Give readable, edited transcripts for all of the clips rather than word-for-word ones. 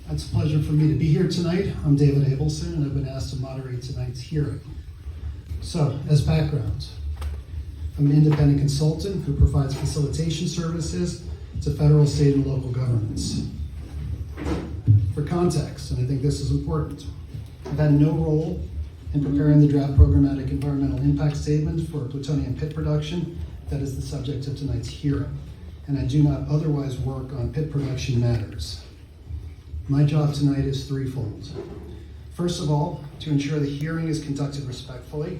It's a pleasure for me to be here tonight. I'm David Abelson, and I've been asked to moderate tonight's hearing. So, as background, I'm an independent consultant who provides facilitation services to federal, state, and local governments. For context, and I think this is important, I've had no role in preparing the draft programmatic environmental impact statement for plutonium pit production that is the subject of tonight's hearing, and I do not otherwise work on pit production matters. My job tonight is threefold. First of all, to ensure the hearing is conducted respectfully,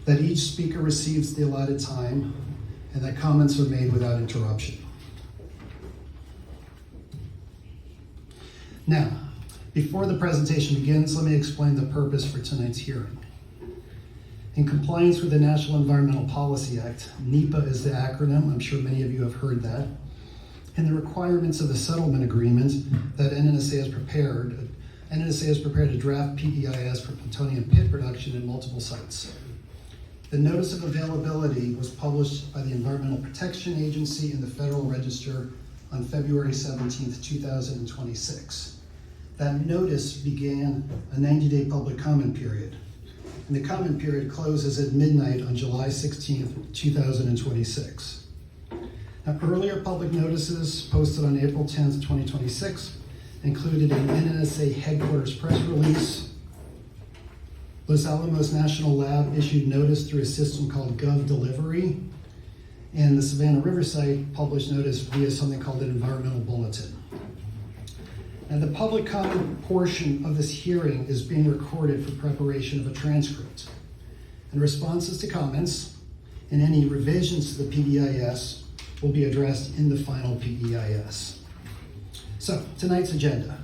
that each speaker receives the allotted time, and that comments are made without interruption. Now, before the presentation begins, let me explain the purpose for tonight's hearing. In compliance with the National Environmental Policy Act, NEPA is the acronym, I'm sure many of you have heard that, and the requirements of the settlement agreement that NNSA has prepared a draft PEIS for plutonium pit production in multiple sites. The notice of availability was published by the Environmental Protection Agency in the Federal Register on February 17, 2026. That notice began a 90-day public comment period, and the comment period closes at midnight on July 16, 2026. Now, earlier public notices posted on April 10, 2026 included an NNSA headquarters press release. Los Alamos National Lab issued notice through a system called Gov Delivery, and the Savannah River site published notice via something called an environmental bulletin. And the public comment portion of this hearing is being recorded for preparation of a transcript. And responses to comments and any revisions to the PEIS will be addressed in the final PEIS. So, tonight's agenda.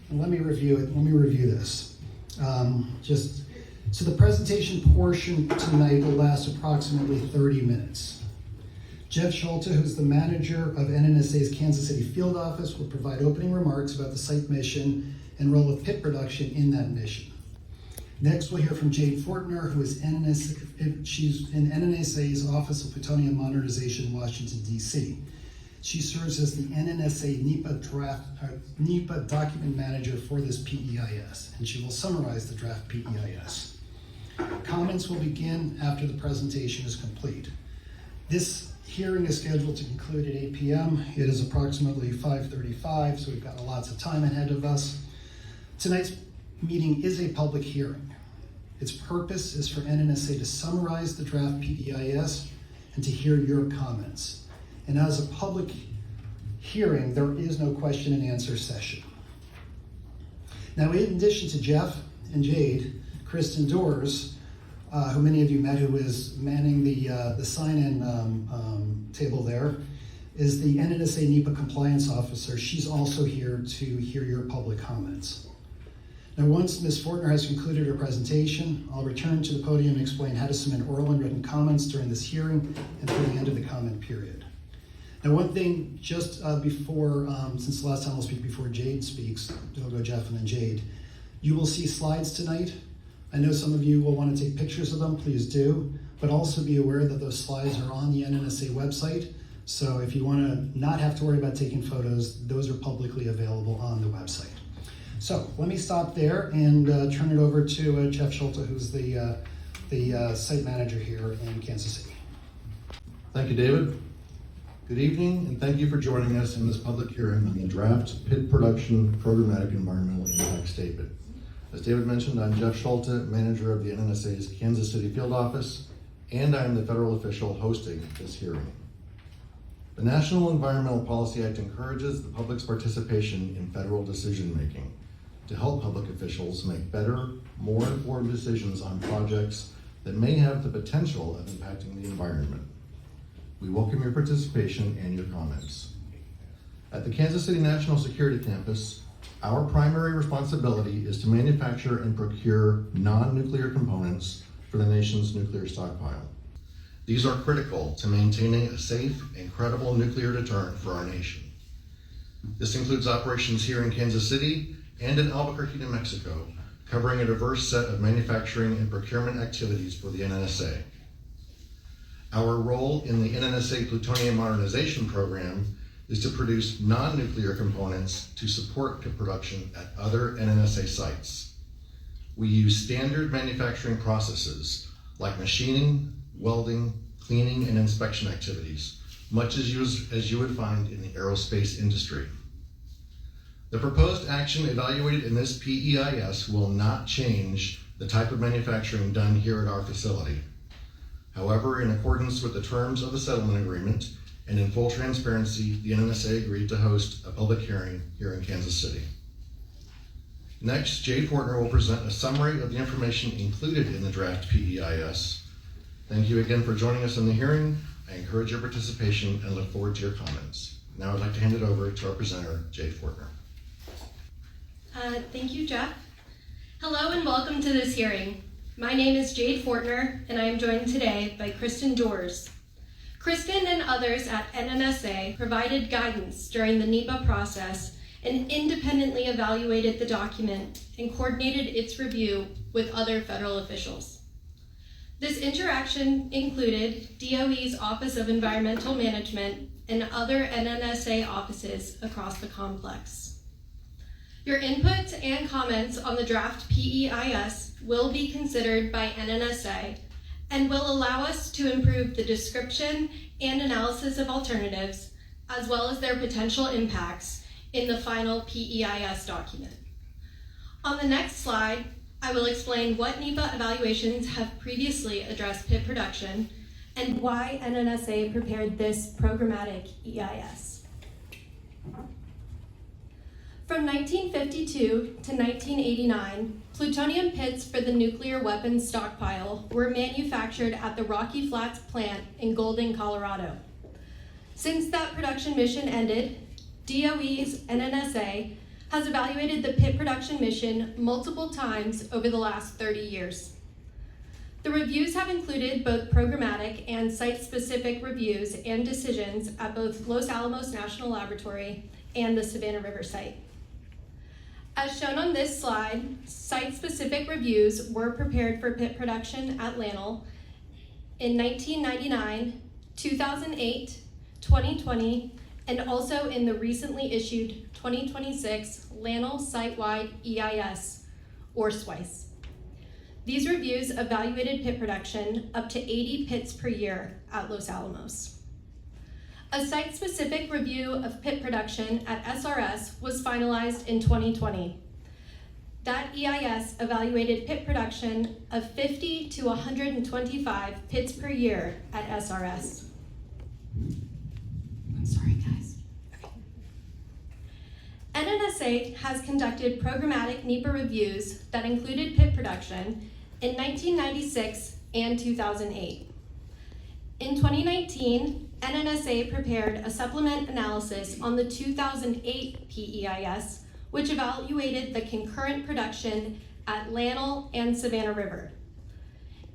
And let me review this. So the presentation portion tonight will last approximately 30 minutes. Jeff Schulte, who's the manager of NNSA's Kansas City field office, will provide opening remarks about the site mission and role of pit production in that mission. Next, we'll hear from Jade Fortner, who is she's in NNSA's Office of Plutonium Modernization in Washington, D.C. She serves as the NNSA NEPA document manager for this PEIS, and she will summarize the draft PEIS. Comments will begin after the presentation is complete. This hearing is scheduled to conclude at 8 p.m. It is approximately 5:35, so we've got lots of time ahead of us. Tonight's meeting is a public hearing. Its purpose is for NNSA to summarize the draft PEIS and to hear your comments. And as a public hearing, there is no question and answer session. Now, in addition to Jeff and Jade, Kristen Doors, who many of you met, who is manning the sign-in table there, is the NNSA NEPA compliance officer. She's also here to hear your public comments. Now, once Ms. Fortner has concluded her presentation, I'll return to the podium and explain how to submit oral and written comments during this hearing and through the end of the comment period. Now, one thing just before, since the last time I'll speak before Jade speaks, I'll go Jeff and then Jade. You will see slides tonight. I know some of you will want to take pictures of them, please do, but also be aware that those slides are on the NNSA website. So if you want to not have to worry about taking photos, those are publicly available on the website. So let me stop there and turn it over to Jeff Schulte, who's the site manager here in Kansas City. Thank you, David. Good evening, and thank you for joining us in this public hearing on the draft pit production programmatic environmental impact statement. As David mentioned, I'm Jeff Schulte, manager of the NNSA's Kansas City field office, and I am the federal official hosting this hearing. The National Environmental Policy Act encourages the public's participation in federal decision-making to help public officials make better, more informed decisions on projects that may have the potential of impacting the environment. We welcome your participation and your comments. At the Kansas City National Security Campus, our primary responsibility is to manufacture and procure non-nuclear components for the nation's nuclear stockpile. These are critical to maintaining a safe and credible nuclear deterrent for our nation. This includes operations here in Kansas City and in Albuquerque, New Mexico, covering a diverse set of manufacturing and procurement activities for the NNSA. Our role in the NNSA Plutonium Modernization Program is to produce non-nuclear components to support PIP production at other NNSA sites. We use standard manufacturing processes like machining, welding, cleaning, and inspection activities, much as you would find in the aerospace industry. The proposed action evaluated in this PEIS will not change the type of manufacturing done here at our facility. However, in accordance with the terms of the settlement agreement and in full transparency, the NNSA agreed to host a public hearing here in Kansas City. Next, Jay Fortner will present a summary of the information included in the draft PEIS. Thank you again for joining us in the hearing. I encourage your participation and look forward to your comments. Now I'd like to hand it over to our presenter, Jay Fortner. Thank you, Jeff. Hello and welcome to this hearing. My name is Jade Fortner, and I am joined today by Kristen Doors. Kristen and others at NNSA provided guidance during the NEPA process and independently evaluated the document and coordinated its review with other federal officials. This interaction included DOE's Office of Environmental Management and other NNSA offices across the complex. Your input and comments on the draft PEIS will be considered by NNSA and will allow us to improve the description and analysis of alternatives, as well as their potential impacts in the final PEIS document. On the next slide, I will explain what NEPA evaluations have previously addressed PIP production and why NNSA prepared this programmatic EIS. From 1952 to 1989, plutonium pits for the nuclear weapons stockpile were manufactured at the Rocky Flats plant in Golden, Colorado. Since that production mission ended, DOE's NNSA has evaluated the pit production mission multiple times over the last 30 years. The reviews have included both programmatic and site-specific reviews and decisions at both Los Alamos National Laboratory and the Savannah River site. As shown on this slide, site-specific reviews were prepared for pit production at LANL in 1999, 2008, 2020, and also in the recently issued 2026 LANL Site-Wide EIS, or SWICE. These reviews evaluated pit production up to 80 pits per year at Los Alamos. A site-specific review of pit production at SRS was finalized in 2020. That EIS evaluated pit production of 50 to 125 pits per year at SRS. I'm sorry, guys. Okay. NNSA has conducted programmatic NEPA reviews that included pit production in 1996 and 2008. In 2019, NNSA prepared a supplement analysis on the 2008 PEIS, which evaluated the concurrent production at LANL and Savannah River.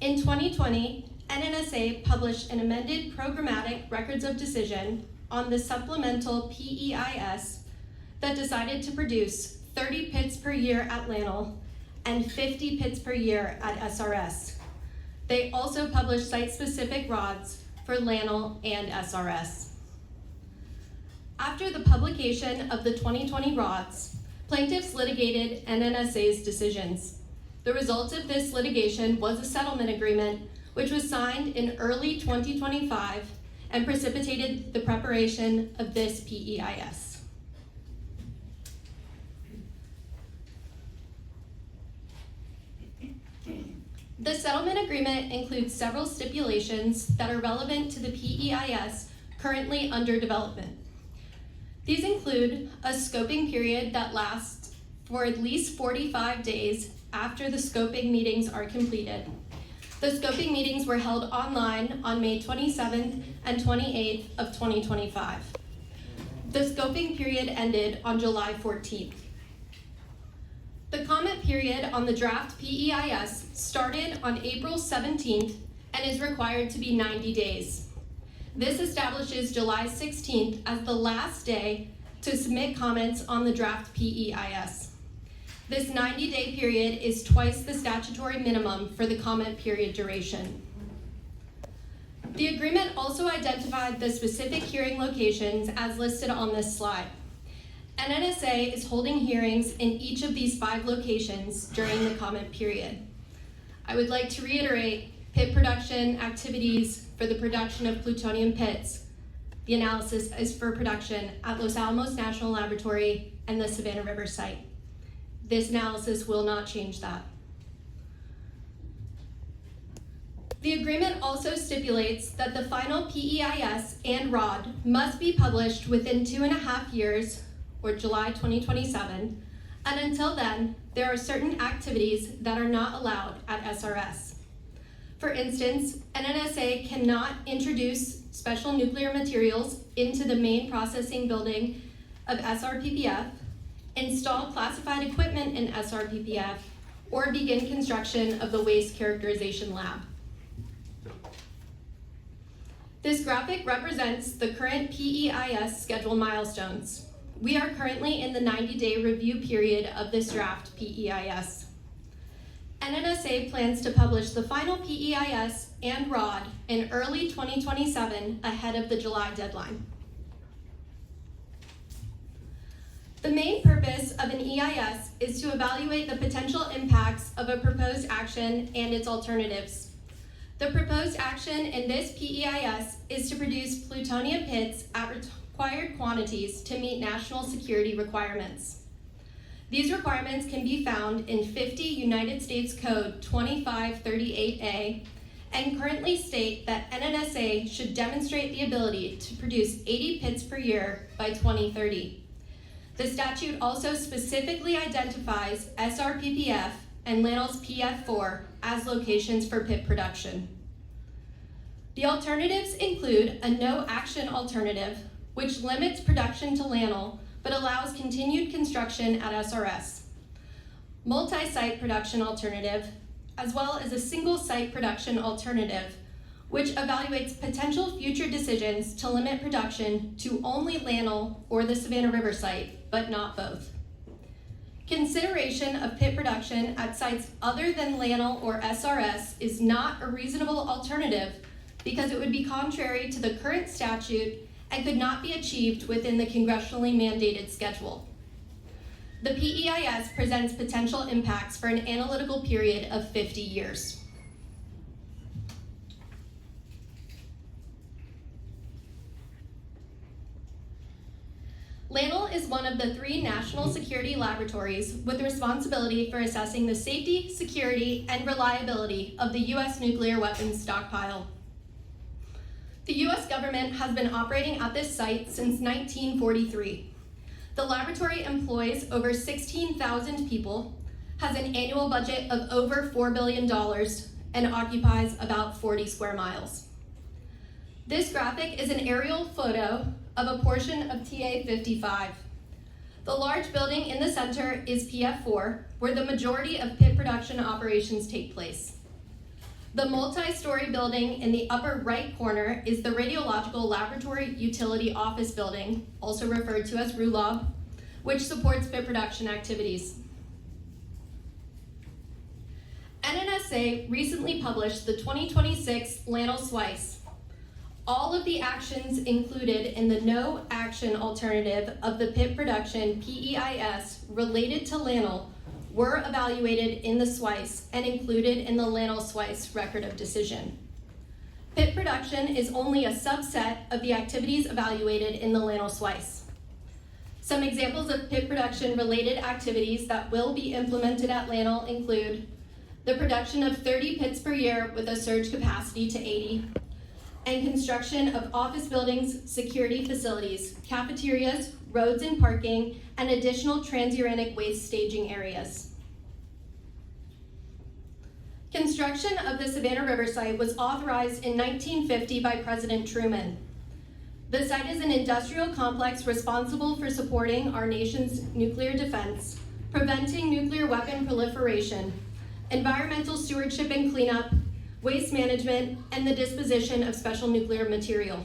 In 2020, NNSA published an amended programmatic records of decision on the supplemental PEIS that decided to produce 30 pits per year at LANL and 50 pits per year at SRS. They also published site-specific RODs for LANL and SRS. After the publication of the 2020 RODs, plaintiffs litigated NNSA's decisions. The result of this litigation was a settlement agreement which was signed in early 2025 and precipitated the preparation of this PEIS. The settlement agreement includes several stipulations that are relevant to the PEIS currently under development. These include a scoping period that lasts for at least 45 days after the scoping meetings are completed. The scoping meetings were held online on May 27th and 28th of 2025. The scoping period ended on July 14th. The comment period on the draft PEIS started on April 17th and is required to be 90 days. This establishes July 16th as the last day to submit comments on the draft PEIS. This 90-day period is twice the statutory minimum for the comment period duration. The agreement also identified the specific hearing locations as listed on this slide. NNSA is holding hearings in each of these 5 locations during the comment period. I would like to reiterate pit production activities for the production of plutonium pits. The analysis is for production at Los Alamos National Laboratory and the Savannah River site. This analysis will not change that. The agreement also stipulates that the final PEIS and ROD must be published within 2.5 years, or July 2027, and until then, there are certain activities that are not allowed at SRS. For instance, NNSA cannot introduce special nuclear materials into the main processing building of SRPPF, install classified equipment in SRPPF, or begin construction of the waste characterization lab. This graphic represents the current PEIS schedule milestones. We are currently in the 90-day review period of this draft PEIS. NNSA plans to publish the final PEIS and ROD in early 2027 ahead of the July deadline. The main purpose of an EIS is to evaluate the potential impacts of a proposed action and its alternatives. The proposed action in this PEIS is to produce plutonium pits at required quantities to meet national security requirements. These requirements can be found in 50 United States Code 2538A and currently state that NNSA should demonstrate the ability to produce 80 pits per year by 2030. The statute also specifically identifies SRPPF and LANL's PF4 as locations for pit production. The alternatives include a no-action alternative, which limits production to LANL but allows continued construction at SRS, multi-site production alternative, as well as a single-site production alternative, which evaluates potential future decisions to limit production to only LANL or the Savannah River site, but not both. Consideration of pit production at sites other than LANL or SRS is not a reasonable alternative because it would be contrary to the current statute and could not be achieved within the congressionally mandated schedule. The PEIS presents potential impacts for an analytical period of 50 years. LANL is one of the 3 national security laboratories with responsibility for assessing the safety, security, and reliability of the U.S. nuclear weapons stockpile. The U.S. government has been operating at this site since 1943. The laboratory employs over 16,000 people, has an annual budget of over $4 billion, and occupies about 40 square miles. This graphic is an aerial photo of a portion of TA-55. The large building in the center is PF4, where the majority of pit production operations take place. The multi-story building in the upper right corner is the Radiological Laboratory Utility Office Building, also referred to as RULOB, which supports pit production activities. NNSA recently published the 2026 LANL SWICE. All of the actions included in the no action alternative of the pit production PEIS related to LANL were evaluated in the SWICE and included in the LANL SWICE record of decision. Pit production is only a subset of the activities evaluated in the LANL SWICE. Some examples of pit production related activities that will be implemented at LANL include the production of 30 pits per year with a surge capacity to 80, and construction of office buildings, security facilities, cafeterias, roads and parking, and additional transuranic waste staging areas. Construction of the Savannah River site was authorized in 1950 by President Truman. The site is an industrial complex responsible for supporting our nation's nuclear defense, preventing nuclear weapon proliferation, environmental stewardship and cleanup, waste management, and the disposition of special nuclear material.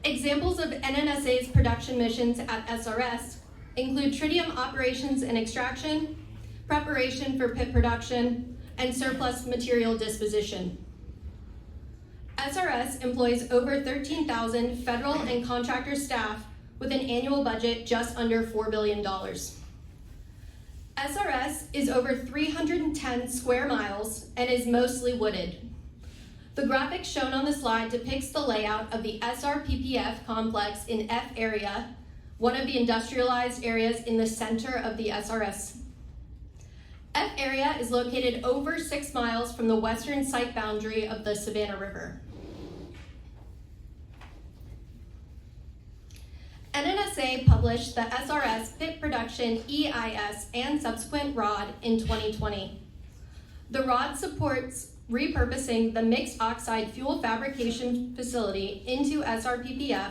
Examples of NNSA's production missions at SRS include tritium operations and extraction, preparation for pit production, and surplus material disposition. SRS employs over 13,000 federal and contractor staff with an annual budget just under $4 billion. SRS is over 310 square miles and is mostly wooded. The graphic shown on the slide depicts the layout of the SRPPF complex in F area, one of the industrialized areas in the center of the SRS. F area is located over 6 miles from the western site boundary of the Savannah River. NNSA published the SRS Pit Production EIS and subsequent ROD in 2020. The ROD supports repurposing the mixed oxide fuel fabrication facility into SRPPF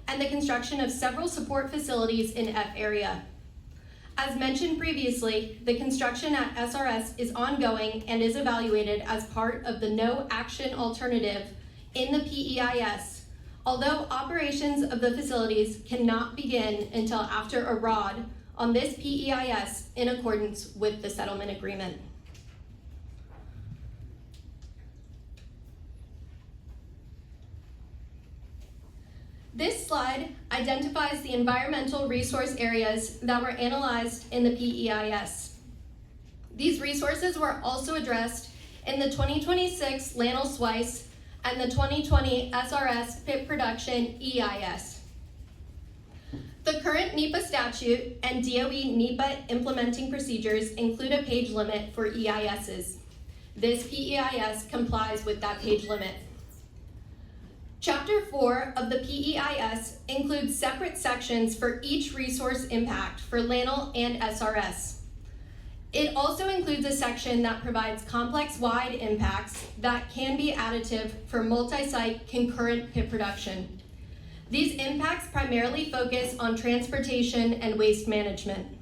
and the construction of several support facilities in F area. As mentioned previously, the construction at SRS is ongoing and is evaluated as part of the no action alternative in the PEIS, although operations of the facilities cannot begin until after a ROD on this PEIS in accordance with the settlement agreement. This slide identifies the environmental resource areas that were analyzed in the PEIS. These resources were also addressed in the 2026 LANL-SWICE and the 2020 SRS Pit Production EIS. The current NEPA statute and DOE NEPA implementing procedures include a page limit for EISs. This PEIS complies with that page limit. Chapter 4 of the PEIS includes separate sections for each resource impact for LANL and SRS. It also includes a section that provides complex-wide impacts that can be additive for multi-site concurrent pit production. These impacts primarily focus on transportation and waste management.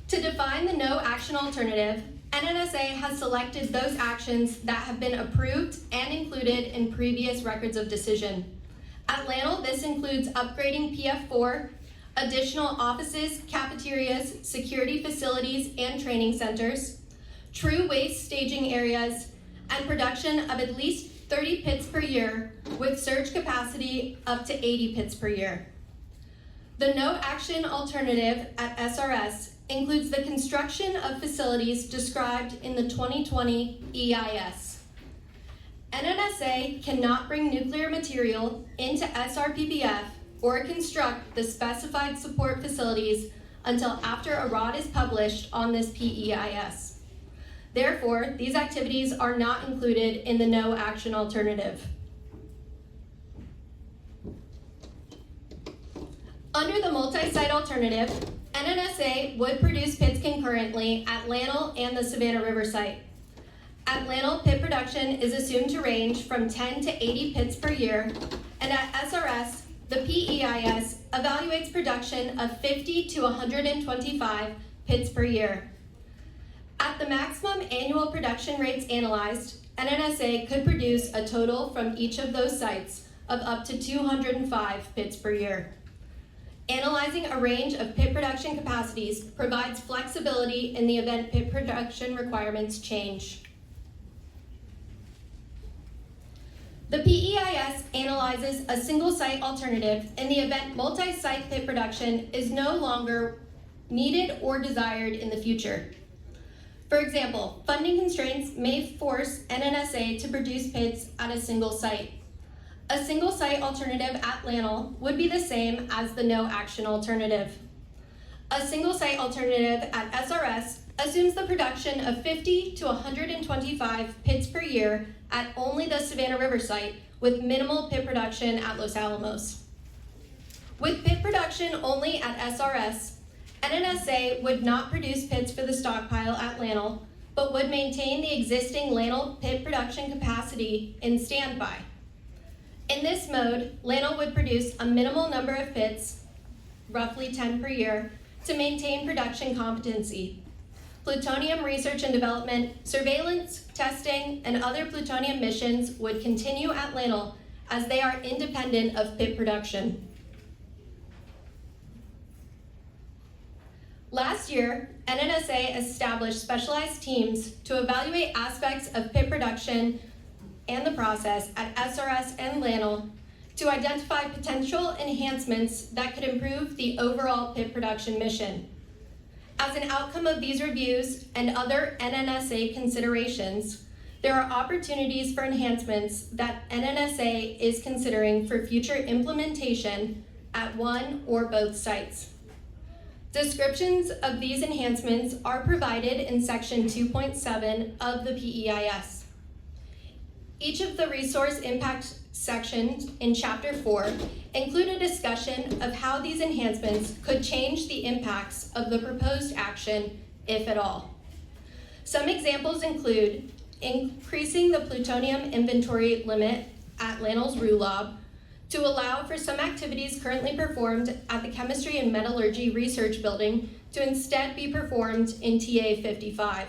To define the no action alternative, NNSA has selected those actions that have been approved and included in previous records of decision. At LANL, this includes upgrading PF4, additional offices, cafeterias, security facilities, and training centers, true waste staging areas, and production of at least 30 pits per year with surge capacity up to 80 pits per year. The no action alternative at SRS includes the construction of facilities described in the 2020 EIS. NNSA cannot bring nuclear material into SRPPF or construct the specified support facilities until after a ROD is published on this PEIS. Therefore, these activities are not included in the no action alternative. Under the multi-site alternative, NNSA would produce pits concurrently at LANL and the Savannah River site. At LANL, pit production is assumed to range from 10 to 80 pits per year, and at SRS, the PEIS evaluates production of 50 to 125 pits per year. At the maximum annual production rates analyzed, NNSA could produce a total from each of those sites of up to 205 pits per year. Analyzing a range of pit production capacities provides flexibility in the event pit production requirements change. The PEIS analyzes a single site alternative in the event multi-site pit production is no longer needed or desired in the future. For example, funding constraints may force NNSA to produce pits at a single site. A single site alternative at LANL would be the same as the no action alternative. A single site alternative at SRS assumes the production of 50 to 125 pits per year at only the Savannah River site with minimal pit production at Los Alamos. With pit production only at SRS, NNSA would not produce pits for the stockpile at LANL, but would maintain the existing LANL pit production capacity in standby. In this mode, LANL would produce a minimal number of pits, roughly 10 per year, to maintain production competency. Plutonium research and development, surveillance, testing, and other plutonium missions would continue at LANL as they are independent of pit production. Last year, NNSA established specialized teams to evaluate aspects of pit production and the process at SRS and LANL to identify potential enhancements that could improve the overall pit production mission. As an outcome of these reviews and other NNSA considerations, there are opportunities for enhancements that NNSA is considering for future implementation at one or both sites. Descriptions of these enhancements are provided in section 2.7 of the PEIS. Each of the resource impact sections in chapter 4 include a discussion of how these enhancements could change the impacts of the proposed action, if at all. Some examples include increasing the plutonium inventory limit at LANL's RULAB to allow for some activities currently performed at the Chemistry and Metallurgy Research Building to instead be performed in TA 55.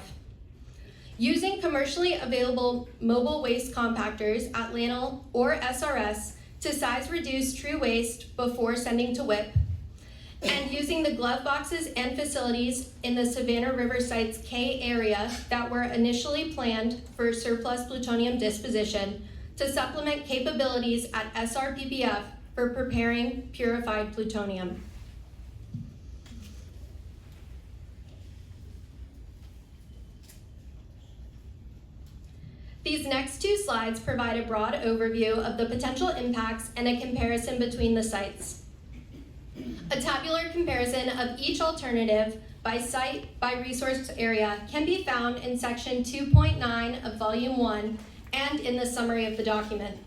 Using commercially available mobile waste compactors at LANL or SRS to size reduce true waste before sending to WIP, and using the glove boxes and facilities in the Savannah River Site's K area that were initially planned for surplus plutonium disposition to supplement capabilities at SRPPF for preparing purified plutonium. These next two slides provide a broad overview of the potential impacts and a comparison between the sites. A tabular comparison of each alternative by site by resource area can be found in section 2.9 of volume 1 and in the summary of the document.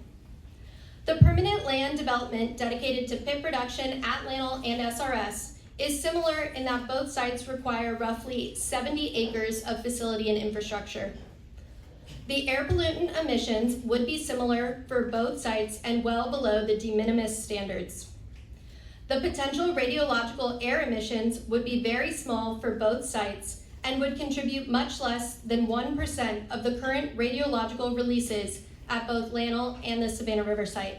The permanent land development dedicated to pit production at LANL and SRS is similar in that both sites require roughly 70 acres of facility and infrastructure. The air pollutant emissions would be similar for both sites and well below the de minimis standards. The potential radiological air emissions would be very small for both sites and would contribute much less than 1% of the current radiological releases at both LANL and the Savannah River site.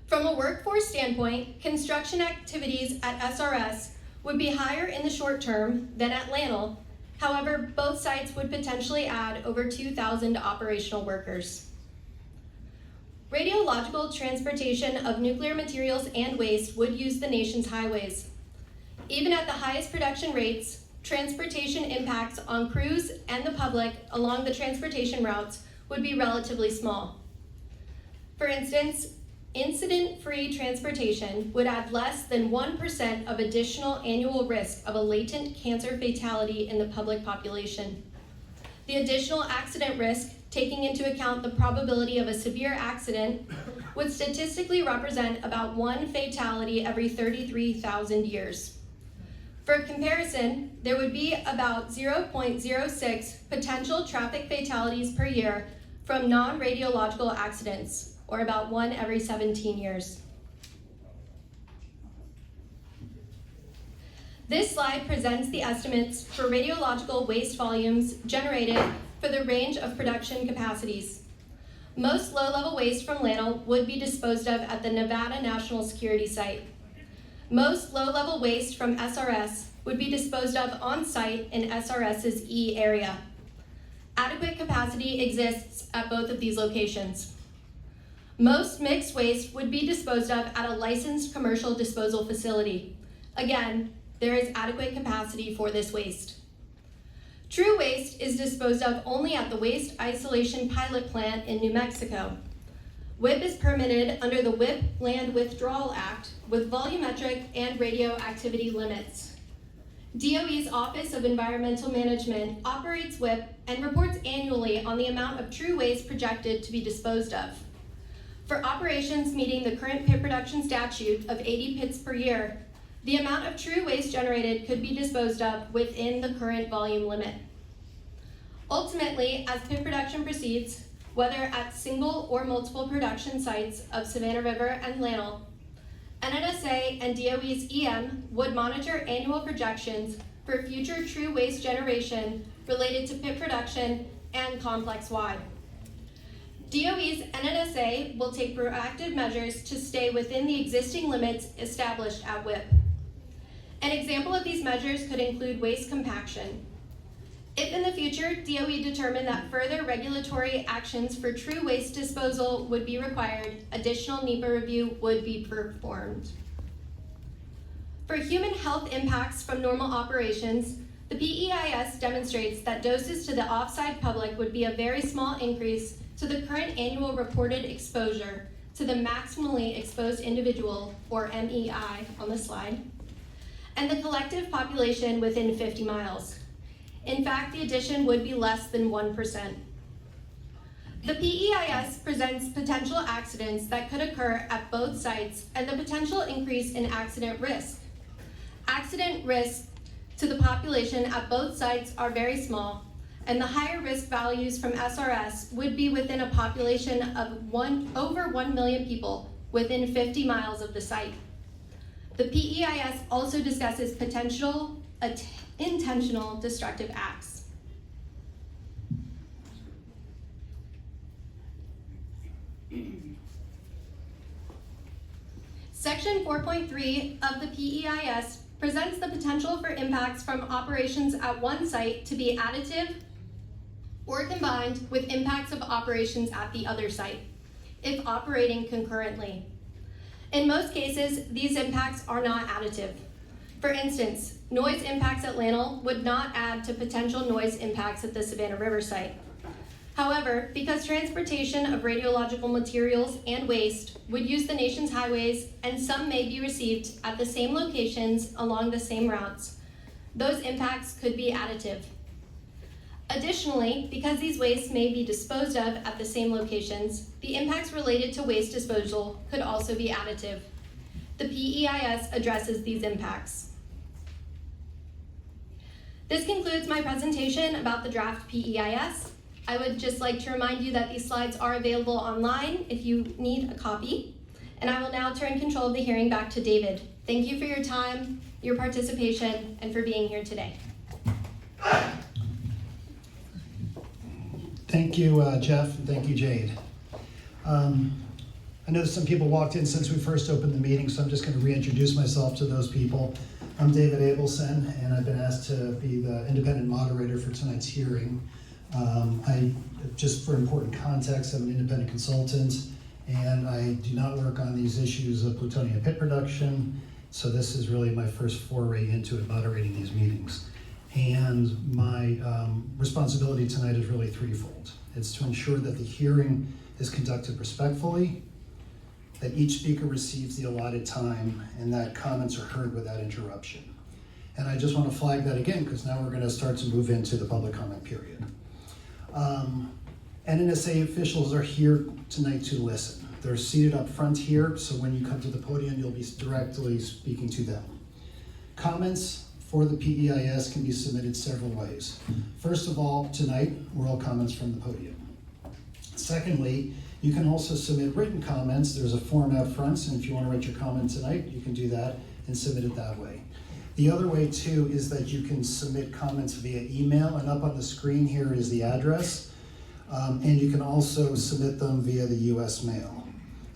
From a workforce standpoint, construction activities at SRS would be higher in the short term than at LANL. However, both sites would potentially add over 2,000 operational workers. Radiological transportation of nuclear materials and waste would use the nation's highways. Even at the highest production rates, transportation impacts on crews and the public along the transportation routes would be relatively small. For instance, incident-free transportation would add less than 1% of additional annual risk of a latent cancer fatality in the public population. The additional accident risk, taking into account the probability of a severe accident, would statistically represent about 1 fatality every 33,000 years. For comparison, there would be about 0.06 potential traffic fatalities per year from non-radiological accidents, or about 1 every 17 years. This slide presents the estimates for radiological waste volumes generated for the range of production capacities. Most low-level waste from LANL would be disposed of at the Nevada National Security Site. Most low-level waste from SRS would be disposed of on-site in SRS's E area. Adequate capacity exists at both of these locations. Most mixed waste would be disposed of at a licensed commercial disposal facility. Again, there is adequate capacity for this waste. True waste is disposed of only at the Waste Isolation Pilot Plant in New Mexico. WIP is permitted under the WIP Land Withdrawal Act with volumetric and radioactivity limits. DOE's Office of Environmental Management operates WIP and reports annually on the amount of true waste projected to be disposed of. For operations meeting the current pit production statute of 80 pits per year, the amount of true waste generated could be disposed of within the current volume limit. Ultimately, as pit production proceeds, whether at single or multiple production sites of Savannah River and LANL, NNSA and DOE's EM would monitor annual projections for future true waste generation related to pit production and complex-wide. DOE's NNSA will take proactive measures to stay within the existing limits established at WIP. An example of these measures could include waste compaction. If in the future, DOE determined that further regulatory actions for true waste disposal would be required, additional NEPA review would be performed. For human health impacts from normal operations, the PEIS demonstrates that doses to the offsite public would be a very small increase to the current annual reported exposure to the maximally exposed individual, or MEI on the slide, and the collective population within 50 miles. In fact, the addition would be less than 1%. The PEIS presents potential accidents that could occur at both sites and the potential increase in accident risk. Accident risks to the population at both sites are very small, and the higher risk values from SRS would be within a population of over 1 million people within 50 miles of the site. The PEIS also discusses potential intentional destructive acts. Section 4.3 of the PEIS presents the potential for impacts from operations at one site to be additive or combined with impacts of operations at the other site, if operating concurrently. In most cases, these impacts are not additive. For instance, noise impacts at Lanel would not add to potential noise impacts at the Savannah River site. However, because transportation of radiological materials and waste would use the nation's highways and some may be received at the same locations along the same routes, those impacts could be additive. Additionally, because these wastes may be disposed of at the same locations, the impacts related to waste disposal could also be additive. The PEIS addresses these impacts. This concludes my presentation about the draft PEIS. I would just like to remind you that these slides are available online if you need a copy. And I will now turn control of the hearing back to David. Thank you for your time, your participation, and for being here today. Thank you, Jeff, and thank you, Jade. I know some people walked in since we first opened the meeting, so I'm just going to reintroduce myself to those people. I'm David Abelson, and I've been asked to be the independent moderator for tonight's hearing. Just for important context, I'm an independent consultant, and I do not work on these issues of plutonium pit production, so this is really my first foray into it, moderating these meetings. And my responsibility tonight is really threefold. It's to ensure that the hearing is conducted respectfully, that each speaker receives the allotted time, and that comments are heard without interruption. And I just want to flag that again, because now we're going to start to move into the public comment period. NNSA officials are here tonight to listen. They're seated up front here, so when you come to the podium, you'll be directly speaking to them. Comments for the PEIS can be submitted several ways. First of all, tonight, oral comments from the podium. Secondly, you can also submit written comments. There's a form out front, and if you want to write your comment tonight, you can do that and submit it that way. The other way, too, is that you can submit comments via email, and up on the screen here is the address. And you can also submit them via the US mail.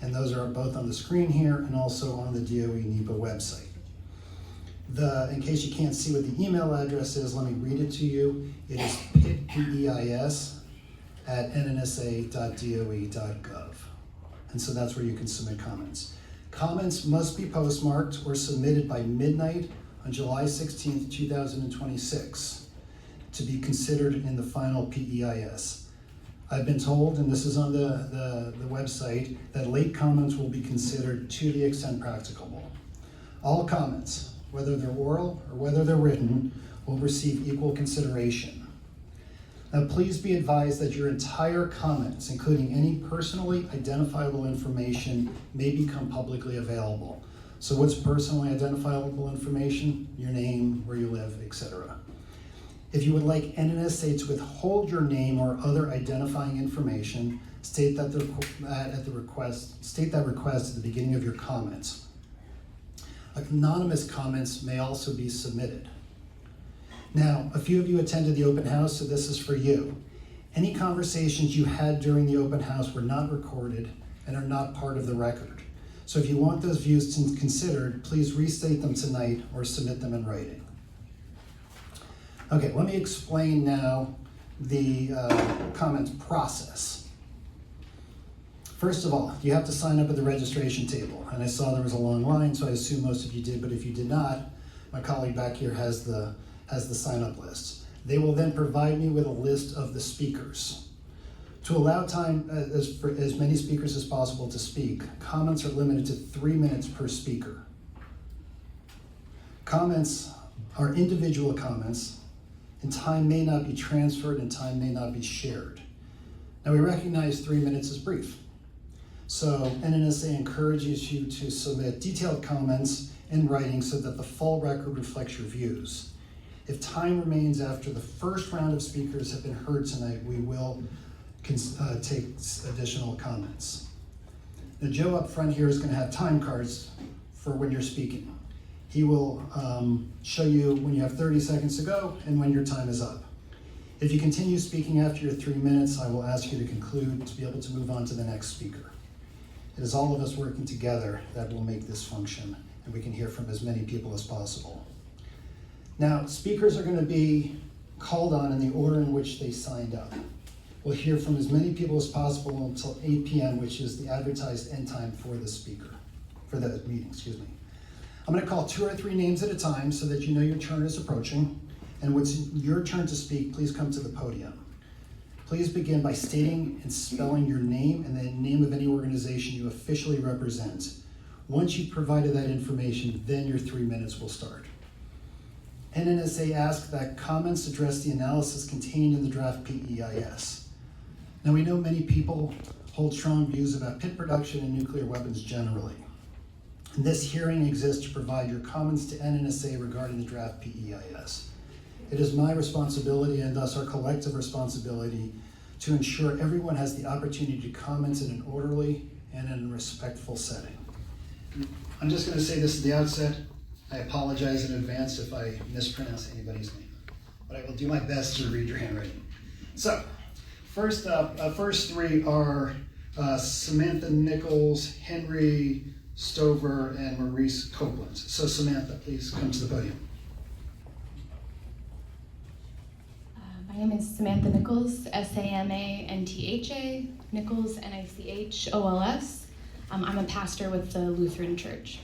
And those are both on the screen here and also on the DOE NEPA website. In case you can't see what the email address is, let me read it to you. It is pitpeis@nnsa.doe.gov. And so that's where you can submit comments. Comments must be postmarked or submitted by midnight on July 16th, 2026 to be considered in the final PEIS. I've been told, and this is on the website, that late comments will be considered to the extent practicable. All comments, whether they're oral or whether they're written, will receive equal consideration. Now, please be advised that your entire comments, including any personally identifiable information, may become publicly available. So what's personally identifiable information? Your name, where you live, etc. If you would like NNSA to withhold your name or other identifying information, state that request at the beginning of your comments. Anonymous comments may also be submitted. Now, a few of you attended the open house, so this is for you. Any conversations you had during the open house were not recorded and are not part of the record. So if you want those views considered, please restate them tonight or submit them in writing. Okay, let me explain now the comments process. First of all, you have to sign up at the registration table. And I saw there was a long line, so I assume most of you did, but if you did not, my colleague back here has the sign-up list. They will then provide me with a list of the speakers. To allow time for as many speakers as possible to speak, comments are limited to 3 minutes per speaker. Comments are individual comments, and time may not be transferred and time may not be shared. Now we recognize 3 minutes is brief. So NNSA encourages you to submit detailed comments in writing so that the full record reflects your views. If time remains after the first round of speakers have been heard tonight, we will take additional comments. Now Joe up front here is going to have time cards for when you're speaking. He will show you when you have 30 seconds to go and when your time is up. If you continue speaking after your 3 minutes, I will ask you to conclude to be able to move on to the next speaker. It is all of us working together that will make this function, and we can hear from as many people as possible. Now, speakers are going to be called on in the order in which they signed up. We'll hear from as many people as possible until 8 p.m., which is the advertised end time for the meeting, excuse me. I'm going to call 2 or 3 names at a time so that you know your turn is approaching. And when it's your turn to speak, please come to the podium. Please begin by stating and spelling your name and the name of any organization you officially represent. Once you've provided that information, then your 3 minutes will start. NNSA asks that comments address the analysis contained in the draft PEIS. Now we know many people hold strong views about pit production and nuclear weapons generally. And this hearing exists to provide your comments to NNSA regarding the draft PEIS. It is my responsibility, and thus our collective responsibility, to ensure everyone has the opportunity to comment in an orderly and in a respectful setting. I'm just going to say this at the outset. I apologize in advance if I mispronounce anybody's name, but I will do my best to read your handwriting. So, first up, first 3 are Samantha Nichols, Henry Stover, and Maurice Copeland. So Samantha, please come to the podium. My name is Samantha Nichols, S-A-M-A-N-T-H-A, Nichols, N-I-C-H-O-L-S. I'm a pastor with the Lutheran Church.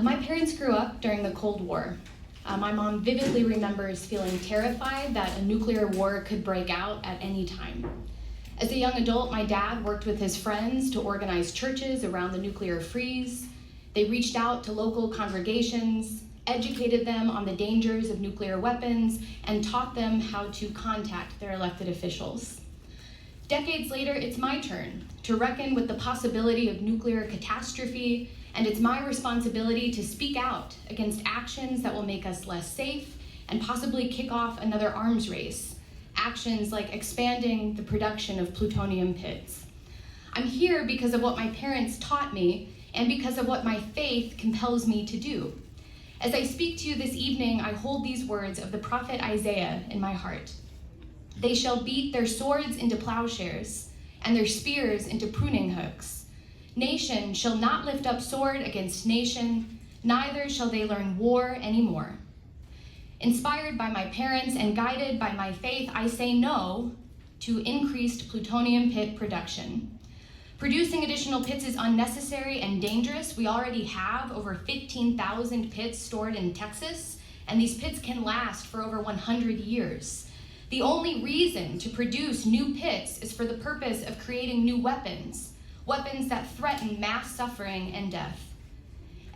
My parents grew up during the Cold War. My mom vividly remembers feeling terrified that a nuclear war could break out at any time. As a young adult, my dad worked with his friends to organize churches around the nuclear freeze. They reached out to local congregations, educated them on the dangers of nuclear weapons, and taught them how to contact their elected officials. Decades later, it's my turn to reckon with the possibility of nuclear catastrophe, and it's my responsibility to speak out against actions that will make us less safe and possibly kick off another arms race, actions like expanding the production of plutonium pits. I'm here because of what my parents taught me and because of what my faith compels me to do. As I speak to you this evening, I hold these words of the prophet Isaiah in my heart. They shall beat their swords into plowshares and their spears into pruning hooks. Nation shall not lift up sword against nation, neither shall they learn war anymore. Inspired by my parents and guided by my faith, I say no to increased plutonium pit production. Producing additional pits is unnecessary and dangerous. We already have over 15,000 pits stored in Texas, and these pits can last for over 100 years. The only reason to produce new pits is for the purpose of creating new weapons, weapons that threaten mass suffering and death.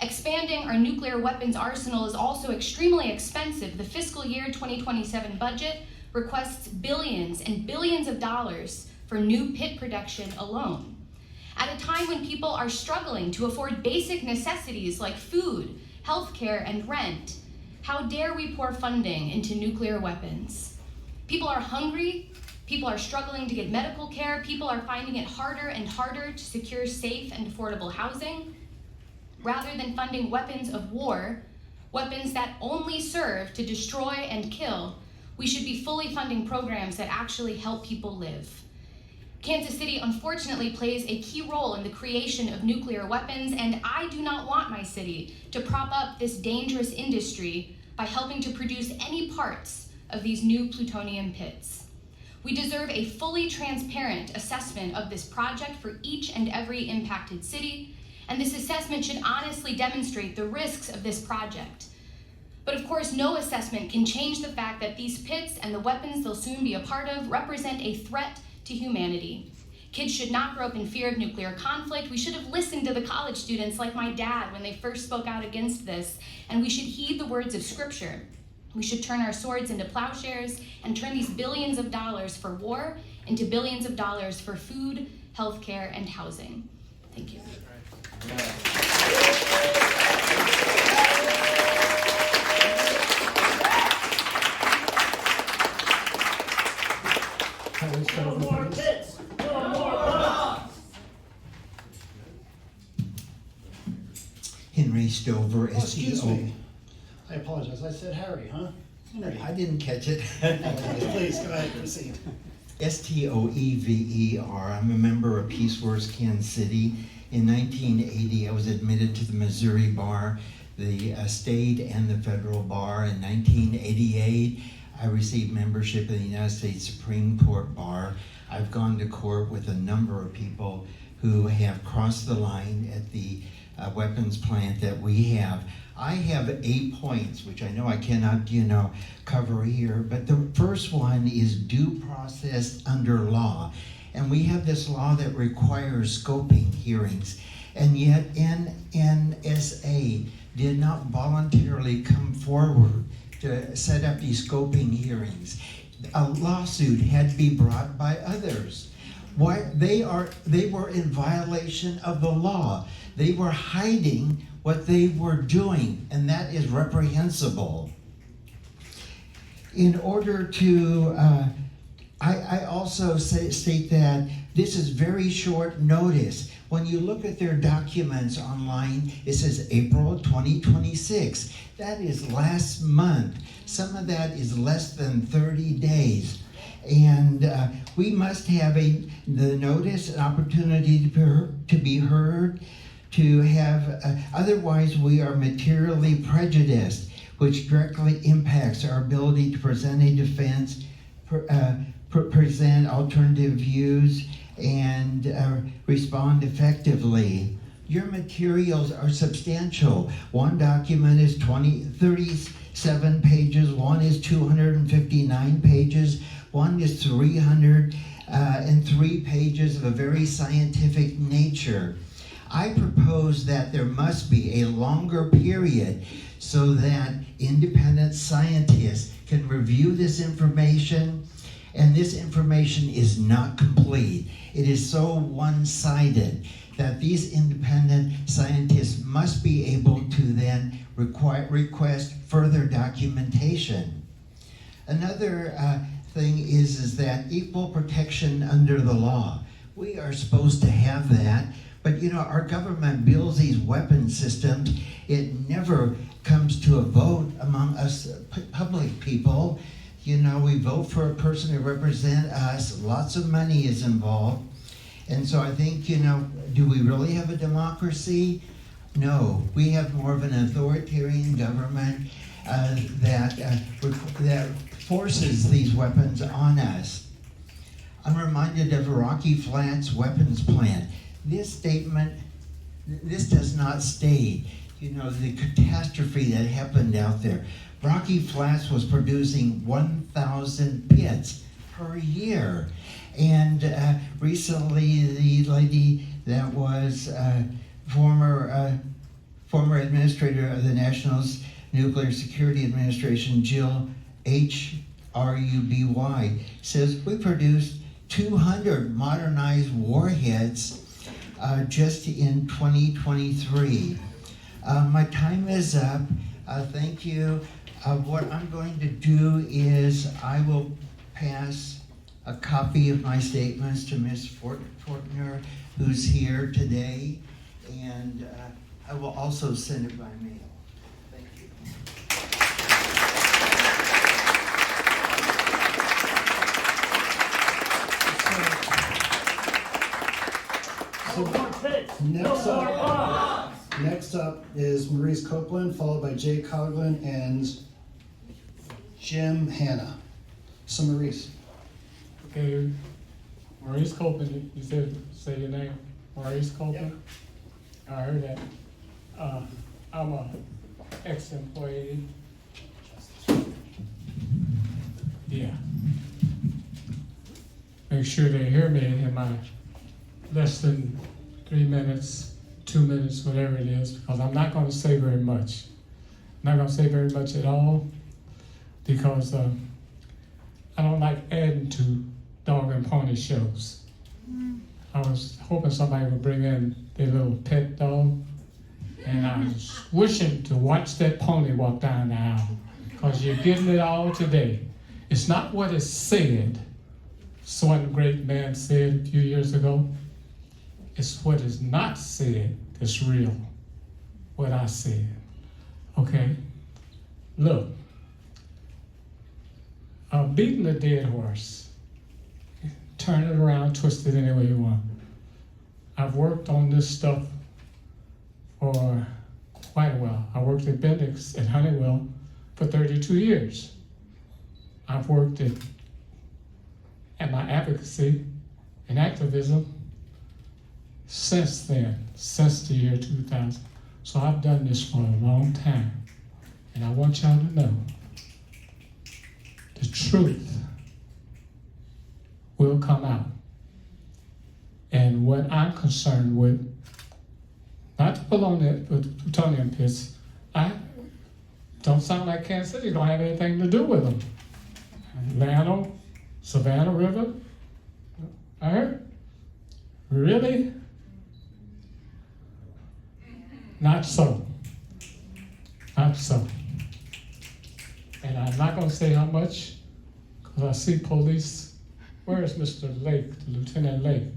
Expanding our nuclear weapons arsenal is also extremely expensive. The fiscal year 2027 budget requests billions and billions of dollars for new pit production alone. At a time when people are struggling to afford basic necessities like food, healthcare, and rent, how dare we pour funding into nuclear weapons? People are hungry, people are struggling to get medical care, people are finding it harder and harder to secure safe and affordable housing. Rather than funding weapons of war, weapons that only serve to destroy and kill, we should be fully funding programs that actually help people live. Kansas City unfortunately plays a key role in the creation of nuclear weapons, and I do not want my city to prop up this dangerous industry by helping to produce any parts of these new plutonium pits. We deserve a fully transparent assessment of this project for each and every impacted city, and this assessment should honestly demonstrate the risks of this project. But of course, no assessment can change the fact that these pits and the weapons they'll soon be a part of represent a threat to humanity. Kids should not grow up in fear of nuclear conflict. We should have listened to the college students like my dad when they first spoke out against this, and we should heed the words of Scripture. We should turn our swords into plowshares and turn these billions of dollars for war into billions of dollars for food, healthcare, and housing. Thank you. No more pits! No more bombs! Henry Stover, Oh, excuse SEO. me. I apologize. I said Harry, huh? Henry. I didn't catch it. Please, go ahead, proceed. Stoever. I'm a member of PeaceWorks, Kansas City. In 1980, I was admitted to the Missouri Bar, the state and the federal bar. In 1988, I received membership in the United States Supreme Court Bar. I've gone to court with a number of people who have crossed the line at the weapons plant that we have. I have 8 points, which I know I cannot, cover here, but the first one is due process under law. And we have this law that requires scoping hearings, and yet NNSA did not voluntarily come forward to set up these scoping hearings. A lawsuit had to be brought by others. Why they were in violation of the law. They were hiding what they were doing, and that is reprehensible. In order to, I also state that this is very short notice. When you look at their documents online, it says April 2026. That is last month. Some of that is less than 30 days. And we must have the notice, an opportunity to be heard, to have, otherwise we are materially prejudiced, which directly impacts our ability to present a defense, present alternative views, and respond effectively. Your materials are substantial. One document is 37 pages, one is 259 pages, one is 303 pages of a very scientific nature. I propose that there must be a longer period so that independent scientists can review this information, and this information is not complete. It is so one-sided that these independent scientists must be able to then request further documentation. Another thing is that equal protection under the law. We are supposed to have that, but our government builds these weapon systems. It never comes to a vote among us public people. We vote for a person to represent us. Lots of money is involved. And so I think, do we really have a democracy? No, we have more of an authoritarian government that forces these weapons on us. I'm reminded of Rocky Flats weapons plant. This statement, this does not state, the catastrophe that happened out there. Rocky Flats was producing 1,000 pits per year. And recently, the lady that was former administrator of the National Nuclear Security Administration, Jill H.R.U.B.Y., says we produced 200 modernized warheads just in 2023. My time is up. Thank you. What I'm going to do is I will pass a copy of my statements to Ms. Fortner, who's here today, and I will also send it by mail. Thank you. No more pits. No Next more up, bombs. next up is Maurice Copeland, followed by Jay Coughlin and Jim Hanna. So Maurice. Okay, Maurice Copeland, you said, say your name, Maurice Copeland? I heard that. I'm a ex-employee. Yeah. Make sure they hear me in my less than 3 minutes, 2 minutes, whatever it is, because I'm not gonna say very much. I'm not gonna say very much at all, because I don't like adding to dog and pony shows. I was hoping somebody would bring in their little pet dog, and I was wishing to watch that pony walk down the aisle, because you're getting it all today. It's not what is said, so one great man said a few years ago. It's what is not said that's real, what I said. Okay? Look, beating a dead horse, turn it around, twist it any way you want. I've worked on this stuff for quite a while. I worked at Bendix at Honeywell for 32 years. I've worked at my advocacy and activism since then, since the year 2000. So I've done this for a long time. And I want y'all to know the truth will come out. And what I'm concerned with, not the polonium, but the plutonium pits, I don't sound like Kansas City don't have anything to do with them. Llano, Savannah River, I heard? Really? Not so. Not so. And I'm not going to say how much, because I see police. Where is Mr. Lake, Lieutenant Lake?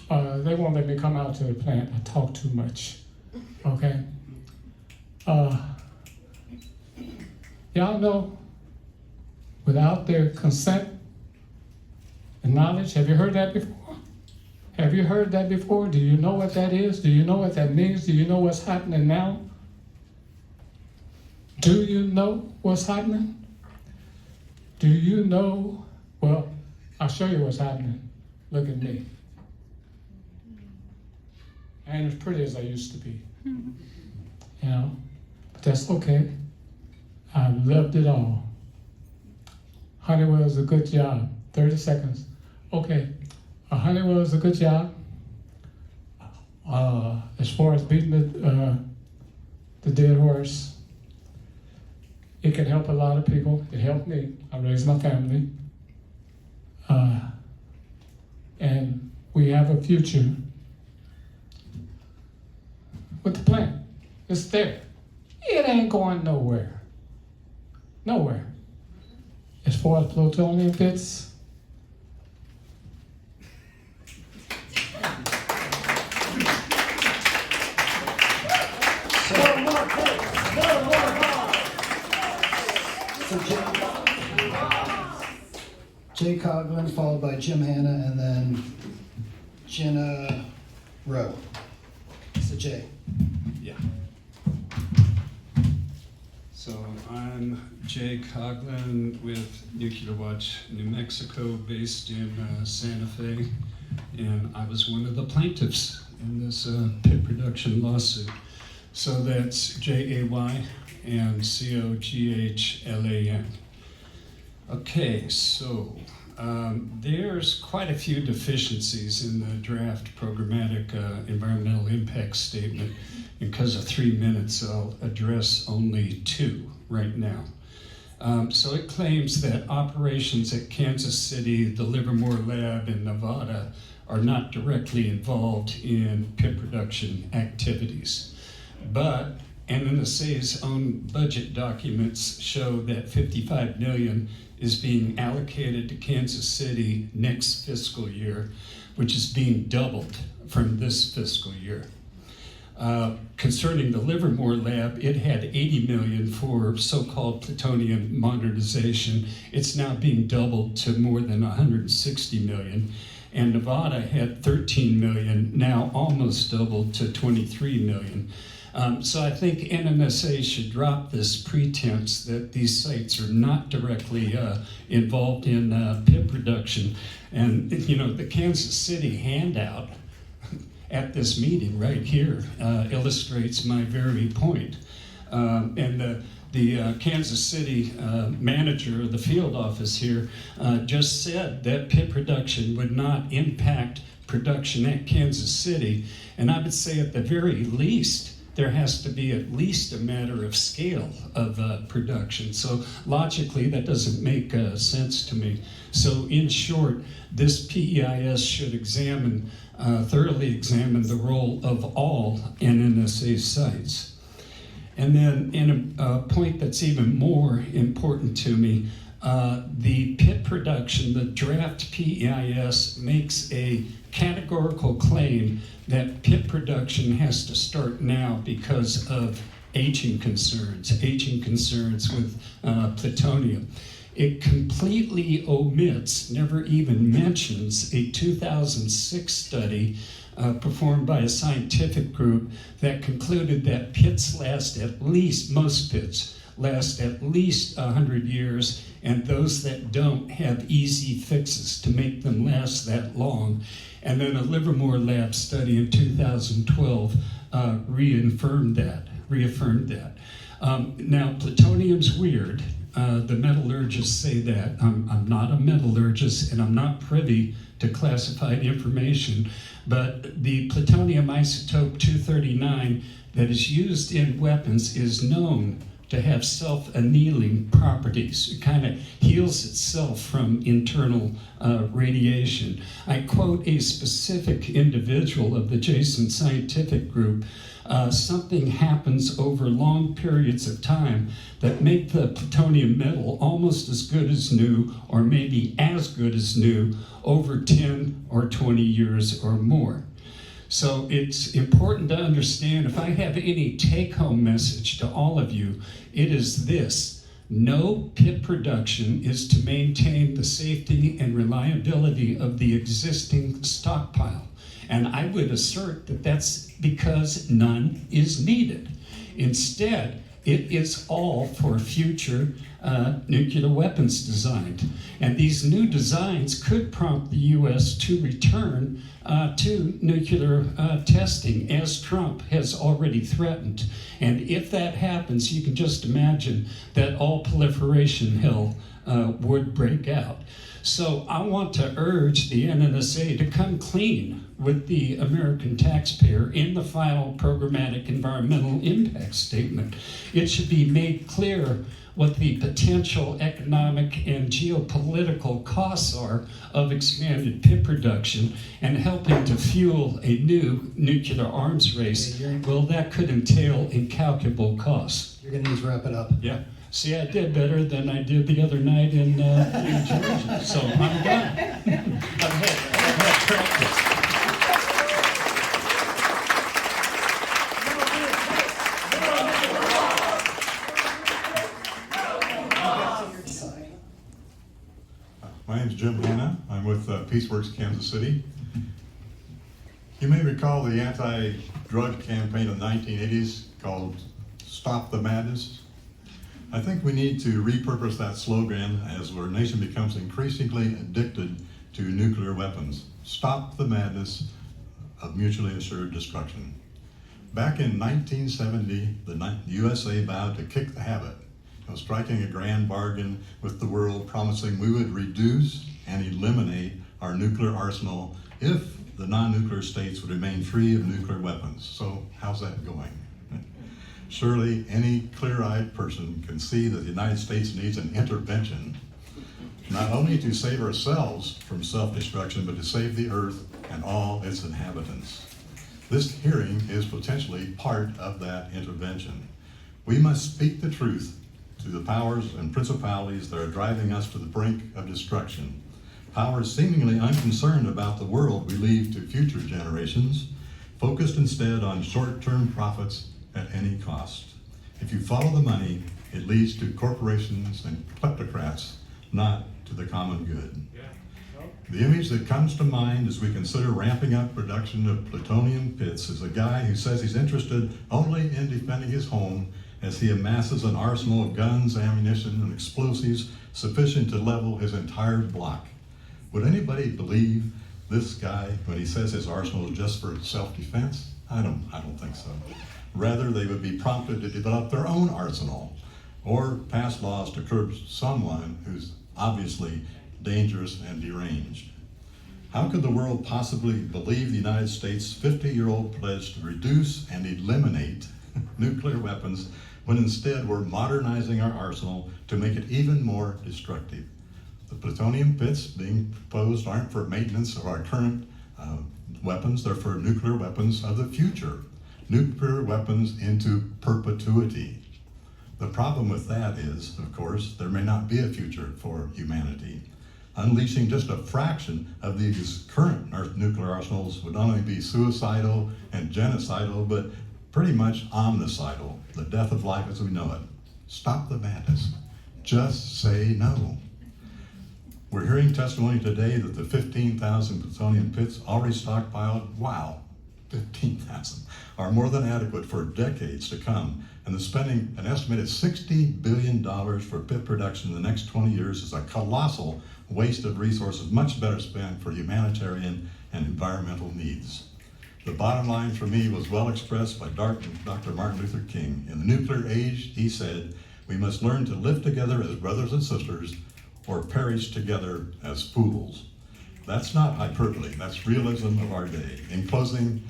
They won't let me come out to the plant. I talk too much. Okay? Y'all know, without their consent and knowledge, have you heard that before? Have you heard that before? Do you know what that is? Do you know what that means? Do you know what's happening now? Do you know what's happening? Do you know? Well, I'll show you what's happening. Look at me. I ain't as pretty as I used to be. You know, but that's okay. I loved it all. Honeywell is a good job. 30 seconds. Okay, Honeywell is a good job. As far as beating the dead horse, it can help a lot of people. It helped me. I raised my family. And we have a future with the plant. It's there. It ain't going nowhere. Nowhere. As far as plutonium pits, No more pits. No more bombs. So Jay Coughlin, followed by Jim Hanna, and then Jenna Rowe. So Jay. Yeah. So I'm Jay Coughlin with Nuclear Watch New Mexico, based in Santa Fe, and I was one of the plaintiffs in this pit production lawsuit. So that's Jay and Coghlan. Okay, so there's quite a few deficiencies in the draft programmatic environmental impact statement. Because of 3 minutes, I'll address only 2 right now. So it claims that operations at Kansas City, the Livermore Lab in Nevada, are not directly involved in pit production activities. But NNSA's own budget documents show that $55 million is being allocated to Kansas City next fiscal year, which is being doubled from this fiscal year. Concerning the Livermore lab, it had 80 million for so-called plutonium modernization. It's now being doubled to more than 160 million. And Nevada had 13 million, now almost doubled to 23 million. So I think NNSA should drop this pretense that these sites are not directly involved in PIP production. And you know, the Kansas City handout at this meeting right here illustrates my very point. And the Kansas City manager of the field office here just said that PIP production would not impact production at Kansas City. And I would say at the very least, there has to be at least a matter of scale of production. So logically, that doesn't make sense to me. So in short, this PEIS should thoroughly examine the role of all NNSA sites. And then in a point that's even more important to me, the PIP production, the draft PEIS makes a categorical claim that PIP production has to start now because of aging concerns with plutonium. It completely omits, never even mentions, a 2006 study performed by a scientific group that concluded that pits last at least, most pits last at least 100 years, and those that don't have easy fixes to make them last that long. And then a Livermore lab study in 2012 reaffirmed that. Now, plutonium's weird. The metallurgists say that. I'm not a metallurgist, and I'm not privy to classified information, but the plutonium isotope 239 that is used in weapons is known to have self-annealing properties. It kind of heals itself from internal radiation. I quote a specific individual of the Jason Scientific Group. Something happens over long periods of time that make the plutonium metal almost as good as new, or maybe as good as new, over 10 or 20 years or more. So it's important to understand, if I have any take-home message to all of you, it is this: no PIP production is to maintain the safety and reliability of the existing stockpile. And I would assert that that's because none is needed. Instead, it is all for future nuclear weapons design. And these new designs could prompt the U.S. to return to nuclear testing, as Trump has already threatened. And if that happens, you can just imagine that all proliferation hell would break out. So I want to urge the NNSA to come clean with the American taxpayer in the final programmatic environmental impact statement. It should be made clear what the potential economic and geopolitical costs are of expanded PIP production and helping to fuel a new nuclear arms race. Well, that could entail incalculable costs. You're going to need to wrap it up. Yeah. See, I did better than I did the other night in Georgia, so I'm done. I've had practice. My name's Jim Hanna. I'm with PeaceWorks Kansas City. You may recall the anti-drug campaign of the 1980s called Stop the Madness. I think we need to repurpose that slogan as our nation becomes increasingly addicted to nuclear weapons. Stop the madness of mutually assured destruction. Back in 1970, the USA vowed to kick the habit of striking a grand bargain with the world, promising we would reduce and eliminate our nuclear arsenal if the non-nuclear states would remain free of nuclear weapons. So how's that going? Surely any clear-eyed person can see that the United States needs an intervention, not only to save ourselves from self-destruction, but to save the earth and all its inhabitants. This hearing is potentially part of that intervention. We must speak the truth to the powers and principalities that are driving us to the brink of destruction. Powers seemingly unconcerned about the world we leave to future generations. focused instead on short-term profits at any cost. If you follow the money, it leads to corporations and kleptocrats, not to the common good. The image that comes to mind as we consider ramping up production of plutonium pits is a guy who says he's interested only in defending his home as he amasses an arsenal of guns, ammunition, and explosives sufficient to level his entire block. Would anybody believe this guy when he says his arsenal is just for self-defense? I don't think so. Rather, they would be prompted to develop their own arsenal or pass laws to curb someone who's obviously dangerous and deranged. How could the world possibly believe the United States' 50-year-old pledge to reduce and eliminate nuclear weapons when instead we're modernizing our arsenal to make it even more destructive? The plutonium pits being proposed aren't for maintenance of our current weapons, they're for nuclear weapons of the future. Nuclear weapons into perpetuity. The problem with that is, of course, there may not be a future for humanity. Unleashing just a fraction of these current nuclear arsenals would not only be suicidal and genocidal, but pretty much omnicidal, the death of life as we know it. Stop the madness. Just say no. We're hearing testimony today that the 15,000 plutonium pits already stockpiled, wow, 15,000, are more than adequate for decades to come. And the spending an estimated $60 billion for pit production in the next 20 years is a colossal waste of resources, much better spent for humanitarian and environmental needs. The bottom line for me was well expressed by Dr. Martin Luther King. In the nuclear age, he said, we must learn to live together as brothers and sisters or perish together as fools. That's not hyperbole, that's realism of our day. In closing,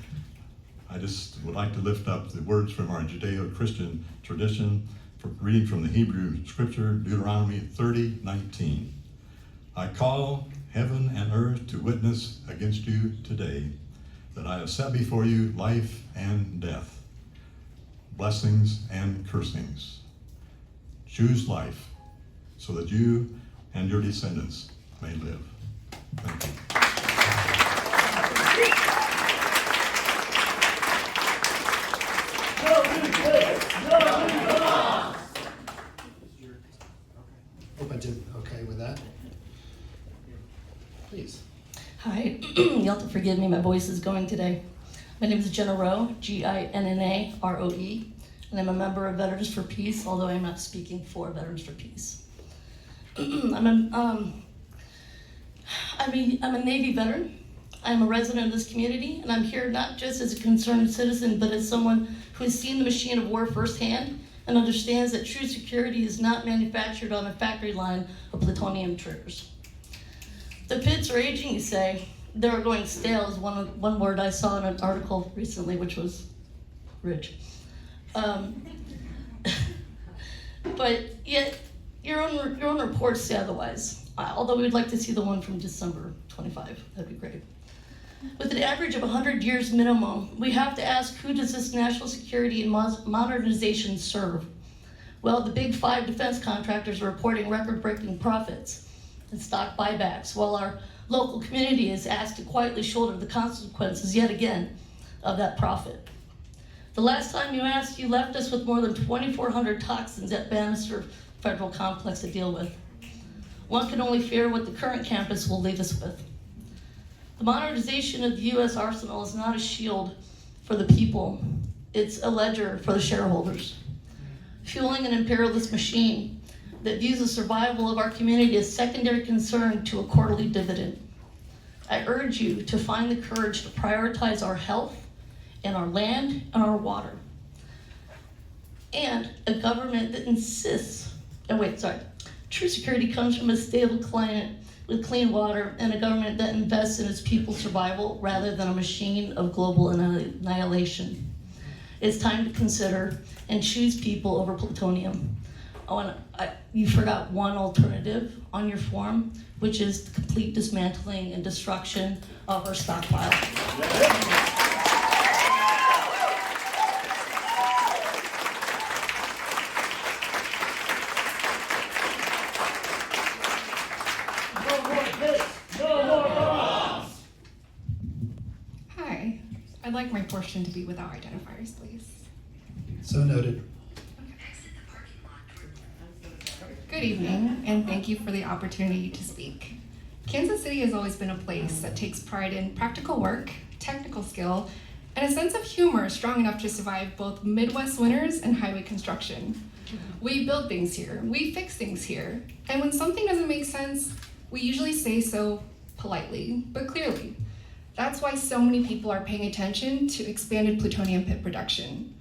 I just would like to lift up the words from our Judeo-Christian tradition, reading from the Hebrew scripture, Deuteronomy 30:19. I call heaven and earth to witness against you today that I have set before you life and death, blessings and cursings. Choose life so that you and your descendants may live. Thank you. Hope I did okay with that. Please. Hi, you'll have to forgive me, my voice is going today. My name is Jenna Rowe, Ginnarroe, and I'm a member of Veterans for Peace, although I'm not speaking for Veterans for Peace. I'm a Navy veteran. I'm a resident of this community, and I'm here not just as a concerned citizen, but as someone who has seen the machine of war firsthand and understands that true security is not manufactured on a factory line of plutonium triggers. The pits are aging, you say. They're going stale is one word I saw in an article recently, which was rich. But yet, your own reports say otherwise. Although we'd like to see the one from December 25, that'd be great. With an average of 100 years minimum, we have to ask, who does this national security and modernization serve? Well, the big 5 defense contractors are reporting record-breaking profits and stock buybacks, while our local community is asked to quietly shoulder the consequences yet again of that profit. The last time you asked, you left us with more than 2,400 toxins at Bannister Federal Complex to deal with. One can only fear what the current campus will leave us with. The modernization of the U.S. arsenal is not a shield for the people, it's a ledger for the shareholders. Fueling an imperialist machine that views the survival of our community as secondary concern to a quarterly dividend. I urge you to find the courage to prioritize our health and our land and our water. And a government that insists, true security comes from a stable climate with clean water and a government that invests in its people's survival rather than a machine of global annihilation. It's time to consider and choose people over plutonium. You forgot one alternative on your form, which is the complete dismantling and destruction of our stockpile. Hi, I'd like my portion to be without identifiers, please. So noted. Good evening, and thank you for the opportunity to speak. Kansas City has always been a place that takes pride in practical work, technical skill, and a sense of humor strong enough to survive both Midwest winters and highway construction. We build things here, we fix things here, and when something doesn't make sense, we usually say so politely, but clearly. That's why so many people are paying attention to expanded plutonium pit production.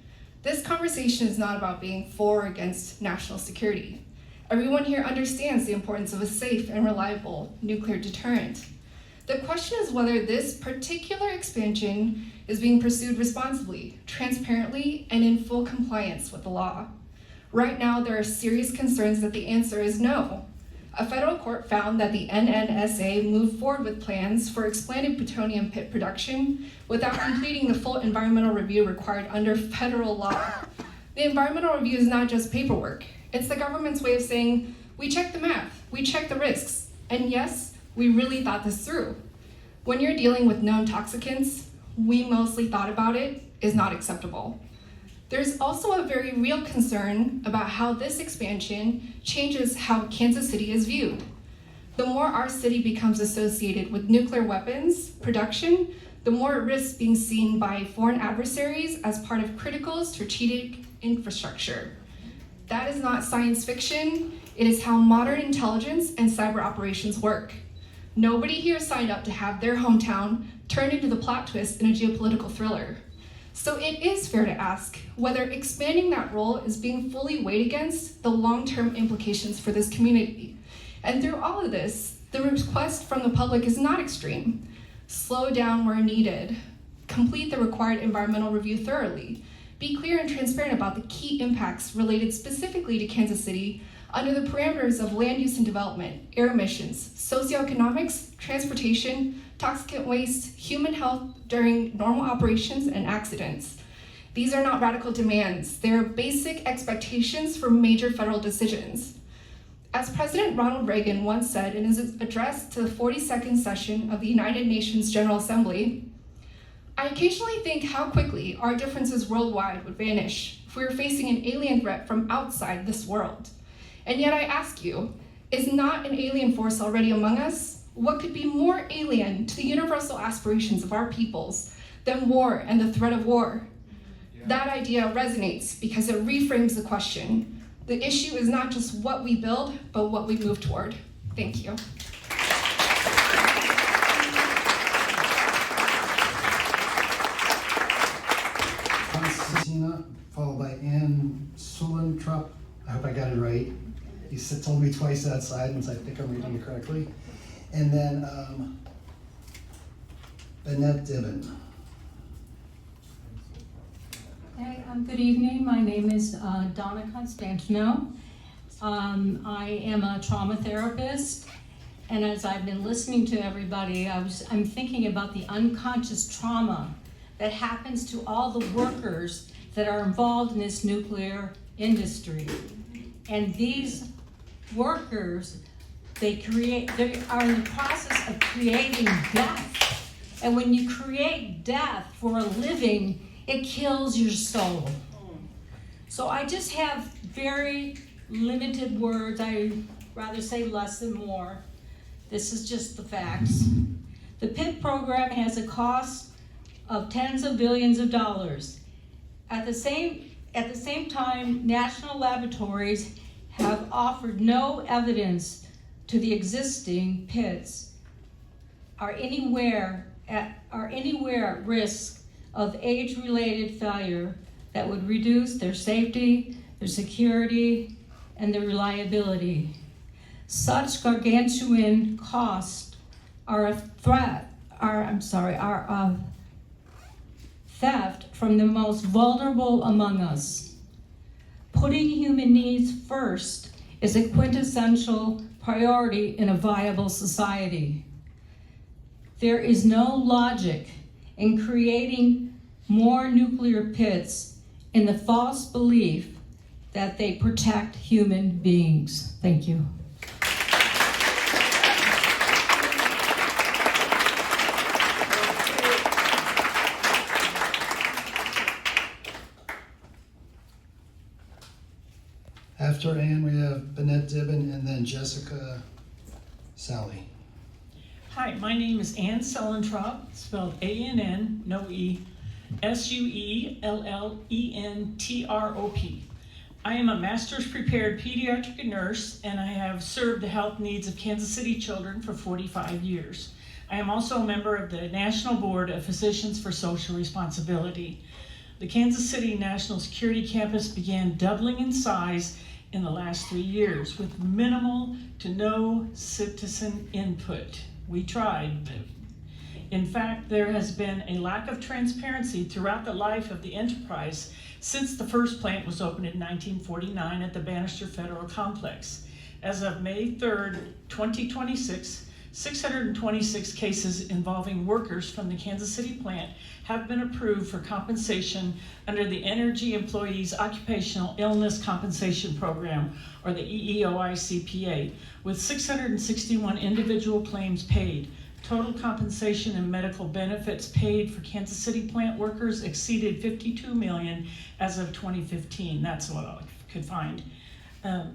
This conversation is not about being for or against national security. Everyone here understands the importance of a safe and reliable nuclear deterrent. The question is whether this particular expansion is being pursued responsibly, transparently, and in full compliance with the law. Right now, there are serious concerns that the answer is no. A federal court found that the NNSA moved forward with plans for expanded plutonium pit production without completing the full environmental review required under federal law. The environmental review is not just paperwork. It's the government's way of saying, we checked the math, we checked the risks, and yes, we really thought this through. When you're dealing with known toxicants, we mostly thought about it is not acceptable. There's also a very real concern about how this expansion changes how Kansas City is viewed. The more our city becomes associated with nuclear weapons production, the more it risks being seen by foreign adversaries as part of critical strategic infrastructure. That is not science fiction, it is how modern intelligence and cyber operations work. Nobody here signed up to have their hometown turned into the plot twist in a geopolitical thriller. So it is fair to ask whether expanding that role is being fully weighed against the long-term implications for this community. And through all of this, the request from the public is not extreme. Slow down where needed. Complete the required environmental review thoroughly. Be clear and transparent about the key impacts related specifically to Kansas City under the parameters of land use and development, air emissions, socioeconomics, transportation, toxicant waste, human health during normal operations, and accidents. These are not radical demands. They are basic expectations for major federal decisions. As President Ronald Reagan once said in his address to the 42nd session of the United Nations General Assembly, I occasionally think how quickly our differences worldwide would vanish if we were facing an alien threat from outside this world. And yet I ask you, is not an alien force already among us? What could be more alien to the universal aspirations of our peoples than war and the threat of war? That idea resonates because it reframes the question. The issue is not just what we build, but what we move toward. Thank you. Constantina, followed by Ann Sulentrop. I hope I got it right. He told me twice outside, and I think I'm reading it correctly. And then Bennett Dibben. Hey, good evening. My name is Donna Constantino. I am a trauma therapist, and as I've been listening to everybody, I'm thinking about the unconscious trauma that happens to all the workers that are involved in this nuclear industry. And these workers, they are in the process of creating death. And when you create death for a living, it kills your soul. So I just have very limited words. I'd rather say less than more. This is just the facts. The PIT program has a cost of tens of billions of dollars. At the same time, national laboratories have offered no evidence to the existing pits are anywhere at risk of age-related failure that would reduce their safety, their security, and their reliability. Such gargantuan costs are a theft from the most vulnerable among us. Putting human needs first is a quintessential priority in a viable society. There is no logic in creating more nuclear pits in the false belief that they protect human beings. Thank you. After Ann, we have Bennett Dibben and then Jessica Sally. Hi, my name is Ann Suellentrop, spelled A-N-N, no E, S-U-E-L-L-E-N-T-R-O-P. I am a master's prepared pediatric nurse, and I have served the health needs of Kansas City children for 45 years. I am also a member of the National Board of Physicians for Social Responsibility. The Kansas City National Security Campus began doubling in size in the last 3 years with minimal to no citizen input. We tried. In fact, there has been a lack of transparency throughout the life of the enterprise since the first plant was opened in 1949 at the Bannister Federal Complex. As of May 3rd, 2026, 626 cases involving workers from the Kansas City plant have been approved for compensation under the Energy Employees Occupational Illness Compensation Program, or the EEOI-CPA, with 661 individual claims paid. Total compensation and medical benefits paid for Kansas City plant workers exceeded $52 million as of 2015. That's what I could find.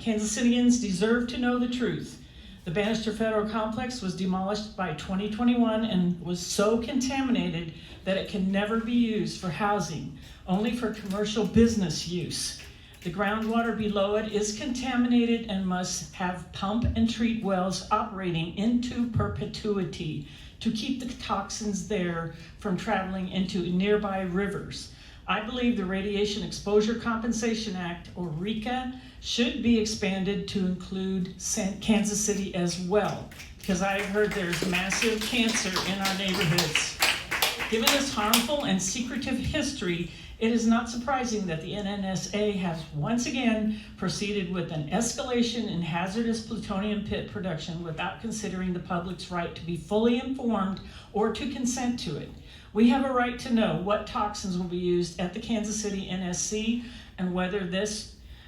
Kansas Cityans deserve to know the truth. The Bannister Federal Complex was demolished by 2021 and was so contaminated that it can never be used for housing, only for commercial business use. The groundwater below it is contaminated and must have pump and treat wells operating into perpetuity to keep the toxins there from traveling into nearby rivers. I believe the Radiation Exposure Compensation Act, or RECA, should be expanded to include Kansas City as well, because I've heard there's massive cancer in our neighborhoods. Given this harmful and secretive history, it is not surprising that the NNSA has once again proceeded with an escalation in hazardous plutonium pit production without considering the public's right to be fully informed or to consent to it. We have a right to know what toxins will be used at the Kansas City NSC and whether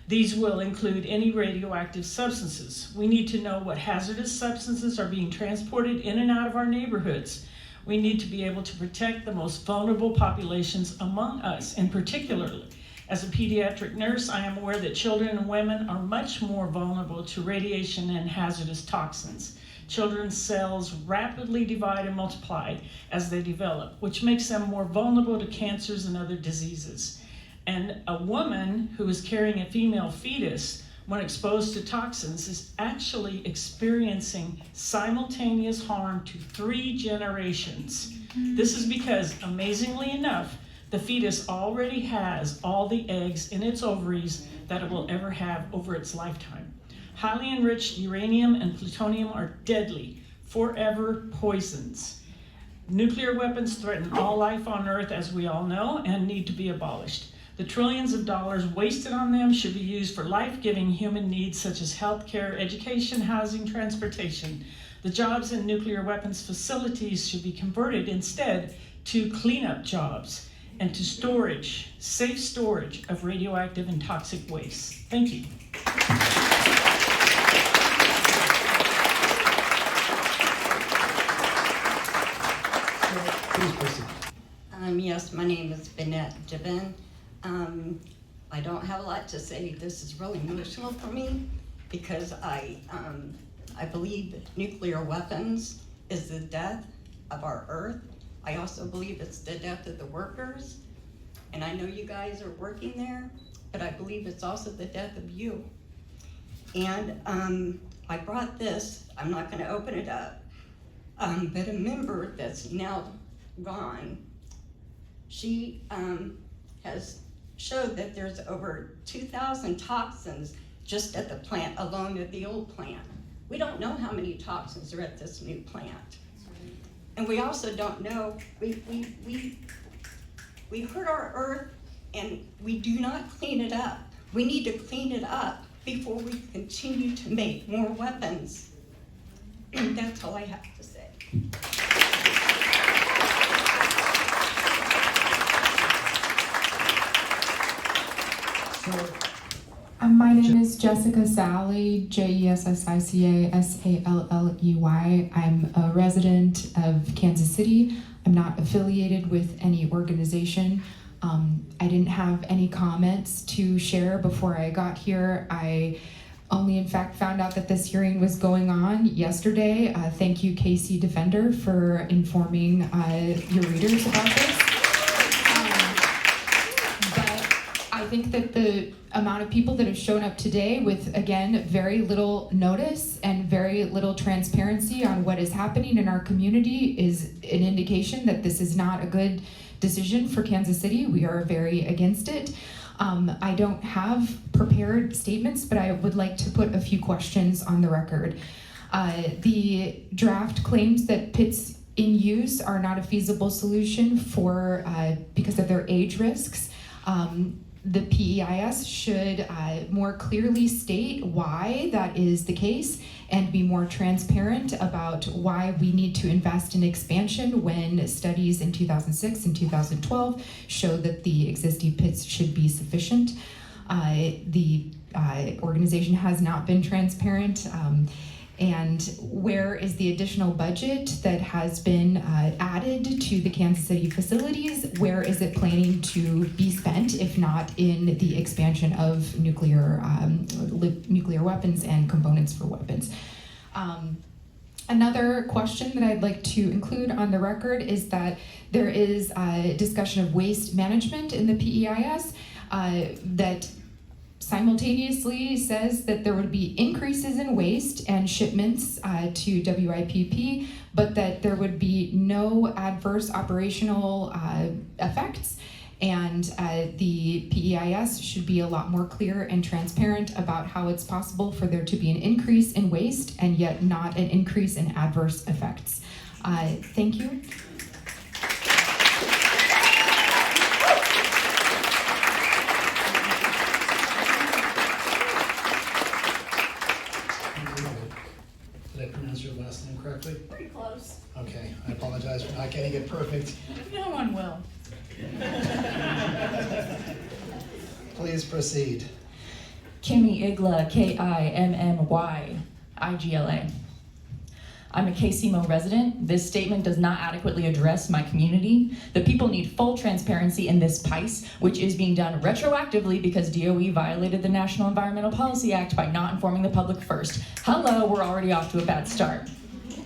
these will include any radioactive substances. We need to know what hazardous substances are being transported in and out of our neighborhoods. We need to be able to protect the most vulnerable populations among us, and particularly, as a pediatric nurse, I am aware that children and women are much more vulnerable to radiation and hazardous toxins. Children's cells rapidly divide and multiply as they develop, which makes them more vulnerable to cancers and other diseases. And a woman who is carrying a female fetus, when exposed to toxins, is actually experiencing simultaneous harm to 3 generations. This is because, amazingly enough, the fetus already has all the eggs in its ovaries that it will ever have over its lifetime. Highly enriched uranium and plutonium are deadly, forever poisons. Nuclear weapons threaten all life on Earth, as we all know, and need to be abolished. The trillions of dollars wasted on them should be used for life-giving human needs such as healthcare, education, housing, transportation. The jobs in nuclear weapons facilities should be converted instead to cleanup jobs and to storage, safe storage of radioactive and toxic waste. Thank you. Please proceed. Yes, my name is Bennett Dibben. I don't have a lot to say. This is really emotional for me because I believe that nuclear weapons is the death of our Earth. I also believe it's the death of the workers. And I know you guys are working there, but I believe it's also the death of you. And I brought this, I'm not gonna open it up, but a member that's now gone, she has showed that there's over 2,000 toxins just at the plant alone, at the old plant. We don't know how many toxins are at this new plant. And we also don't know, we hurt our Earth and we do not clean it up. We need to clean it up before we continue to make more weapons. And that's all I have to say. My name is Jessica Sally, Jessicasalley. I'm a resident of Kansas City. I'm not affiliated with any organization. I didn't have any comments to share before I got here. I only in fact found out that this hearing was going on yesterday. Thank you, Casey Defender, for informing your readers about this. But I think that the amount of people that have shown up today with, again, very little notice and very little transparency on what is happening in our community is an indication that this is not a good decision for Kansas City. We are very against it. I don't have prepared statements, but I would like to put a few questions on the record. The draft claims that pits in use are not a feasible solution for because of their age risks. The PEIS should more clearly state why that is the case and be more transparent about why we need to invest in expansion when studies in 2006 and 2012 show that the existing pits should be sufficient. The organization has not been transparent. And where is the additional budget that has been added to the Kansas City facilities? Where is it planning to be spent, if not in the expansion of nuclear weapons and components for weapons? Another question that I'd like to include on the record is that there is a discussion of waste management in the PEIS that simultaneously says that there would be increases in waste and shipments to WIPP, but that there would be no adverse operational effects. And the PEIS should be a lot more clear and transparent about how it's possible for there to be an increase in waste and yet not an increase in adverse effects. Thank you. Did I pronounce your last name correctly? Pretty close. Okay, I apologize for not getting it perfect. No one will. Please proceed. Kimmy Igla, Kimmyigla. I'm a KCMO resident. This statement does not adequately address my community. The people need full transparency in this PEIS, which is being done retroactively because DOE violated the National Environmental Policy Act by not informing the public first. Hello, we're already off to a bad start.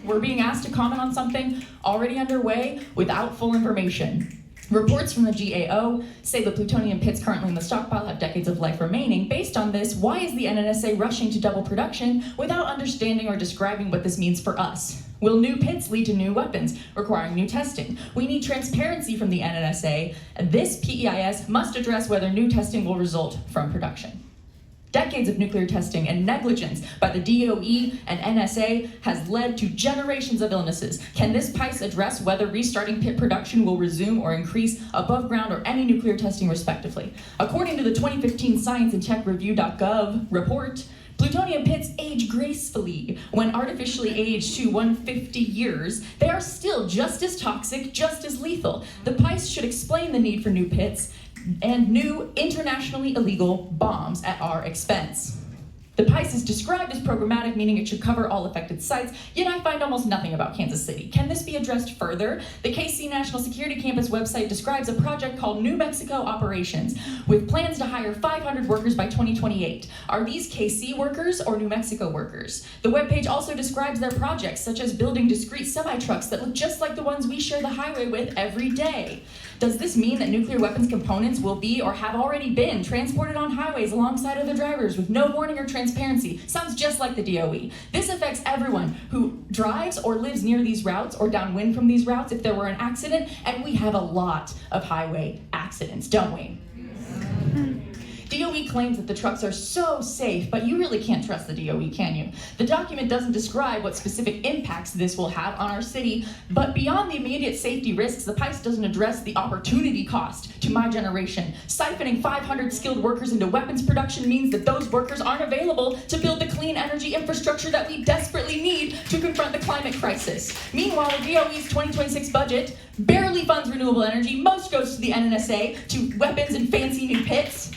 We're being asked to comment on something already underway without full information. Reports from the GAO say the plutonium pits currently in the stockpile have decades of life remaining. Based on this, why is the NNSA rushing to double production without understanding or describing what this means for us? Will new pits lead to new weapons, requiring new testing? We need transparency from the NNSA. This PEIS must address whether new testing will result from production. Decades of nuclear testing and negligence by the DOE and NSA has led to generations of illnesses. Can this PEIS address whether restarting pit production will resume or increase above ground or any nuclear testing respectively? According to the 2015 Science and Tech Review.gov report, plutonium pits age gracefully. When artificially aged to 150 years, they are still just as toxic, just as lethal. The PEIS should explain the need for new pits and new internationally illegal bombs at our expense. The PEIS is described as programmatic, meaning it should cover all affected sites, yet I find almost nothing about Kansas City. Can this be addressed further? The KC National Security Campus website describes a project called New Mexico Operations, with plans to hire 500 workers by 2028. Are these KC workers or New Mexico workers? The webpage also describes their projects, such as building discrete semi-trucks that look just like the ones we share the highway with every day. Does this mean that nuclear weapons components will be or have already been transported on highways alongside of the drivers with no warning or transparency? Sounds just like the DOE. This affects everyone who drives or lives near these routes or downwind from these routes if there were an accident, and we have a lot of highway accidents, don't we? DOE claims that the trucks are so safe, but you really can't trust the DOE, can you? The document doesn't describe what specific impacts this will have on our city, but beyond the immediate safety risks, the PEIS doesn't address the opportunity cost to my generation. Siphoning 500 skilled workers into weapons production means that those workers aren't available to build the clean energy infrastructure that we desperately need to confront the climate crisis. Meanwhile, the DOE's 2026 budget barely funds renewable energy. Most goes to the NNSA, to weapons and fancy new pits.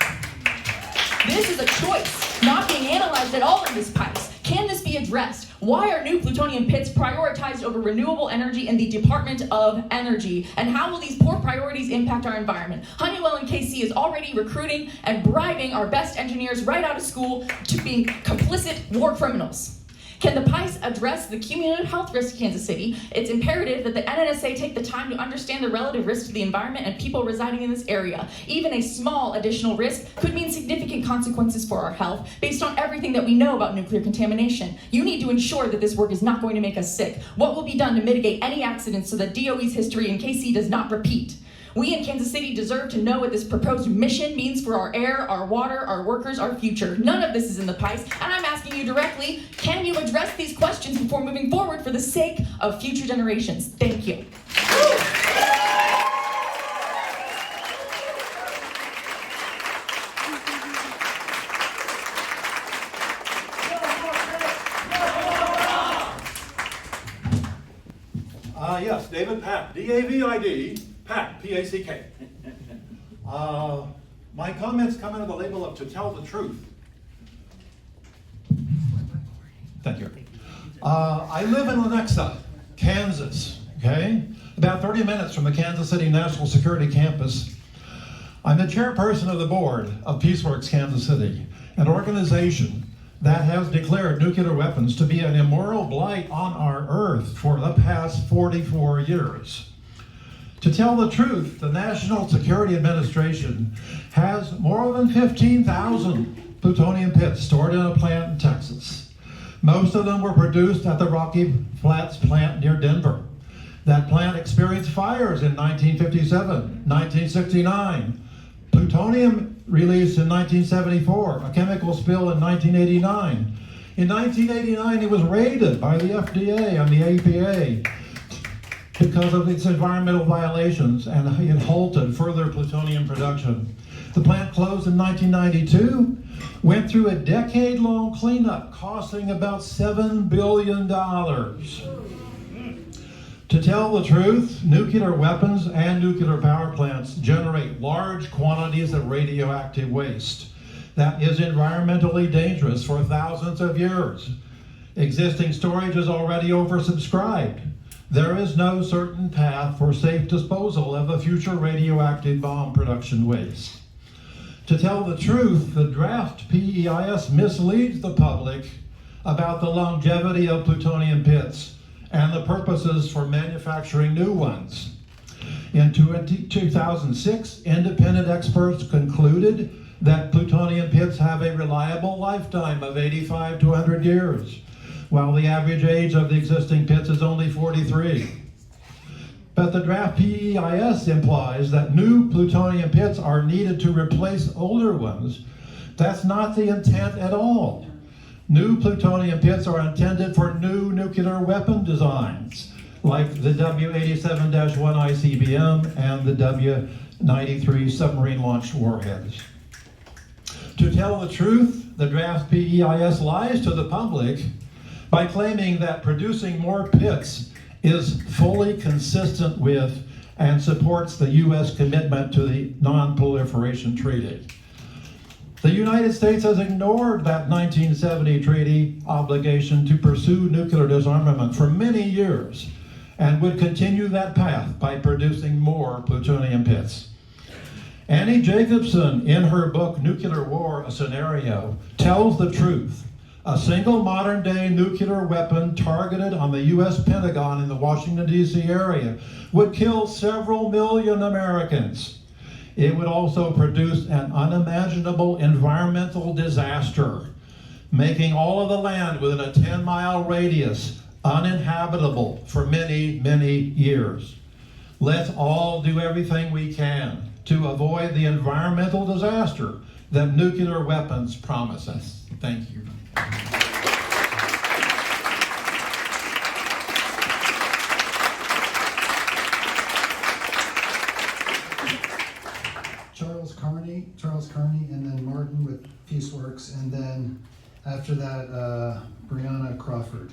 This is a choice not being analyzed at all in this PEIS. Can this be addressed? Why are new plutonium pits prioritized over renewable energy in the Department of Energy? And how will these poor priorities impact our environment? Honeywell and KC is already recruiting and bribing our best engineers right out of school to being complicit war criminals. Can the PEIS address the cumulative health risk of Kansas City? It's imperative that the NNSA take the time to understand the relative risk to the environment and people residing in this area. Even a small additional risk could mean significant consequences for our health based on everything that we know about nuclear contamination. You need to ensure that this work is not going to make us sick. What will be done to mitigate any accidents so that DOE's history in KC does not repeat? We in Kansas City deserve to know what this proposed mission means for our air, our water, our workers, our future. None of this is in the PEIS, and I'm asking you directly, can you address these questions before moving forward for the sake of future generations? Thank you. Yes, David Pack, D-A-V-I-D, Pack, P-A-C-K. My comments come under the label of to tell the truth. Thank you. I live in Lenexa, Kansas, okay? About 30 minutes from the Kansas City National Security Campus. I'm the chairperson of the board of PeaceWorks Kansas City, an organization that has declared nuclear weapons to be an immoral blight on our earth for the past 44 years. To tell the truth, the National Security Administration has more than 15,000 plutonium pits stored in a plant in Texas. Most of them were produced at the Rocky Flats plant near Denver. That plant experienced fires in 1957, 1969, plutonium released in 1974, a chemical spill in 1989. In 1989, it was raided by the FDA and the EPA because of its environmental violations, and it halted further plutonium production. The plant closed in 1992, went through a decade-long cleanup costing about $7 billion. To tell the truth, nuclear weapons and nuclear power plants generate large quantities of radioactive waste that is environmentally dangerous for thousands of years. Existing storage is already oversubscribed. There is no certain path for safe disposal of the future radioactive bomb production waste. To tell the truth, the draft PEIS misleads the public about the longevity of plutonium pits and the purposes for manufacturing new ones. In 2006, independent experts concluded that plutonium pits have a reliable lifetime of 85 to 100 years, while the average age of the existing pits is only 43. But the draft PEIS implies that new plutonium pits are needed to replace older ones. That's not the intent at all. New plutonium pits are intended for new nuclear weapon designs, like the W-87-1 ICBM and the W-93 submarine-launched warheads. To tell the truth, the draft PEIS lies to the public by claiming that producing more pits is fully consistent with and supports the U.S. commitment to the Non-Proliferation Treaty. The United States has ignored that 1970 treaty obligation to pursue nuclear disarmament for many years and would continue that path by producing more plutonium pits. Annie Jacobson, in her book Nuclear War, A Scenario, tells the truth. A single modern-day nuclear weapon targeted on the U.S. Pentagon in the Washington, D.C. area would kill several million Americans. It would also produce an unimaginable environmental disaster, making all of the land within a 10-mile radius uninhabitable for many, many years. Let's all do everything we can to avoid the environmental disaster that nuclear weapons promise us. Thank you. Charles Carney, and then Martin with PeaceWorks, and then after that, Brianna Crawford.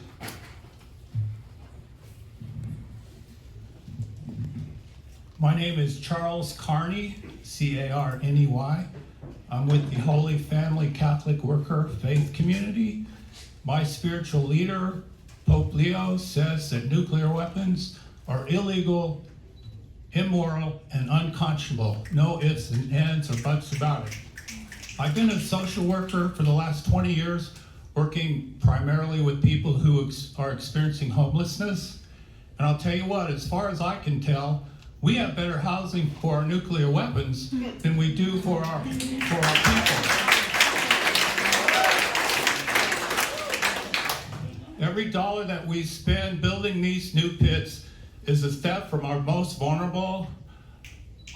My name is Charles Carney, C-A-R-N-E-Y. I'm with the Holy Family Catholic Worker Faith Community, My spiritual leader, Pope Leo, says that nuclear weapons are illegal, immoral, and unconscionable. No ifs and ands or buts about it. I've been a social worker for the last 20 years, working primarily with people who are experiencing homelessness. And I'll tell you what, as far as I can tell, we have better housing for our nuclear weapons than we do for our people. Every dollar that we spend building these new pits is a step from our most vulnerable,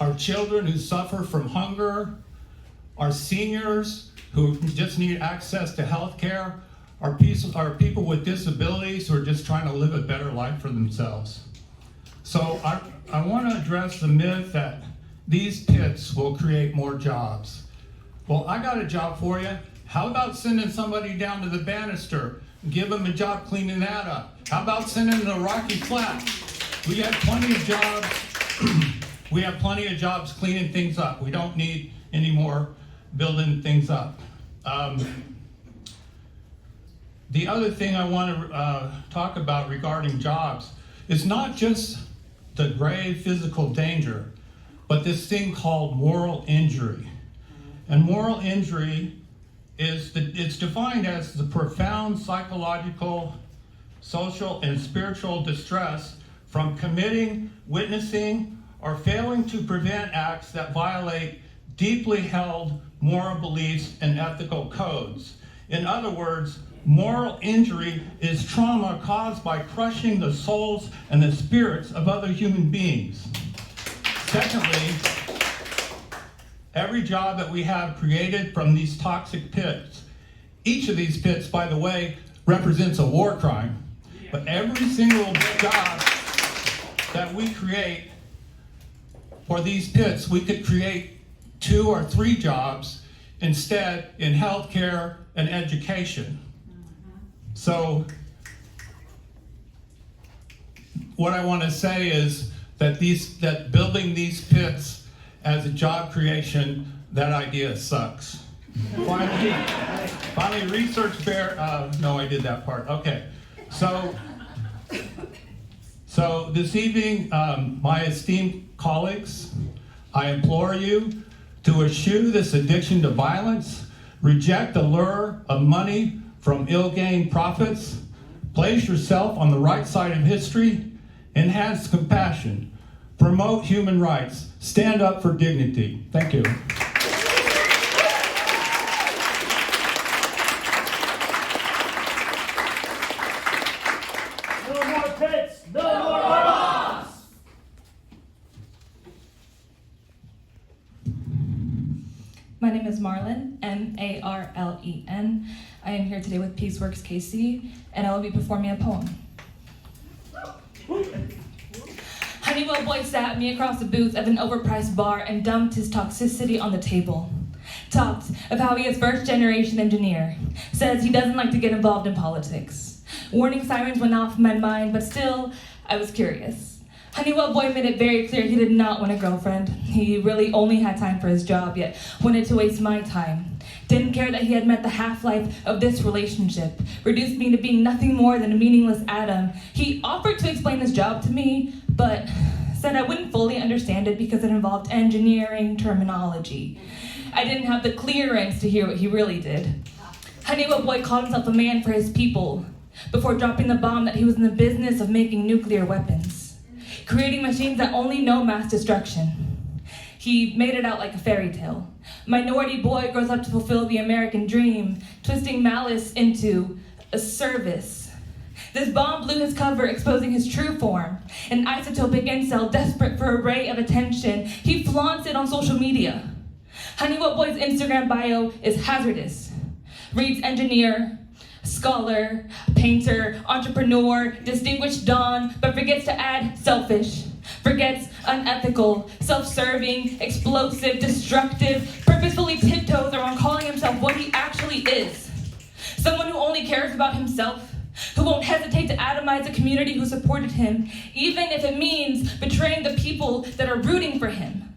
our children who suffer from hunger, our seniors who just need access to health care, our people with disabilities who are just trying to live a better life for themselves. So I want to address the myth that these pits will create more jobs. Well, I got a job for you. How about sending somebody down to the banister and give them a job cleaning that up? How about sending them to Rocky Flats? We have plenty of jobs. We have plenty of jobs cleaning things up. We don't need any more building things up. The other thing I want to talk about regarding jobs is not just the grave physical danger, but this thing called moral injury. And moral injury it's defined as the profound psychological, social, and spiritual distress from committing, witnessing, or failing to prevent acts that violate deeply held moral beliefs and ethical codes. In other words, moral injury is trauma caused by crushing the souls and the spirits of other human beings. Secondly, every job that we have created from these toxic pits, each of these pits, by the way, represents a war crime. But every single job that we create for these pits, we could create 2 or 3 jobs instead in healthcare and education. So what I want to say is that building these pits as a job creation, that idea sucks. Finally, research no, I did that part. Okay, so this evening, my esteemed colleagues, I implore you to eschew this addiction to violence, reject the lure of money from ill-gained profits, place yourself on the right side of history, enhance compassion, promote human rights, stand up for dignity. Thank you. No more pits! No more bombs! My name is Marlen, M-A-R-L-E-N. I am here today with PeaceWorks KC, and I will be performing a poem. Honeywell boy sat me across the booth of an overpriced bar and dumped his toxicity on the table. Talked of how he is first-generation engineer. Says he doesn't like to get involved in politics. Warning sirens went off in my mind, but still, I was curious. Honeywell boy made it very clear he did not want a girlfriend. He really only had time for his job, yet wanted to waste my time. Didn't care that he had met the half-life of this relationship, reduced me to being nothing more than a meaningless atom. He offered to explain his job to me, but said I wouldn't fully understand it because it involved engineering terminology. I didn't have the clearance to hear what he really did. Honeywell boy called himself a man for his people, before dropping the bomb that he was in the business of making nuclear weapons, creating machines that only know mass destruction. He made it out like a fairy tale. Minority boy grows up to fulfill the American dream, twisting malice into a service. This bomb blew his cover, exposing his true form. An isotopic incel desperate for a ray of attention. He flaunts it on social media. Honeywell boy's Instagram bio is hazardous. Reads engineer, scholar, painter, entrepreneur, distinguished don, but forgets to add selfish. Forgets unethical, self-serving, explosive, destructive, purposefully tiptoes around calling himself what he actually is. Someone who only cares about himself, who won't hesitate to atomize a community who supported him, even if it means betraying the people that are rooting for him.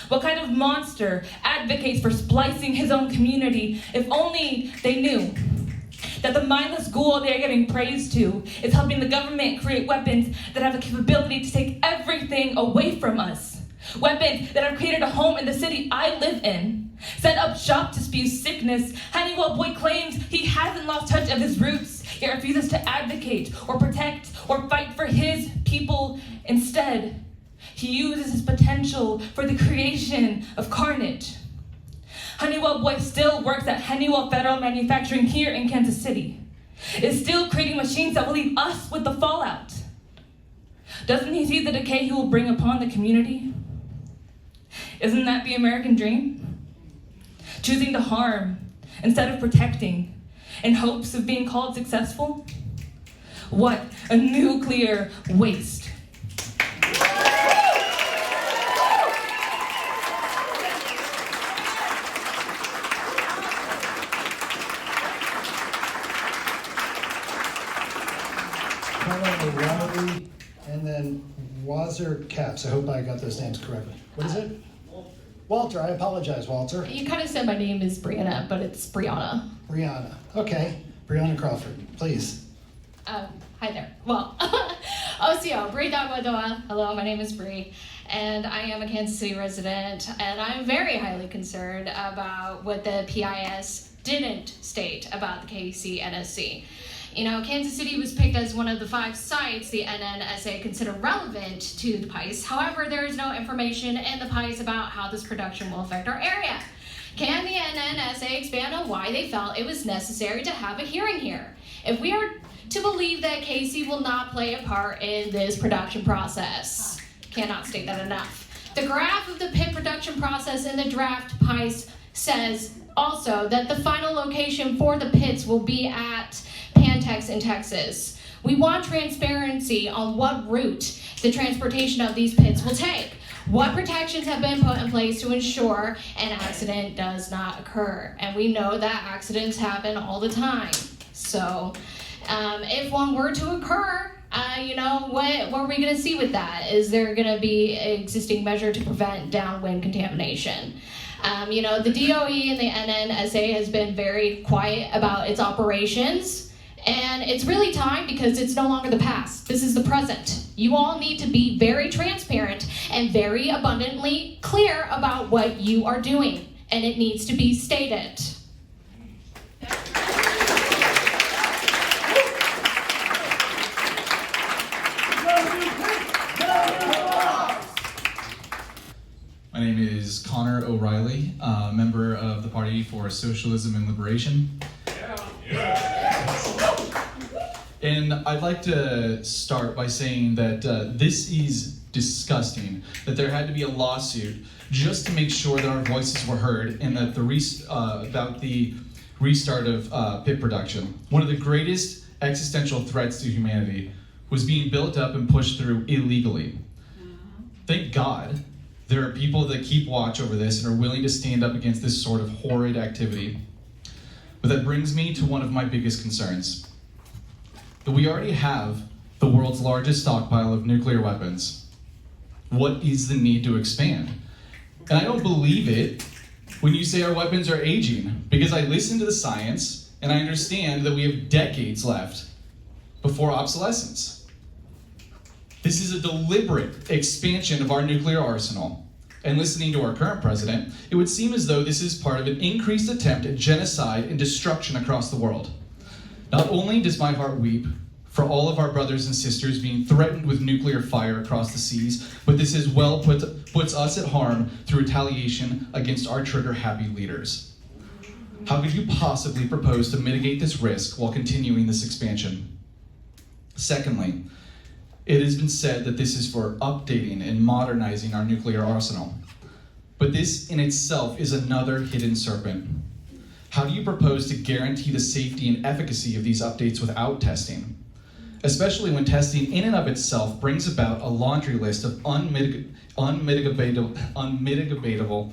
What kind of monster advocates for splicing his own community? If only they knew. that the mindless ghoul they are giving praise to is helping the government create weapons that have the capability to take everything away from us. Weapons that have created a home in the city I live in, set up shop to spew sickness. Honeywell Boy claims he hasn't lost touch of his roots, yet refuses to advocate or protect or fight for his people. Instead, he uses his potential for the creation of carnage. Honeywell Boy still works at Honeywell Federal Manufacturing here in Kansas City. Is still creating machines that will leave us with the fallout. Doesn't he see the decay he will bring upon the community? Isn't that the American dream? Choosing to harm instead of protecting in hopes of being called successful? What a nuclear waste. O'Reilly, and then Wazir Caps. I hope I got those names correctly. What is it? Walter. I apologize, Walter. You kind of said my name is Brianna, but it's Brianna. Brianna. Okay. Brianna Crawford, please. Hi there. Well, OCO, Bri Dagwadoa. Hello, my name is Bri, and I am a Kansas City resident, and I'm very highly concerned about what the PEIS didn't state about the KC-NSC. You know, Kansas City was picked as one of the 5 sites the NNSA consider relevant to the PEIS. However, there is no information in the PEIS about how this production will affect our area. Can the NNSA expand on why they felt it was necessary to have a hearing here? If we are to believe that KC will not play a part in this production process. Cannot state that enough. The graph of the pit production process in the draft PEIS says also that the final location for the pits will be at Pantex in Texas. We want transparency on what route the transportation of these pits will take. What protections have been put in place to ensure an accident does not occur? And we know that accidents happen all the time. So if one were to occur, you know, what are we going to see with that? Is there going to be an existing measure to prevent downwind contamination? You know, the DOE and the NNSA has been very quiet about its operations. And it's really time because it's no longer the past. This is the present. You all need to be very transparent and very abundantly clear about what you are doing. And it needs to be stated. My name is Connor O'Reilly, member of the Party for Socialism and Liberation. And I'd like to start by saying that this is disgusting, that there had to be a lawsuit just to make sure that our voices were heard and that about the restart of pit production. One of the greatest existential threats to humanity was being built up and pushed through illegally. Thank God there are people that keep watch over this and are willing to stand up against this sort of horrid activity. But that brings me to one of my biggest concerns. That we already have the world's largest stockpile of nuclear weapons. What is the need to expand? And I don't believe it when you say our weapons are aging, because I listen to the science and I understand that we have decades left before obsolescence. This is a deliberate expansion of our nuclear arsenal. And listening to our current president, it would seem as though this is part of an increased attempt at genocide and destruction across the world. Not only does my heart weep for all of our brothers and sisters being threatened with nuclear fire across the seas, but this as well puts us at harm through retaliation against our trigger-happy leaders. How could you possibly propose to mitigate this risk while continuing this expansion? Secondly, it has been said that this is for updating and modernizing our nuclear arsenal. But this in itself is another hidden serpent. How do you propose to guarantee the safety and efficacy of these updates without testing? Especially when testing in and of itself brings about a laundry list of unmitigatable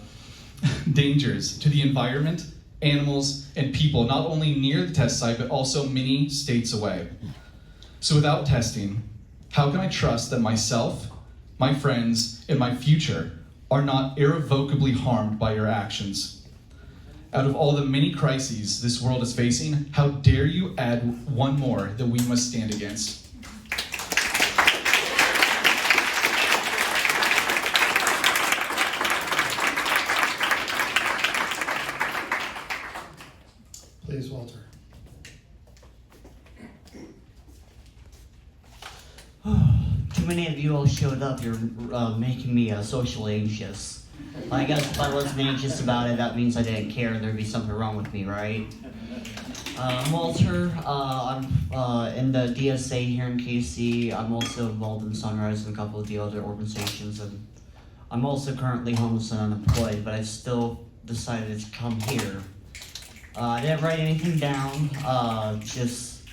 dangers to the environment, animals, and people, not only near the test site, but also many states away. So without testing, how can I trust that myself, my friends, and my future are not irrevocably harmed by your actions? Out of all the many crises this world is facing, how dare you add one more that we must stand against? Please, Walter. Too many of you all showed up. You're making me socially anxious. I guess if I wasn't anxious about it, that means I didn't care. There'd be something wrong with me, right? I'm Walter. I'm in the DSA here in KC. I'm also involved in Sunrise and a couple of the other organizations, and I'm also currently homeless and unemployed. But I still decided to come here. I didn't write anything down. Just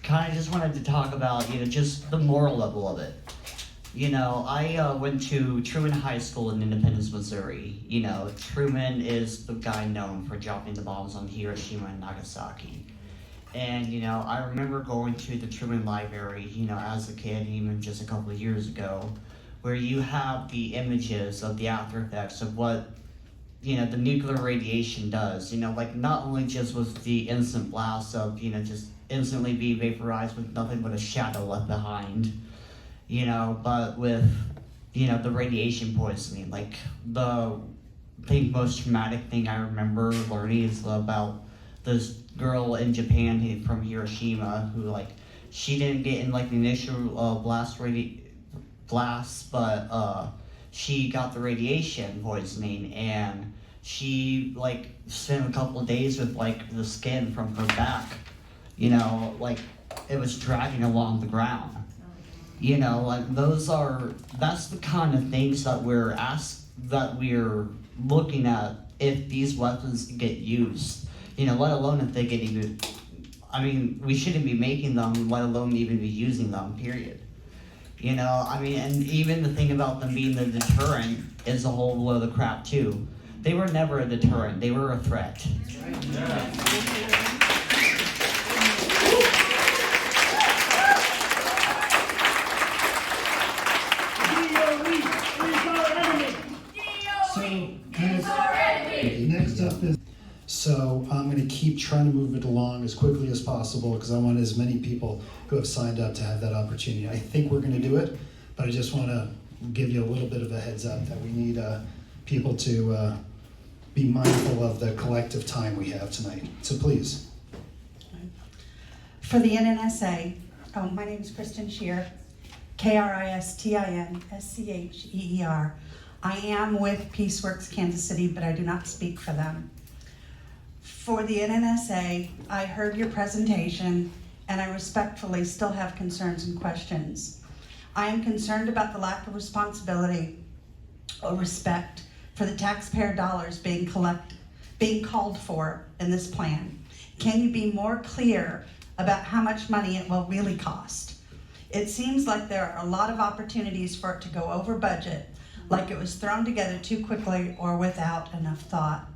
wanted to talk about, just the moral level of it. I went to Truman High School in Independence, Missouri. Truman is the guy known for dropping the bombs on Hiroshima and Nagasaki. And, I remember going to the Truman Library, as a kid, even just a couple of years ago, where you have the images of the after effects of what, the nuclear radiation does. Not only just with the instant blast of, just instantly be vaporized with nothing but a shadow left behind. But with, the radiation poisoning, the most traumatic thing I remember learning is about this girl in Japan from Hiroshima who, she didn't get in, the initial blast, but, she got the radiation poisoning, and she, spent a couple of days with, the skin from her back, it was dragging along the ground. That's the kind of things that we're looking at if these weapons get used, let alone if they get even, we shouldn't be making them, let alone even be using them, period. And even the thing about them being the deterrent is a whole load of crap too. They were never a deterrent, they were a threat. Next up is, so I'm going to keep trying to move it along as quickly as possible because I want as many people who have signed up to have that opportunity. I think we're going to do it, but I just want to give you a little bit of a heads up that we need people to be mindful of the collective time we have tonight. So please. For the NNSA, my name is Kristen Scheer, KRISTINSCHEER. I am with PeaceWorks Kansas City, but I do not speak for them. For the NNSA, I heard your presentation, and I respectfully still have concerns and questions. I am concerned about the lack of responsibility or respect for the taxpayer dollars being called for in this plan. Can you be more clear about how much money it will really cost? It seems like there are a lot of opportunities for it to go over budget, like it was thrown together too quickly or without enough thought.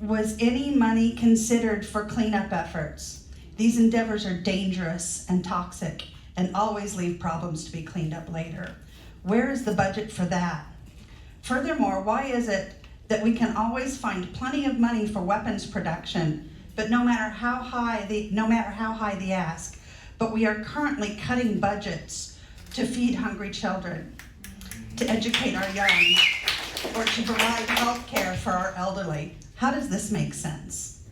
Was any money considered for cleanup efforts? These endeavors are dangerous and toxic and always leave problems to be cleaned up later. Where is the budget for that? Furthermore, why is it that we can always find plenty of money for weapons production, but no matter how high the ask, but we are currently cutting budgets to feed hungry children, to educate our young, or to provide health care for our elderly? How does this make sense?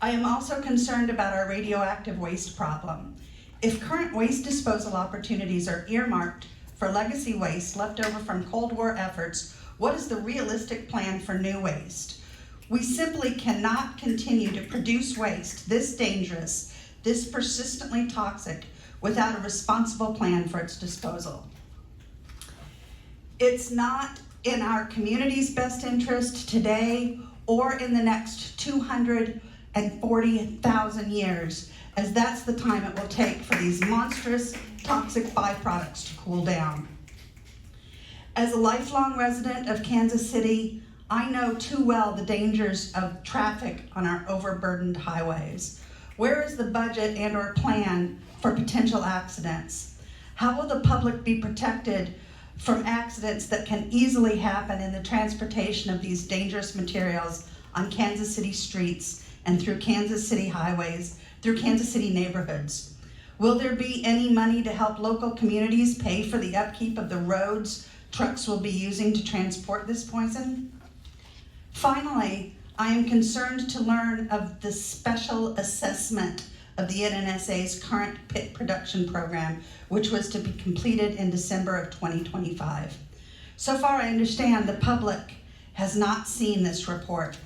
I am also concerned about our radioactive waste problem. If current waste disposal opportunities are earmarked for legacy waste left over from Cold War efforts, what is the realistic plan for new waste? We simply cannot continue to produce waste this dangerous, this persistently toxic, without a responsible plan for its disposal. It's not in our community's best interest today or in the next 240,000 years, as that's the time it will take for these monstrous toxic byproducts to cool down. As a lifelong resident of Kansas City, I know too well the dangers of traffic on our overburdened highways. Where is the budget and/or plan for potential accidents? How will the public be protected from accidents that can easily happen in the transportation of these dangerous materials on Kansas City streets and through Kansas City highways, through Kansas City neighborhoods? Will there be any money to help local communities pay for the upkeep of the roads trucks will be using to transport this poison? Finally, I am concerned to learn of the special assessment of the NNSA's current pit production program, which was to be completed in December of 2025. So far, I understand the public has not seen this report.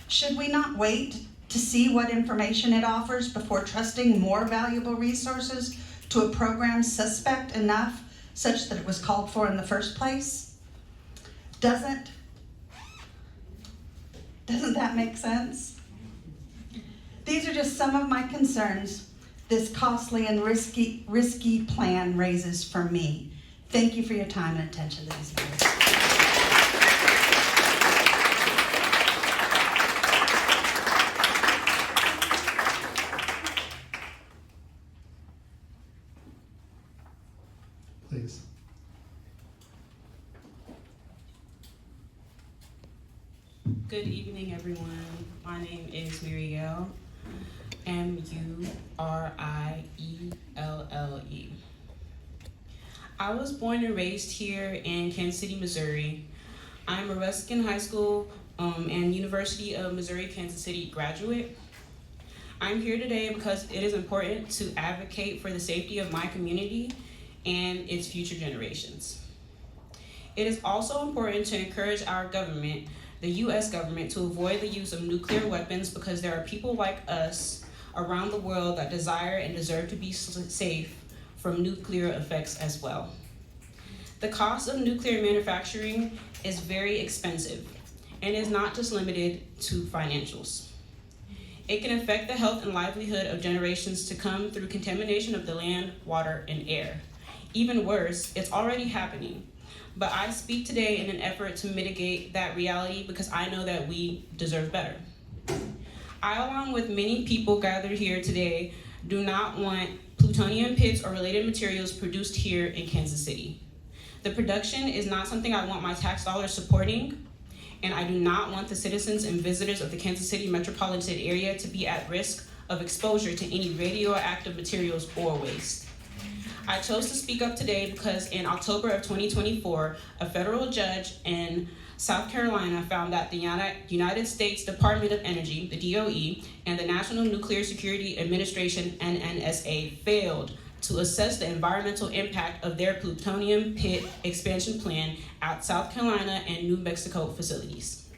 Should we not wait to see what information it offers before trusting more valuable resources to a program suspect enough such that it was called for in the first place? Doesn't that make sense? These are just some of my concerns this costly and risky plan raises for me. Thank you for your time and attention to these matters. Please. Good evening, everyone. My name is Muriel, Murielle. I was born and raised here in Kansas City, Missouri. I'm a Ruskin High School and University of Missouri, Kansas City graduate. I'm here today because it is important to advocate for the safety of my community and its future generations. It is also important to encourage our government, the U.S. government, to avoid the use of nuclear weapons because there are people like us around the world that desire and deserve to be safe from nuclear effects as well. The cost of nuclear manufacturing is very expensive and is not just limited to financials. It can affect the health and livelihood of generations to come through contamination of the land, water, and air. Even worse, it's already happening. But I speak today in an effort to mitigate that reality because I know that we deserve better. I, along with many people gathered here today, do not want plutonium pits or related materials produced here in Kansas City. The production is not something I want my tax dollars supporting, and I do not want the citizens and visitors of the Kansas City metropolitan area to be at risk of exposure to any radioactive materials or waste. I chose to speak up today because in October of 2024, a federal judge in South Carolina found that the United States Department of Energy, the DOE, and the National Nuclear Security Administration, NNSA, failed to assess the environmental impact of their plutonium pit expansion plan at South Carolina and New Mexico facilities.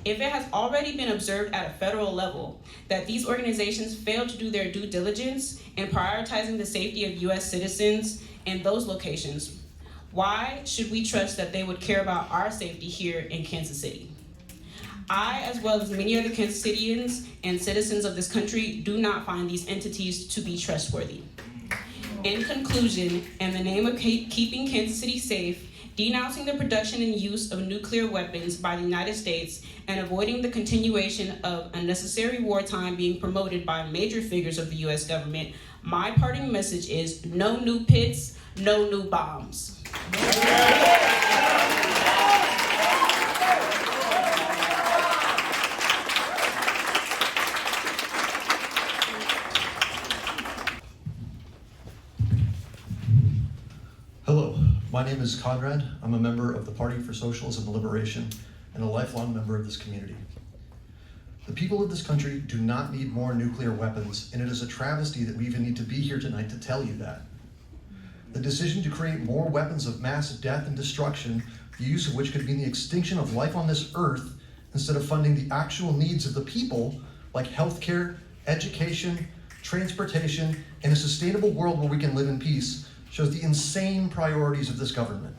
If it has already been observed at a federal level that these organizations failed to do their due diligence in prioritizing the safety of U.S. citizens in those locations, why should we trust that they would care about our safety here in Kansas City? I, as well as many other Kansas Citians and citizens of this country, do not find these entities to be trustworthy. In conclusion, in the name of keeping Kansas City safe, denouncing the production and use of nuclear weapons by the United States, and avoiding the continuation of unnecessary wartime being promoted by major figures of the U.S. government, my parting message is no new pits, no new bombs. Hello, my name is Conrad. I'm a member of the Party for Socialism and Liberation and a lifelong member of this community. The people of this country do not need more nuclear weapons, and it is a travesty that we even need to be here tonight to tell you that. The decision to create more weapons of mass death and destruction, the use of which could mean the extinction of life on this earth, instead of funding the actual needs of the people, like healthcare, education, transportation, and a sustainable world where we can live in peace, shows the insane priorities of this government.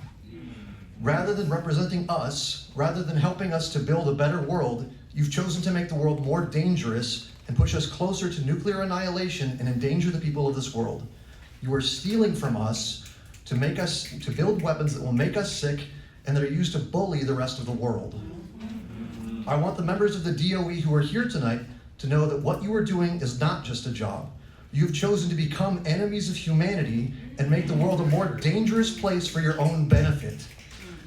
Rather than representing us, rather than helping us to build a better world, you've chosen to make the world more dangerous and push us closer to nuclear annihilation and endanger the people of this world. You are stealing from us to build weapons that will make us sick and that are used to bully the rest of the world. I want the members of the DOE who are here tonight to know that what you are doing is not just a job. You've chosen to become enemies of humanity and make the world a more dangerous place for your own benefit.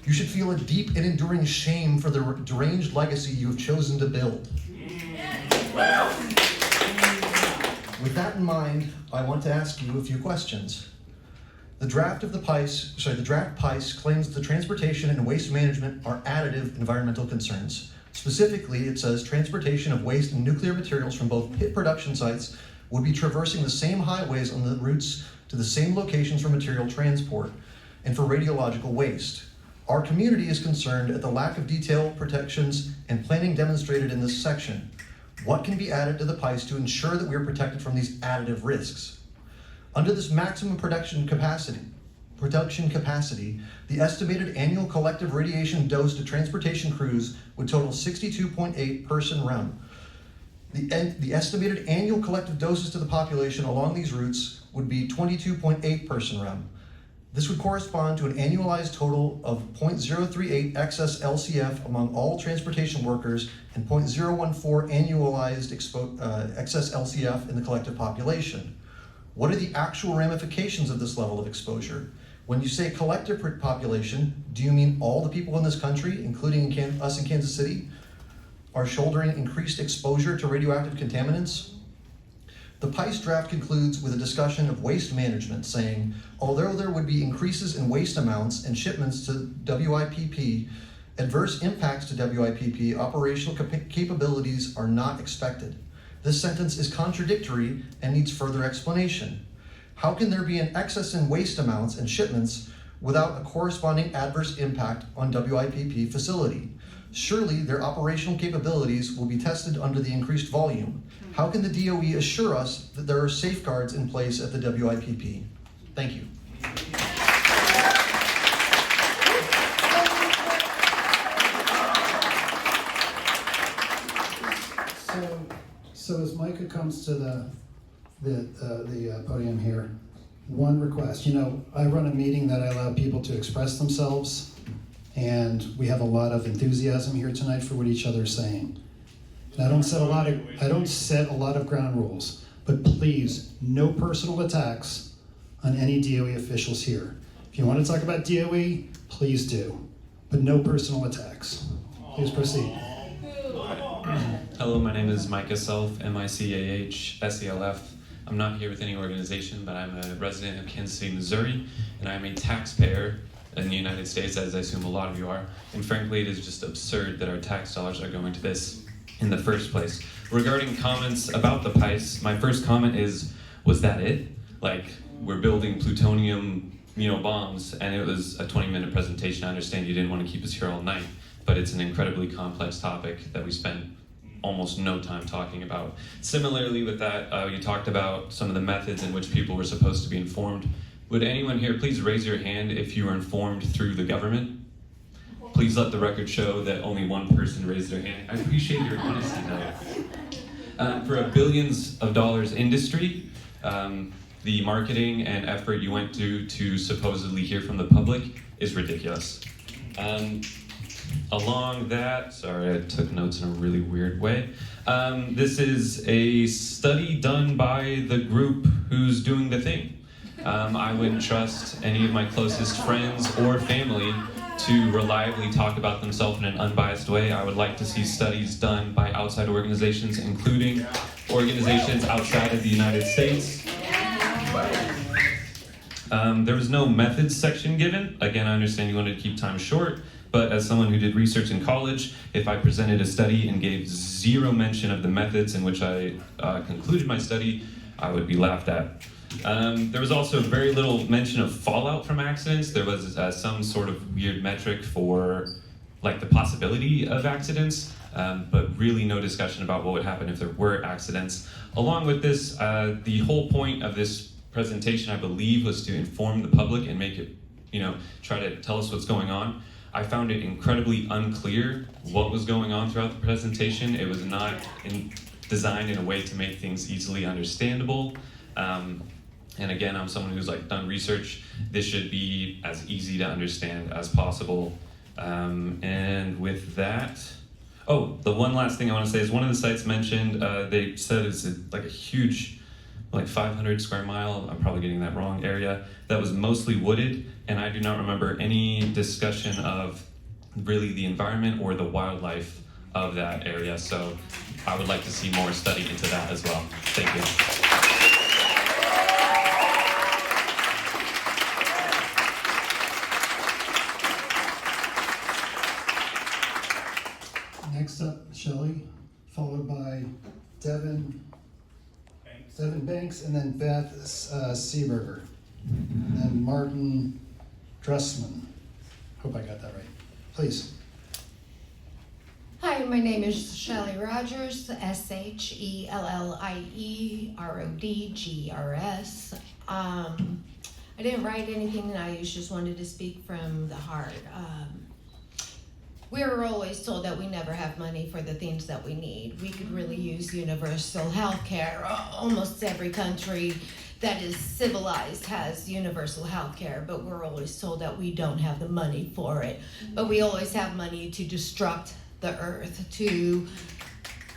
You should feel a deep and enduring shame for the deranged legacy you have chosen to build. With that in mind, I want to ask you a few questions. The draft PEIS claims the transportation and waste management are additive environmental concerns. Specifically, it says transportation of waste and nuclear materials from both pit production sites would be traversing the same highways on the routes to the same locations for material transport and for radiological waste. Our community is concerned at the lack of detailed protections and planning demonstrated in this section. What can be added to the PEIS to ensure that we are protected from these additive risks? Under this maximum production capacity, the estimated annual collective radiation dose to transportation crews would total 62.8 person run. The estimated annual collective doses to the population along these routes would be 22.8 person run. This would correspond to an annualized total of 0.038 excess LCF among all transportation workers and 0.014 annualized excess LCF in the collective population. What are the actual ramifications of this level of exposure? When you say collective population, do you mean all the people in this country, including us in Kansas City, are shouldering increased exposure to radioactive contaminants? The PEIS draft concludes with a discussion of waste management, saying, although there would be increases in waste amounts and shipments to WIPP, adverse impacts to WIPP operational capabilities are not expected. This sentence is contradictory and needs further explanation. How can there be an excess in waste amounts and shipments without a corresponding adverse impact on WIPP facility? Surely their operational capabilities will be tested under the increased volume. How can the DOE assure us that there are safeguards in place at the WIPP? Thank you. So as Micah comes to the podium here, one request. I run a meeting that I allow people to express themselves, and we have a lot of enthusiasm here tonight for what each other is saying. And I don't set a lot of ground rules, but please, no personal attacks on any DOE officials here. If you want to talk about DOE, please do, but no personal attacks. Please proceed. Hello, my name is Micah Self, M-I-C-A-H, S-E-L-F. I'm not here with any organization, but I'm a resident of Kansas City, Missouri, and I'm a taxpayer in the United States, as I assume a lot of you are. And frankly, it is just absurd that our tax dollars are going to this in the first place. Regarding comments about the PEIS, my first comment is, was that it? Like, we're building plutonium, bombs, and it was a 20-minute presentation. I understand you didn't want to keep us here all night, but it's an incredibly complex topic that we spent almost no time talking about. Similarly with that, you talked about some of the methods in which people were supposed to be informed. Would anyone here please raise your hand if you were informed through the government? Please let the record show that only one person raised their hand. I appreciate your honesty now. For a billions of dollars industry, the marketing and effort you went to supposedly hear from the public is ridiculous. Along that, sorry, I took notes in a really weird way. This is a study done by the group who's doing the thing. I wouldn't trust any of my closest friends or family to reliably talk about themselves in an unbiased way. I would like to see studies done by outside organizations, including organizations outside of the United States. There was no methods section given. Again, I understand you wanted to keep time short, but as someone who did research in college, if I presented a study and gave zero mention of the methods in which I concluded my study, I would be laughed at. There was also very little mention of fallout from accidents. There was some sort of weird metric for the possibility of accidents, but really no discussion about what would happen if there were accidents. Along with this, the whole point of this presentation, I believe, was to inform the public and make it, try to tell us what's going on. I found it incredibly unclear what was going on throughout the presentation. It was not designed in a way to make things easily understandable. And again, I'm someone who's done research. This should be as easy to understand as possible. And with that, the one last thing I want to say is one of the sites mentioned, they said it's a huge like 500 square mile, I'm probably getting that wrong, area that was mostly wooded, and I do not remember any discussion of really the environment or the wildlife of that area. So I would like to see more study into that as well. Thank you. Next up, Shelley, followed by Devin Banks, and then Beth Seeberger, and then Martin Dressman. Hope I got that right. Please. Hi, my name is Shelley Rogers, SHELLIE-RODGRS. I didn't write anything nice, just wanted to speak from the heart. We were always told that we never have money for the things that we need. We could really use universal health care. Almost every country that is civilized has universal health care, but we're always told that we don't have the money for it. But we always have money to destruct the earth, to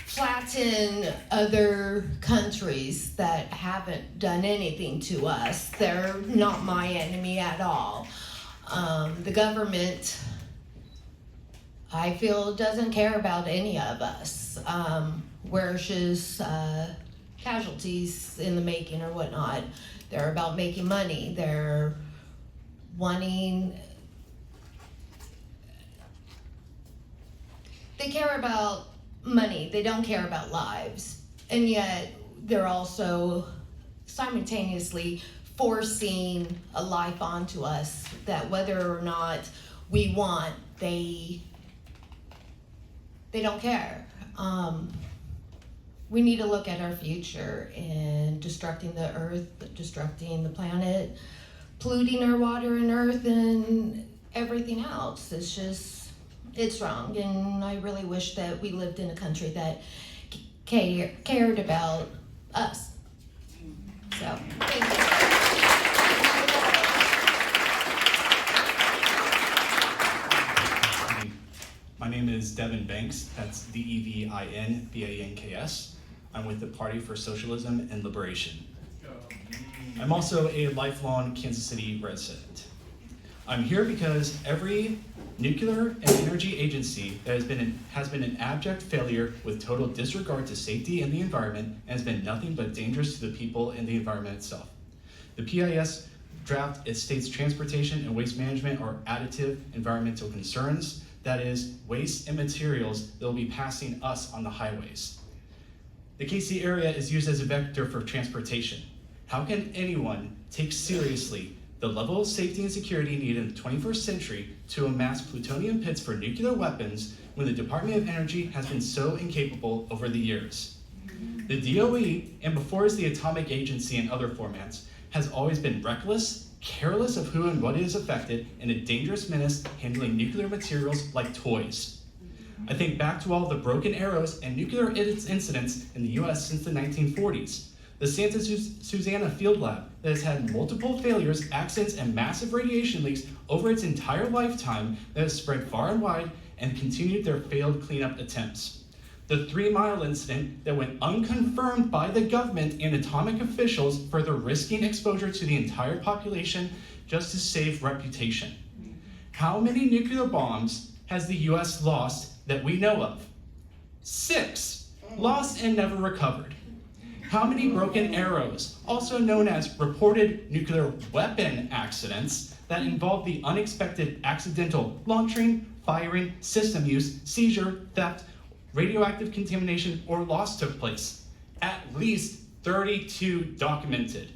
flatten other countries that haven't done anything to us. They're not my enemy at all. The government, I feel, doesn't care about any of us. We're just casualties in the making or whatnot. They're about making money. They're wanting, they care about money. They don't care about lives. And yet they're also simultaneously forcing a life onto us that whether or not we want, they don't care. We need to look at our future and destructing the earth, destructing the planet, polluting our water and earth and everything else. It's just, it's wrong. And I really wish that we lived in a country that cared about us. So, thank you. My name is Devin Banks, that's DEVINBANKS. I'm with the Party for Socialism and Liberation. I'm also a lifelong Kansas City resident. I'm here because every nuclear and energy agency that has been an abject failure with total disregard to safety and the environment and has been nothing but dangerous to the people and the environment itself. The PEIS draft, it states transportation and waste management are additive environmental concerns. That is, waste and materials that will be passing us on the highways. The KC area is used as a vector for transportation. How can anyone take seriously the level of safety and security needed in the 21st century to amass plutonium pits for nuclear weapons when the Department of Energy has been so incapable over the years? The DOE, and before as the Atomic Agency in other formats, has always been reckless, careless of who and what is affected, and a dangerous menace handling nuclear materials like toys. I think back to all the broken arrows and nuclear incidents in the US since the 1940s. The Santa Susana Field Lab that has had multiple failures, accidents, and massive radiation leaks over its entire lifetime that has spread far and wide and continued their failed cleanup attempts. The 3 Mile incident that went unconfirmed by the government and atomic officials, further risking exposure to the entire population just to save reputation. How many nuclear bombs has the US lost that we know of? 6, lost and never recovered. How many broken arrows, also known as reported nuclear weapon accidents, that involve the unexpected accidental launching, firing, system use, seizure, theft, radioactive contamination, or loss took place? At least 32 documented.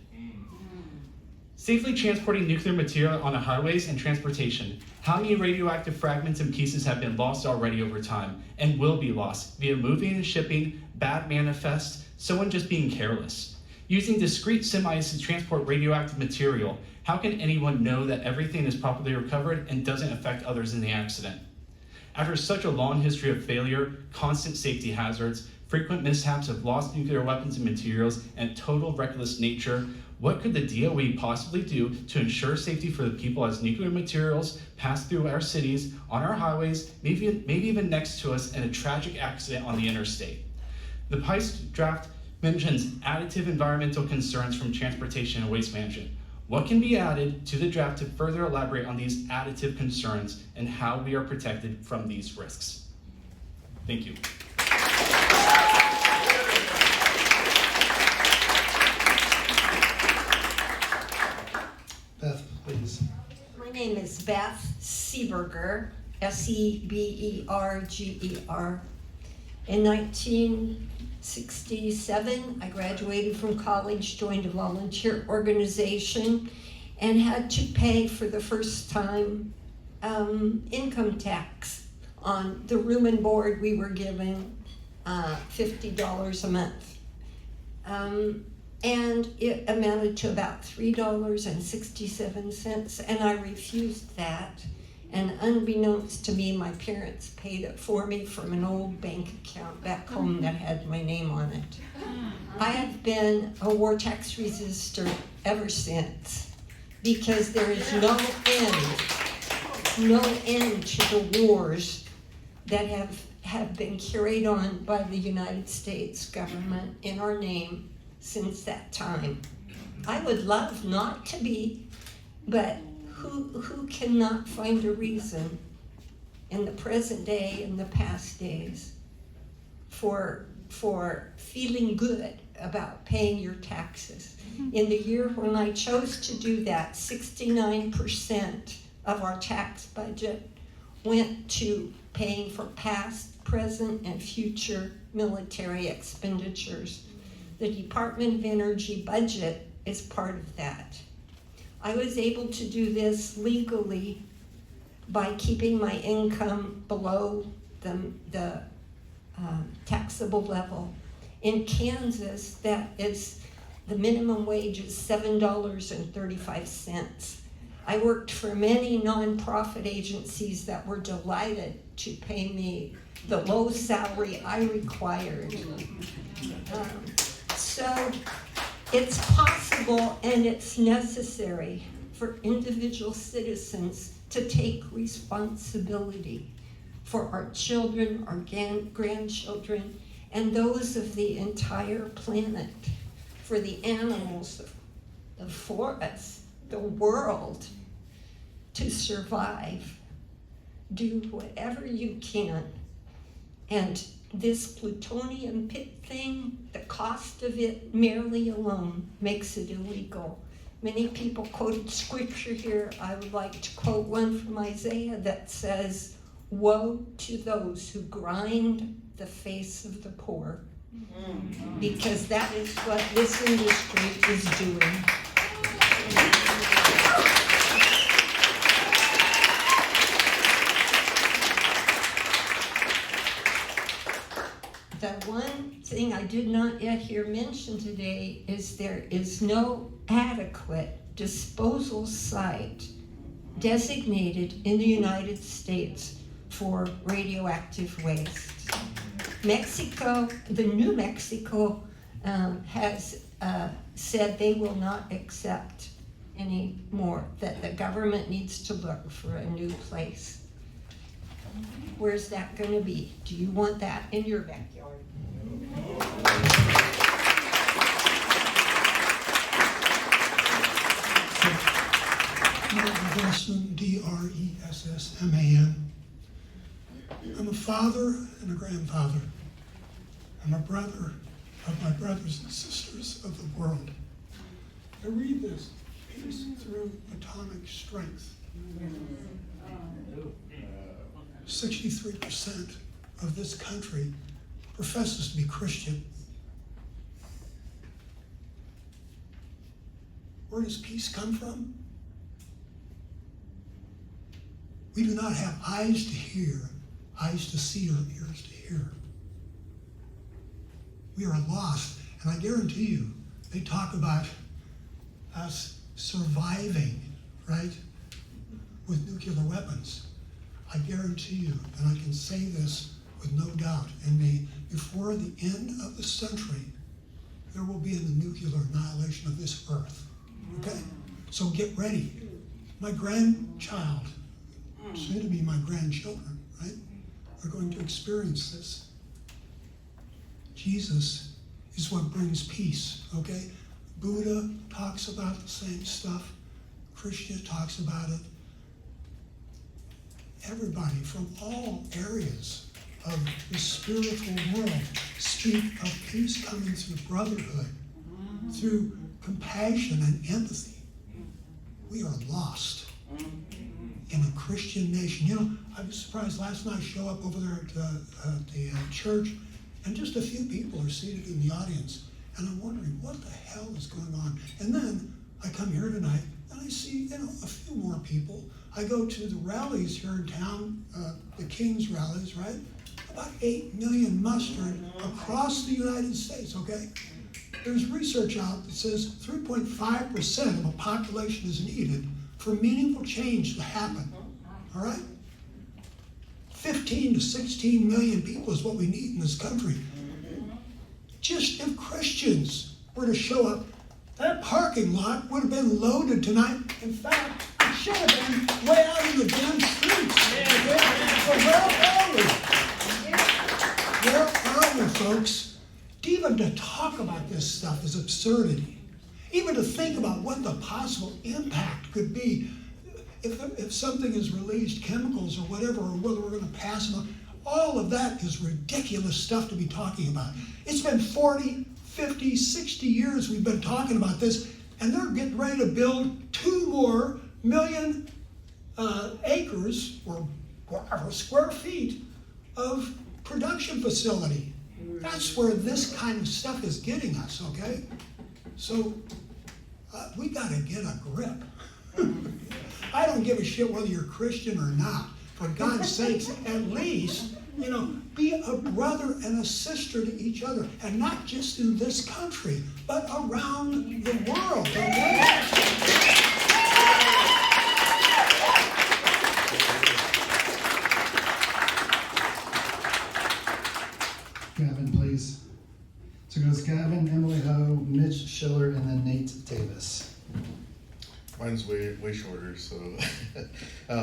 Safely transporting nuclear material on the highways and transportation. How many radioactive fragments and pieces have been lost already over time and will be lost via moving and shipping, bad manifest, someone just being careless? Using discrete semis to transport radioactive material, how can anyone know that everything is properly recovered and doesn't affect others in the accident? After such a long history of failure, constant safety hazards, frequent mishaps of lost nuclear weapons and materials, and total reckless nature, what could the DOE possibly do to ensure safety for the people as nuclear materials pass through our cities, on our highways, maybe even next to us in a tragic accident on the interstate? The PEIS draft mentions additive environmental concerns from transportation and waste management. What can be added to the draft to further elaborate on these additive concerns and how we are protected from these risks? Thank you. Beth, please. My name is Beth Seberger, Seberger. In 1967, I graduated from college, joined a volunteer organization, and had to pay for the first time income tax on the room and board we were given, $50 a month. And it amounted to about $3.67, and I refused that. And unbeknownst to me, my parents paid it for me from an old bank account back home that had my name on it. I have been a war tax resistor ever since, because there is no end to the wars that have been carried on by the United States government in our name since that time. I would love not to be, but who cannot find a reason in the present day and the past days for feeling good about paying your taxes? In the year when I chose to do that, 69% of our tax budget went to paying for past, present, and future military expenditures. The Department of Energy budget is part of that. I was able to do this legally by keeping my income below the taxable level. In Kansas, that is, the minimum wage is $7.35. I worked for many nonprofit agencies that were delighted to pay me the low salary I required. So it's possible and it's necessary for individual citizens to take responsibility for our children, our grandchildren, and those of the entire planet, for the animals, the forest, the world, to survive. Do whatever you can. And this plutonium pit thing, the cost of it merely alone makes it illegal. Many people quoted scripture here. I would like to quote one from Isaiah that says, "Woe to those who grind the face of the poor," because that is what this industry is doing. The one thing I did not yet hear mentioned today is there is no adequate disposal site designated in the United States for radioactive waste. Mexico, the New Mexico, has said they will not accept any more, that the government needs to look for a new place. Where's that going to be? Do you want that in your backyard? Dressman, D-R-E-S-S-M-A-N. I'm a father and a grandfather. I'm a brother of my brothers and sisters of the world. I read this, peace through atomic strength. 63% of this country professes to be Christian. Where does peace come from? We do not have eyes to hear, eyes to see, or ears to hear. We are lost, and I guarantee you, they talk about us surviving, right, with nuclear weapons. I guarantee you, and I can say this with no doubt, and before the end of the century, there will be a nuclear annihilation of this earth. Okay? So get ready. My grandchild, soon to be my grandchildren, right, are going to experience this. Jesus is what brings peace, okay? Buddha talks about the same stuff. Krishna talks about it. Everybody from all areas of the spiritual world speak of peace coming through brotherhood, through compassion and empathy. We are lost in a Christian nation. You know, I was surprised last night I show up over there at the church, and just a few people are seated in the audience. And I'm wondering, what the hell is going on? And then I come here tonight, and I see, you know, a few more people. I go to the rallies here in town, the King's rallies, right? About 8 million mustered across the United States, okay? There's research out that says 3.5% of a population is needed for meaningful change to happen, all right? 15 to 16 million people is what we need in this country. Just if Christians were to show up, that parking lot would have been loaded tonight. In fact, it should have been way out in the damn streets. So where are we, folks? Even to talk about this stuff is absurdity. Even to think about what the possible impact could be if something is released, chemicals or whatever, or whether we're going to pass them on. All of that is ridiculous stuff to be talking about. It's been 40, 50, 60 years we've been talking about this, and they're getting ready to build 2 more million acres or whatever, square feet of production facility. That's where this kind of stuff is getting us, okay? So we got to get a grip. I don't give a shit whether you're Christian or not. For God's sakes, at least, you know, be a brother and a sister to each other, and not just in this country, but around the world. Okay? Gavin, please. So it goes Gavin, Emily Ho, Mitch Schiller, and then Nate Davis. Mine's way shorter, so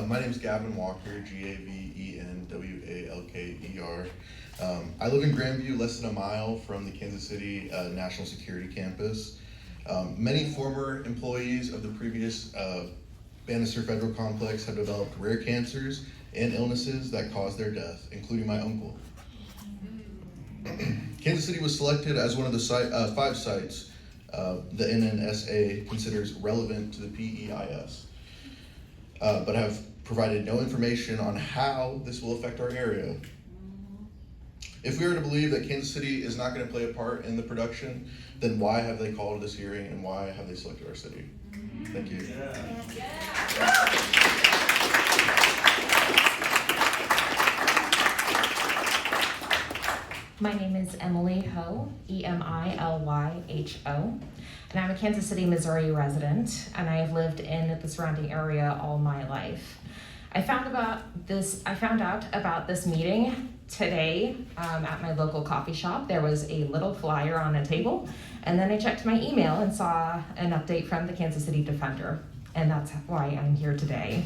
my name's Gavin Walker, Gavenwalker. I live in Grandview, less than a mile from the Kansas City National Security Campus. Many former employees of the previous Bannister Federal Complex have developed rare cancers and illnesses that caused their death, including my uncle. Kansas City was selected as one of the 5 sites the NNSA considers relevant to the PEIS, but have provided no information on how this will affect our area. If we are to believe that Kansas City is not going to play a part in the production, then why have they called this hearing and why have they selected our city? Thank you. My name is Emily Ho, EmilYho, and I'm a Kansas City, Missouri resident, and I have lived in the surrounding area all my life. I found out about this meeting today at my local coffee shop. There was a little flyer on a table, and then I checked my email and saw an update from the Kansas City Defender, and that's why I'm here today.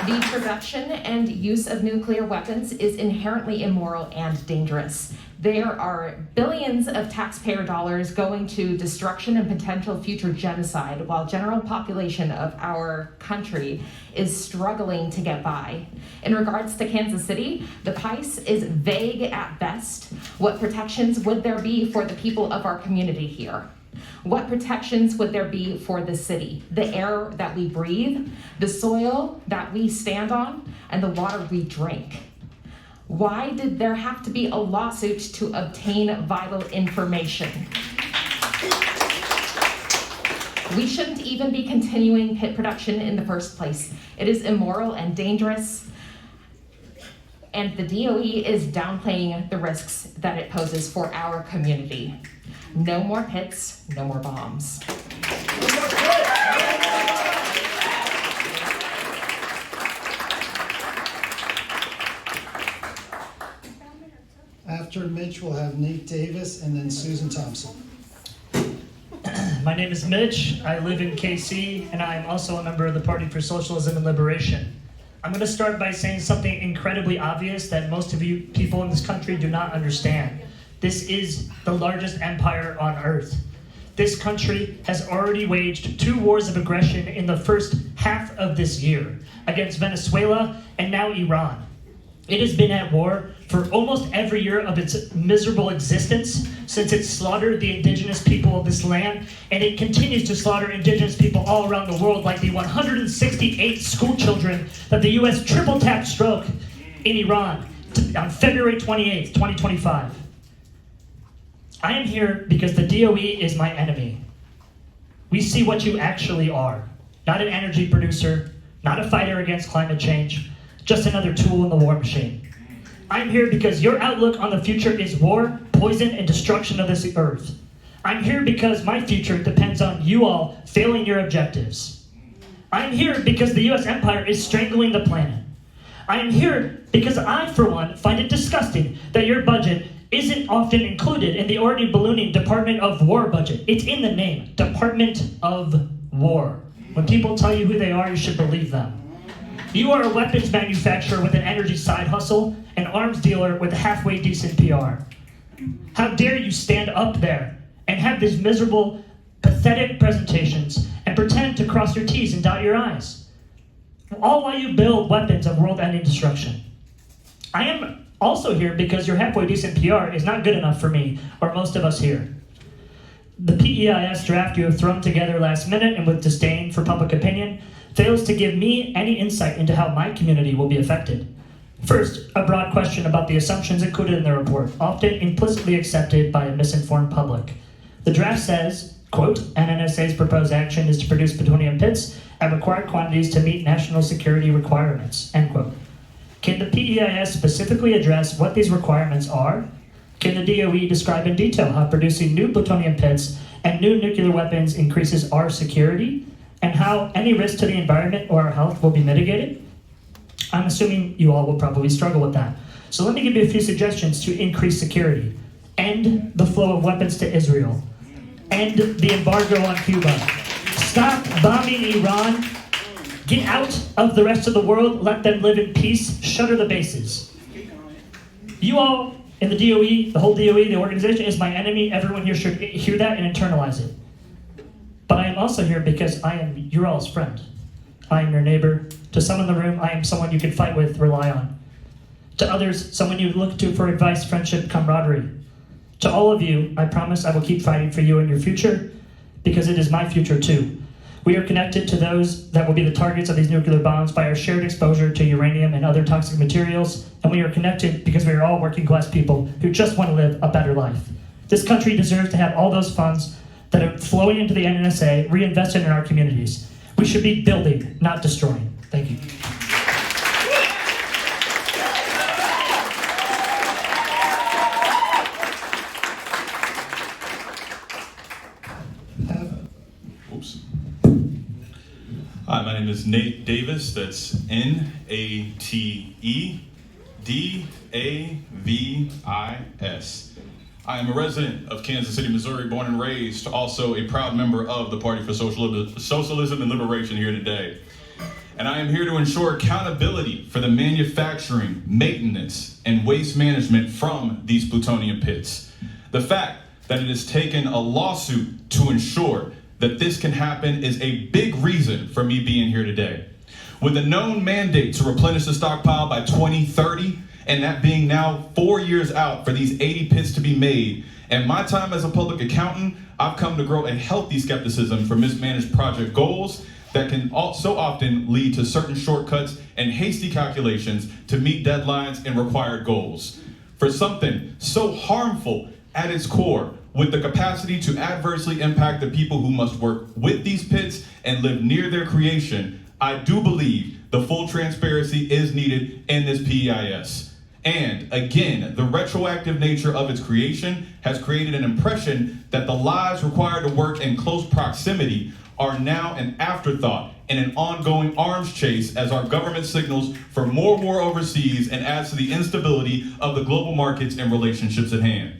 The production and use of nuclear weapons is inherently immoral and dangerous. There are billions of taxpayer dollars going to destruction and potential future genocide, while general population of our country is struggling to get by. In regards to Kansas City, the PEIS is vague at best. What protections would there be for the people of our community here? What protections would there be for the city? The air that we breathe, the soil that we stand on, and the water we drink. Why did there have to be a lawsuit to obtain vital information? We shouldn't even be continuing pit production in the first place. It is immoral and dangerous, and the DOE is downplaying the risks that it poses for our community. No more pits, no more bombs. After Mitch, we'll have Nate Davis and then Susan Thompson. My name is Mitch. I live in KC, and I am also a member of the Party for Socialism and Liberation. I'm going to start by saying something incredibly obvious that most of you people in this country do not understand. This is the largest empire on earth. This country has already waged 2 wars of aggression in the first half of this year against Venezuela and now Iran. It has been at war for almost every year of its miserable existence since it slaughtered the indigenous people of this land, and it continues to slaughter indigenous people all around the world, like the 168 school children that the US triple-tap stroke in Iran on February 28th, 2025. I am here because the DOE is my enemy. We see what you actually are. Not an energy producer, not a fighter against climate change, just another tool in the war machine. I'm here because your outlook on the future is war, poison, and destruction of this earth. I'm here because my future depends on you all failing your objectives. I'm here because the US empire is strangling the planet. I am here because I, for one, find it disgusting that your budget isn't often included in the already ballooning Department of War budget. It's in the name, Department of War. When people tell you who they are, you should believe them. You are a weapons manufacturer with an energy side hustle, an arms dealer with a halfway decent PR. How dare you stand up there and have these miserable, pathetic presentations and pretend to cross your T's and dot your I's, all while you build weapons of world-ending destruction. I am also here because your halfway decent PR is not good enough for me or most of us here. The PEIS draft you have thrown together last minute and with disdain for public opinion fails to give me any insight into how my community will be affected. First, a broad question about the assumptions included in the report, often implicitly accepted by a misinformed public. The draft says, quote, NNSA's proposed action is to produce plutonium pits at required quantities to meet national security requirements, end quote. Can the PEIS specifically address what these requirements are? Can the DOE describe in detail how producing new plutonium pits and new nuclear weapons increases our security, and how any risk to the environment or our health will be mitigated? I'm assuming you all will probably struggle with that. So let me give you a few suggestions to increase security. End the flow of weapons to Israel. End the embargo on Cuba. Stop bombing Iran. Get out of the rest of the world. Let them live in peace. Shutter the bases. You all in the DOE, the whole DOE, the organization is my enemy. Everyone here should hear that and internalize it. But I am also here because I am your all's friend. I am your neighbor. To some in the room, I am someone you can fight with, rely on. To others, someone you look to for advice, friendship, camaraderie. To all of you, I promise I will keep fighting for you in your future, because it is my future too. We are connected to those that will be the targets of these nuclear bombs by our shared exposure to uranium and other toxic materials, and we are connected because we are all working class people who just want to live a better life. This country deserves to have all those funds that are flowing into the NNSA reinvested in our communities. We should be building, not destroying. Thank you. Oops. Hi, my name is Nate Davis. That's N-A-T-E-D-A-V-I-S. I am a resident of Kansas City, Missouri, born and raised, also a proud member of the Party for Socialism and Liberation here today. And I am here to ensure accountability for the manufacturing, maintenance, and waste management from these plutonium pits. The fact that it has taken a lawsuit to ensure that this can happen is a big reason for me being here today. With a known mandate to replenish the stockpile by 2030, and that being now 4 years out for these 80 pits to be made, and my time as a public accountant, I've come to grow a healthy skepticism for mismanaged project goals that can so often lead to certain shortcuts and hasty calculations to meet deadlines and required goals. For something so harmful at its core, with the capacity to adversely impact the people who must work with these pits and live near their creation, I do believe the full transparency is needed in this PEIS. And again, the retroactive nature of its creation has created an impression that the lives required to work in close proximity are now an afterthought in an ongoing arms chase as our government signals for more war overseas and adds to the instability of the global markets and relationships at hand.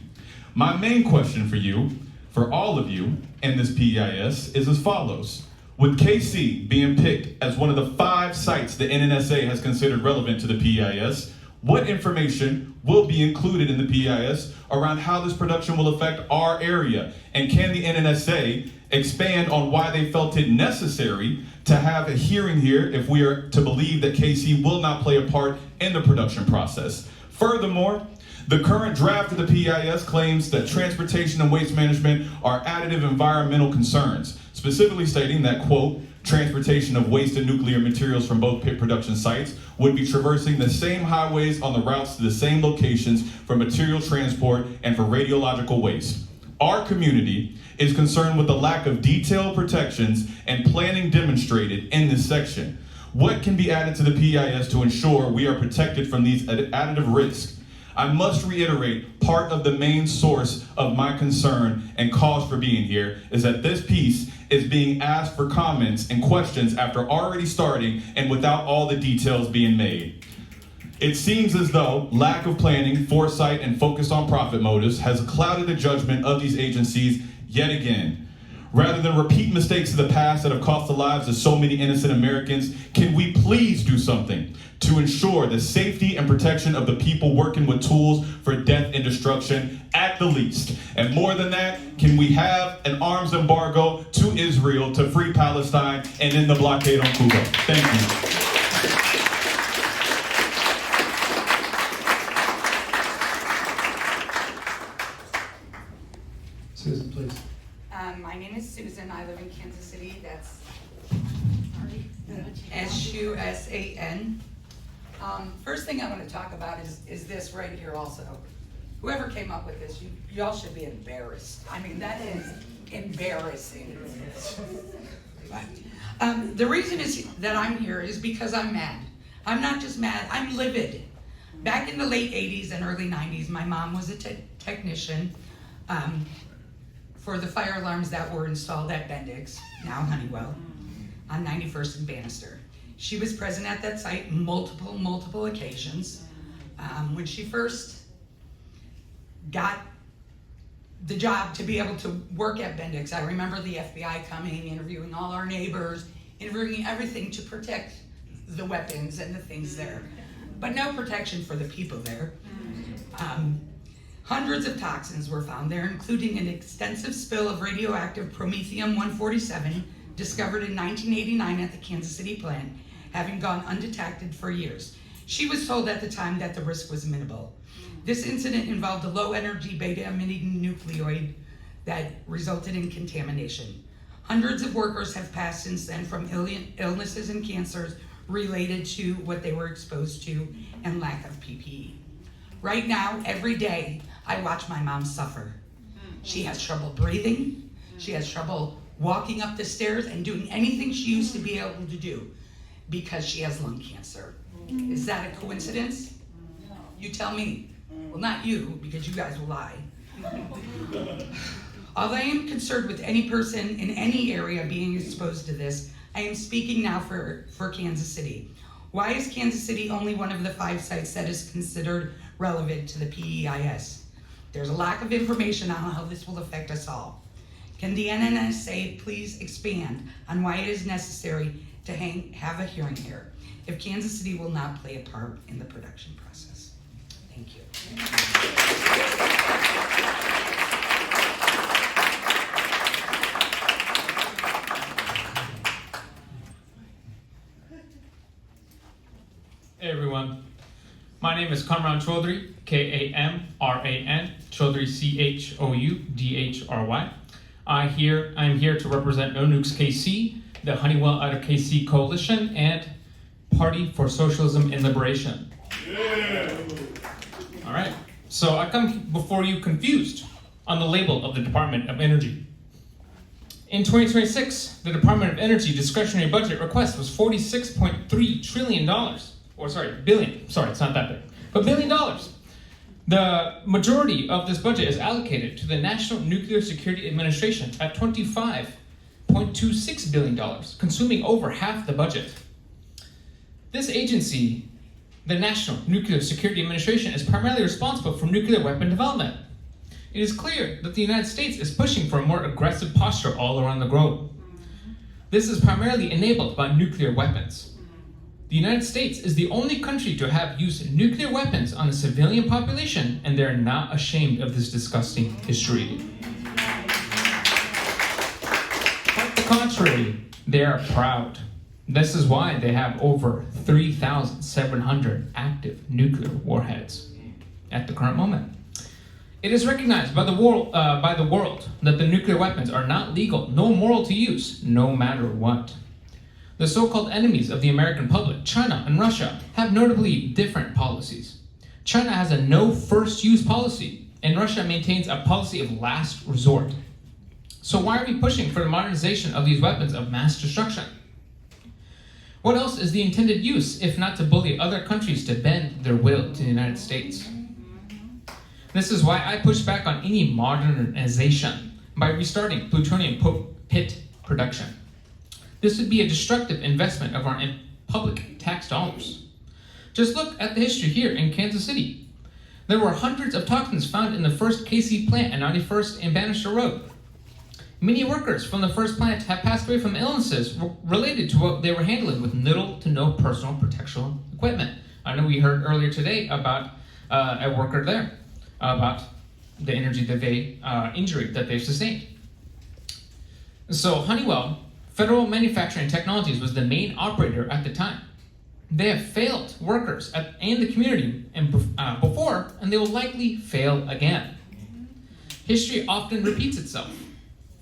My main question for you, for all of you in this PEIS, is as follows. With KC being picked as one of the 5 sites the NNSA has considered relevant to the PEIS, what information will be included in the PEIS around how this production will affect our area? And can the NNSA expand on why they felt it necessary to have a hearing here if we are to believe that KC will not play a part in the production process? Furthermore, the current draft of the PEIS claims that transportation and waste management are additive environmental concerns, specifically stating that, quote, transportation of waste and nuclear materials from both pit production sites would be traversing the same highways on the routes to the same locations for material transport and for radiological waste. Our community is concerned with the lack of detailed protections and planning demonstrated in this section. What can be added to the PEIS to ensure we are protected from these additive risks? I must reiterate, part of the main source of my concern and cause for being here is that this piece is being asked for comments and questions after already starting and without all the details being made. It seems as though lack of planning, foresight, and focus on profit motives has clouded the judgment of these agencies yet again. Rather than repeat mistakes of the past that have cost the lives of so many innocent Americans, can we please do something to ensure the safety and protection of the people working with tools for death and destruction at the least? And more than that, can we have an arms embargo to Israel to free Palestine and end the blockade on Cuba? Thank you. Susan, please. My name is Susan. I live in Kansas City. That's S-U-S-A-N. First thing I want to talk about is this right here also. Whoever came up with this, y'all should be embarrassed. I mean, that is embarrassing. The reason is that I'm here is because I'm mad. I'm not just mad, I'm livid. Back in the late 80s and early 90s, my mom was a technician for the fire alarms that were installed at Bendix, now Honeywell, on 91st and Bannister. She was present at that site multiple occasions. When she first got the job to be able to work at Bendix, I remember the FBI coming, interviewing all our neighbors, interviewing everything to protect the weapons and the things there, but no protection for the people there. Hundreds of toxins were found there, including an extensive spill of radioactive promethium-147 discovered in 1989 at the Kansas City plant, having gone undetected for years. She was told at the time that the risk was minimal. This incident involved a low-energy beta-emitting nucleoid that resulted in contamination. Hundreds of workers have passed since then from illnesses and cancers related to what they were exposed to and lack of PPE. Right now, every day, I watch my mom suffer. She has trouble breathing. She has trouble walking up the stairs and doing anything she used to be able to do because she has lung cancer. Is that a coincidence? You tell me. Well, not you, because you guys will lie. Although I am concerned with any person in any area being exposed to this, I am speaking now for Kansas City. Why is Kansas City only one of the 5 sites that is considered relevant to the PEIS? There's a lack of information on how this will affect us all. Can the NNSA please expand on why it is necessary to have a hearing here if Kansas City will not play a part in the production process? Thank you. Hey everyone, my name is Kamran Chaudhry, K-A-M-R-A-N, Chaudhry, C-H-O-U-D-H-R-Y. I'm here to represent No Nukes KC, the Honeywell Out of KC Coalition, and Party for Socialism and Liberation. Yeah. All right, so I come before you confused on the label of the Department of Energy. In 2026, the Department of Energy discretionary budget request was $46.3 trillion. Billion. Sorry, it's not that big. But $1 billion. The majority of this budget is allocated to the National Nuclear Security Administration at $25.26 billion, consuming over half the budget. This agency, the National Nuclear Security Administration, is primarily responsible for nuclear weapon development. It is clear that the United States is pushing for a more aggressive posture all around the globe. This is primarily enabled by nuclear weapons. The United States is the only country to have used nuclear weapons on a civilian population, and they're not ashamed of this disgusting history. Quite the contrary, they are proud. This is why they have over 3,700 active nuclear warheads at the current moment. It is recognized by the world that the nuclear weapons are not legal nor moral to use, no matter what. The so-called enemies of the American public, China and Russia, have notably different policies. China has a no first use policy, and Russia maintains a policy of last resort. So why are we pushing for the modernization of these weapons of mass destruction? What else is the intended use, if not to bully other countries to bend their will to the United States? This is why I push back on any modernization by restarting plutonium pit production. This would be a destructive investment of our public tax dollars. Just look at the history here in Kansas City. There were hundreds of toxins found in the first KC plant at 91st and Bannister Road. Many workers from the first plant have passed away from illnesses related to what they were handling with little to no personal protection equipment. I know we heard earlier today about a worker there, about the injury that they've sustained. So Honeywell Federal Manufacturing Technologies was the main operator at the time. They have failed workers and the community before, and they will likely fail again. History often repeats itself,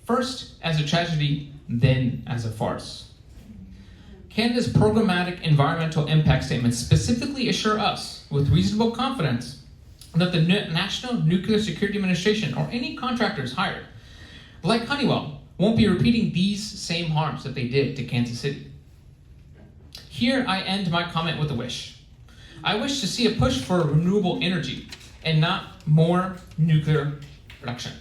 first as a tragedy, then as a farce. Canada's Programmatic Environmental Impact Statements specifically assure us with reasonable confidence that the National Nuclear Security Administration or any contractors hired, like Honeywell, won't be repeating these same harms that they did to Kansas City. Here I end my comment with a wish. I wish to see a push for renewable energy and not more nuclear production.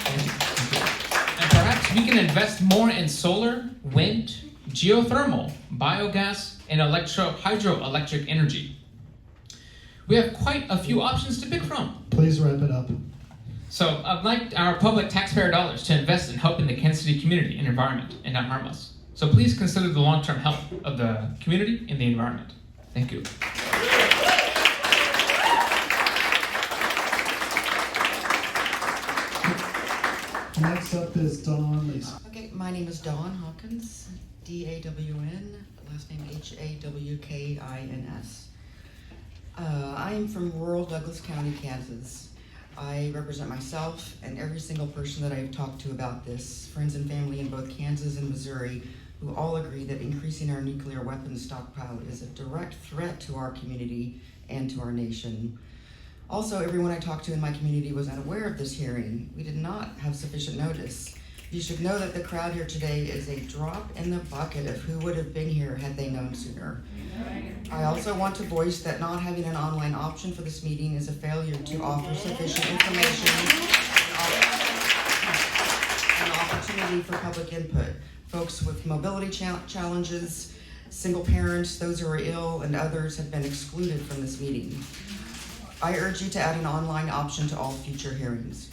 And perhaps we can invest more in solar, wind, geothermal, biogas, and hydroelectric energy. We have quite a few options to pick from. Please wrap it up. So I'd like our public taxpayer dollars to invest in helping the Kansas City community and environment and not harm us. So please consider the long-term health of the community and the environment. Thank you. Next up is Dawn Lacey. Okay, my name is Dawn Hawkins, D-A-W-N, last name H-A-W-K-I-N-S. I am from rural Douglas County, Kansas. I represent myself and every single person that I've talked to about this, friends and family in both Kansas and Missouri, who all agree that increasing our nuclear weapons stockpile is a direct threat to our community and to our nation. Also, everyone I talked to in my community was unaware of this hearing. We did not have sufficient notice. You should know that the crowd here today is a drop in the bucket of who would have been here had they known sooner. I also want to voice that not having an online option for this meeting is a failure to offer sufficient information and opportunity for public input. Folks with mobility challenges, single parents, those who are ill, and others have been excluded from this meeting. I urge you to add an online option to all future hearings.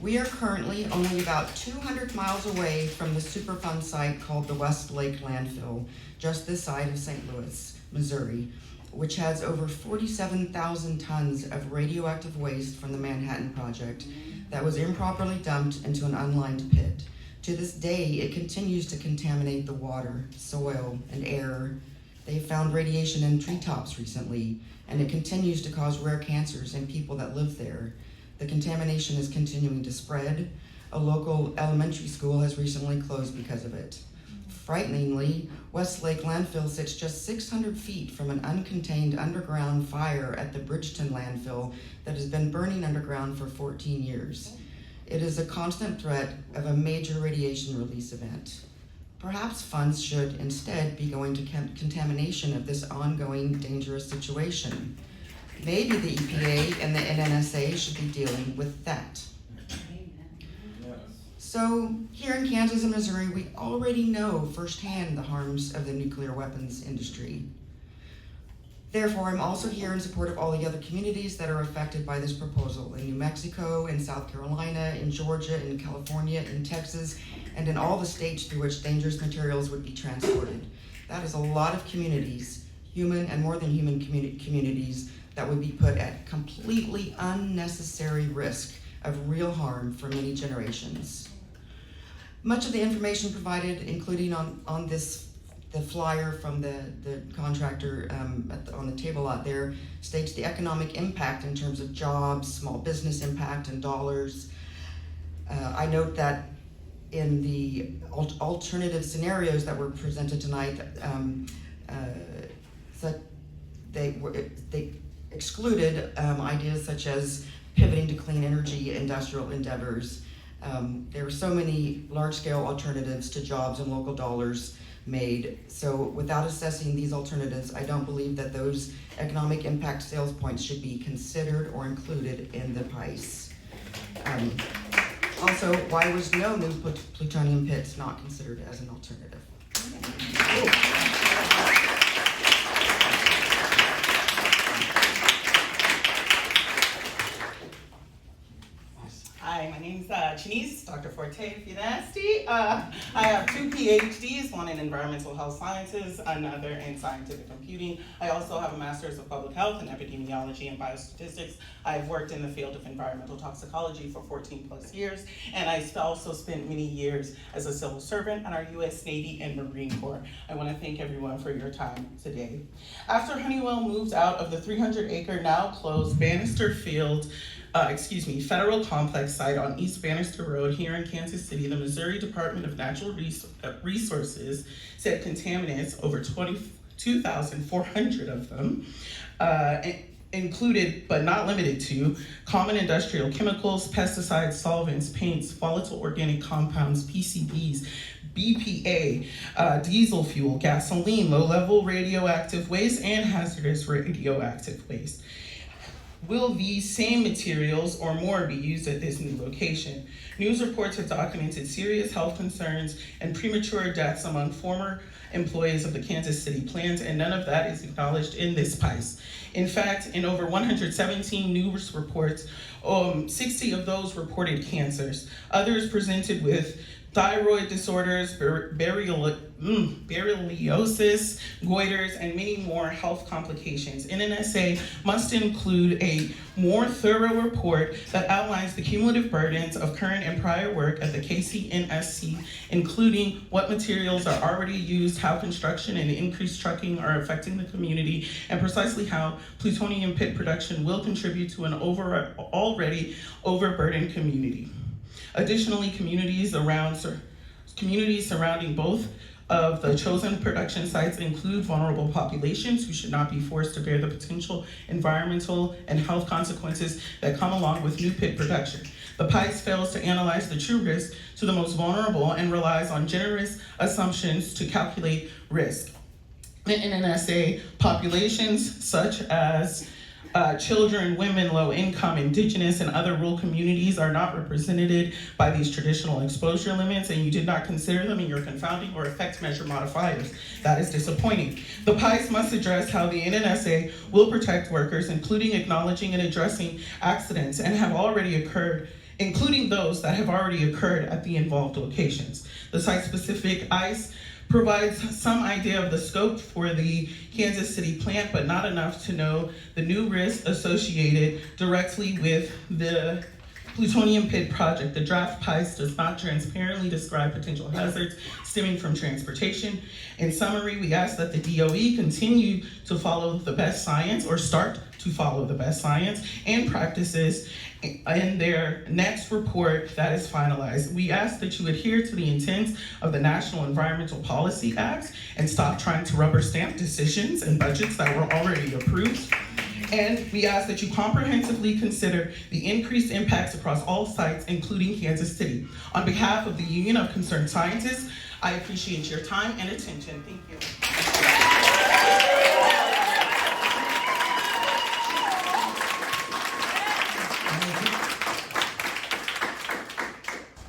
We are currently only about 200 miles away from the Superfund site called the West Lake Landfill, just this side of St. Louis, Missouri, which has over 47,000 tons of radioactive waste from the Manhattan Project that was improperly dumped into an unlined pit. To this day, it continues to contaminate the water, soil, and air. They found radiation in treetops recently, and it continues to cause rare cancers in people that live there. The contamination is continuing to spread. A local elementary school has recently closed because of it. Frighteningly, West Lake Landfill sits just 600 feet from an uncontained underground fire at the Bridgeton landfill that has been burning underground for 14 years. It is a constant threat of a major radiation release event. Perhaps funds should instead be going to contamination of this ongoing dangerous situation. Maybe the EPA and the NNSA should be dealing with that. So here in Kansas and Missouri, we already know firsthand the harms of the nuclear weapons industry. Therefore, I'm also here in support of all the other communities that are affected by this proposal in New Mexico, in South Carolina, in Georgia, in California, in Texas, and in all the states through which dangerous materials would be transported. That is a lot of communities, human and more than human communities, that would be put at completely unnecessary risk of real harm for many generations. Much of the information provided, including on the flyer from the contractor on the table out there, states the economic impact in terms of jobs, small business impact, and dollars. I note that in the alternative scenarios that were presented tonight, that they excluded ideas such as pivoting to clean energy industrial endeavors. There were so many large-scale alternatives to jobs and local dollars made. So without assessing these alternatives, I don't believe that those economic impact sales points should be considered or included in the PEIS. Also, why was no new plutonium pits not considered as an alternative? Hi, my name's Chinese, Dr. Forte, if you're nasty. I have 2 PhDs, one in environmental health sciences, another in scientific computing. I also have a master's of public health and epidemiology and biostatistics. I've worked in the field of environmental toxicology for 14 plus years, and I also spent many years as a civil servant at our US Navy and Marine Corps. I want to thank everyone for your time today. After Honeywell moved out of the 300-acre now closed Bannister Field federal complex site on East Bannister Road here in Kansas City, the Missouri Department of Natural Resources said contaminants, over 22,400 of them, included but not limited to common industrial chemicals, pesticides, solvents, paints, volatile organic compounds, PCBs, BPA, diesel fuel, gasoline, low-level radioactive waste, and hazardous radioactive waste. Will these same materials or more be used at this new location? News reports have documented serious health concerns and premature deaths among former employees of the Kansas City plant, and none of that is acknowledged in this PEIS. In fact, in over 117 news reports, 60 of those reported cancers. Others presented with thyroid disorders, berylliosis, goiters, and many more health complications. NNSA must include a more thorough report that outlines the cumulative burdens of current and prior work at the KCNSC, including what materials are already used, how construction and increased trucking are affecting the community, and precisely how plutonium pit production will contribute to an already overburdened community. Additionally, communities surrounding both of the chosen production sites include vulnerable populations who should not be forced to bear the potential environmental and health consequences that come along with new pit production. The PEIS fails to analyze the true risk to the most vulnerable and relies on generous assumptions to calculate risk. The NNSA populations such as children, women, low income, indigenous, and other rural communities are not represented by these traditional exposure limits, and you did not consider them in your confounding or effect measure modifiers. That is disappointing. The PEIS must address how the NNSA will protect workers, including acknowledging and addressing accidents and have already occurred, including those that have already occurred at the involved locations. The site-specific ICE provides some idea of the scope for the Kansas City plant, but not enough to know the new risks associated directly with the plutonium pit project. The draft PEIS does not transparently describe potential hazards stemming from transportation. In summary, we ask that the DOE continue to follow the best science, or start to follow the best science and practices in their next report that is finalized. We ask that you adhere to the intent of the National Environmental Policy Act and stop trying to rubber stamp decisions and budgets that were already approved. And we ask that you comprehensively consider the increased impacts across all sites, including Kansas City. On behalf of the Union of Concerned Scientists, I appreciate your time and attention. Thank you.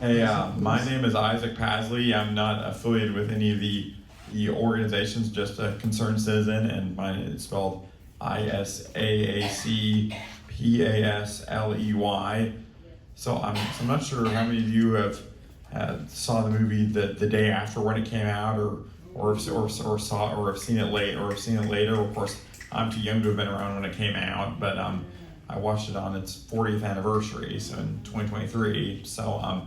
Hey, my name is Isaac Pasley. I'm not affiliated with any of the organizations, just a concerned citizen, and mine is spelled ISAACPASLEY. So I'm not sure how many of you have saw the movie the day after when it came out, or have seen it later. Of course, I'm too young to have been around when it came out, but I watched it on its 40th anniversary, so in 2023. So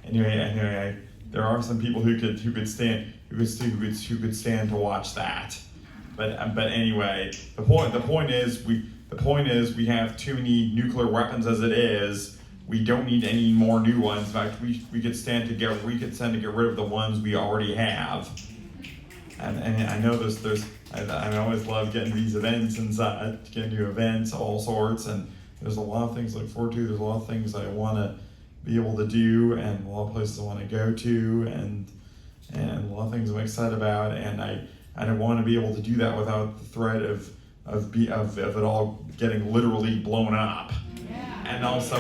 anyway, there are some people who could stand to watch that. But anyway, the point is we have too many nuclear weapons as it is. We don't need any more new ones. In fact, we could stand to get rid of the ones we already have. And I know I always love getting these events inside, getting to events, all sorts, and there's a lot of things to look forward to. There's a lot of things I want to be able to do, and a lot of places I want to go to, and a lot of things I'm excited about, and I want to be able to do that without the threat of it all getting literally blown up. And also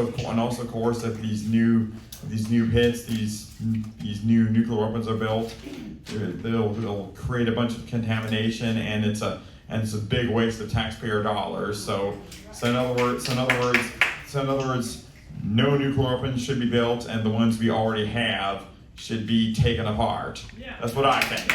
of course, if these new hits, these new nuclear weapons are built, they'll create a bunch of contamination, and it's a big waste of taxpayer dollars. So in other words, no nuclear weapons should be built, and the ones we already have should be taken apart. That's what I think.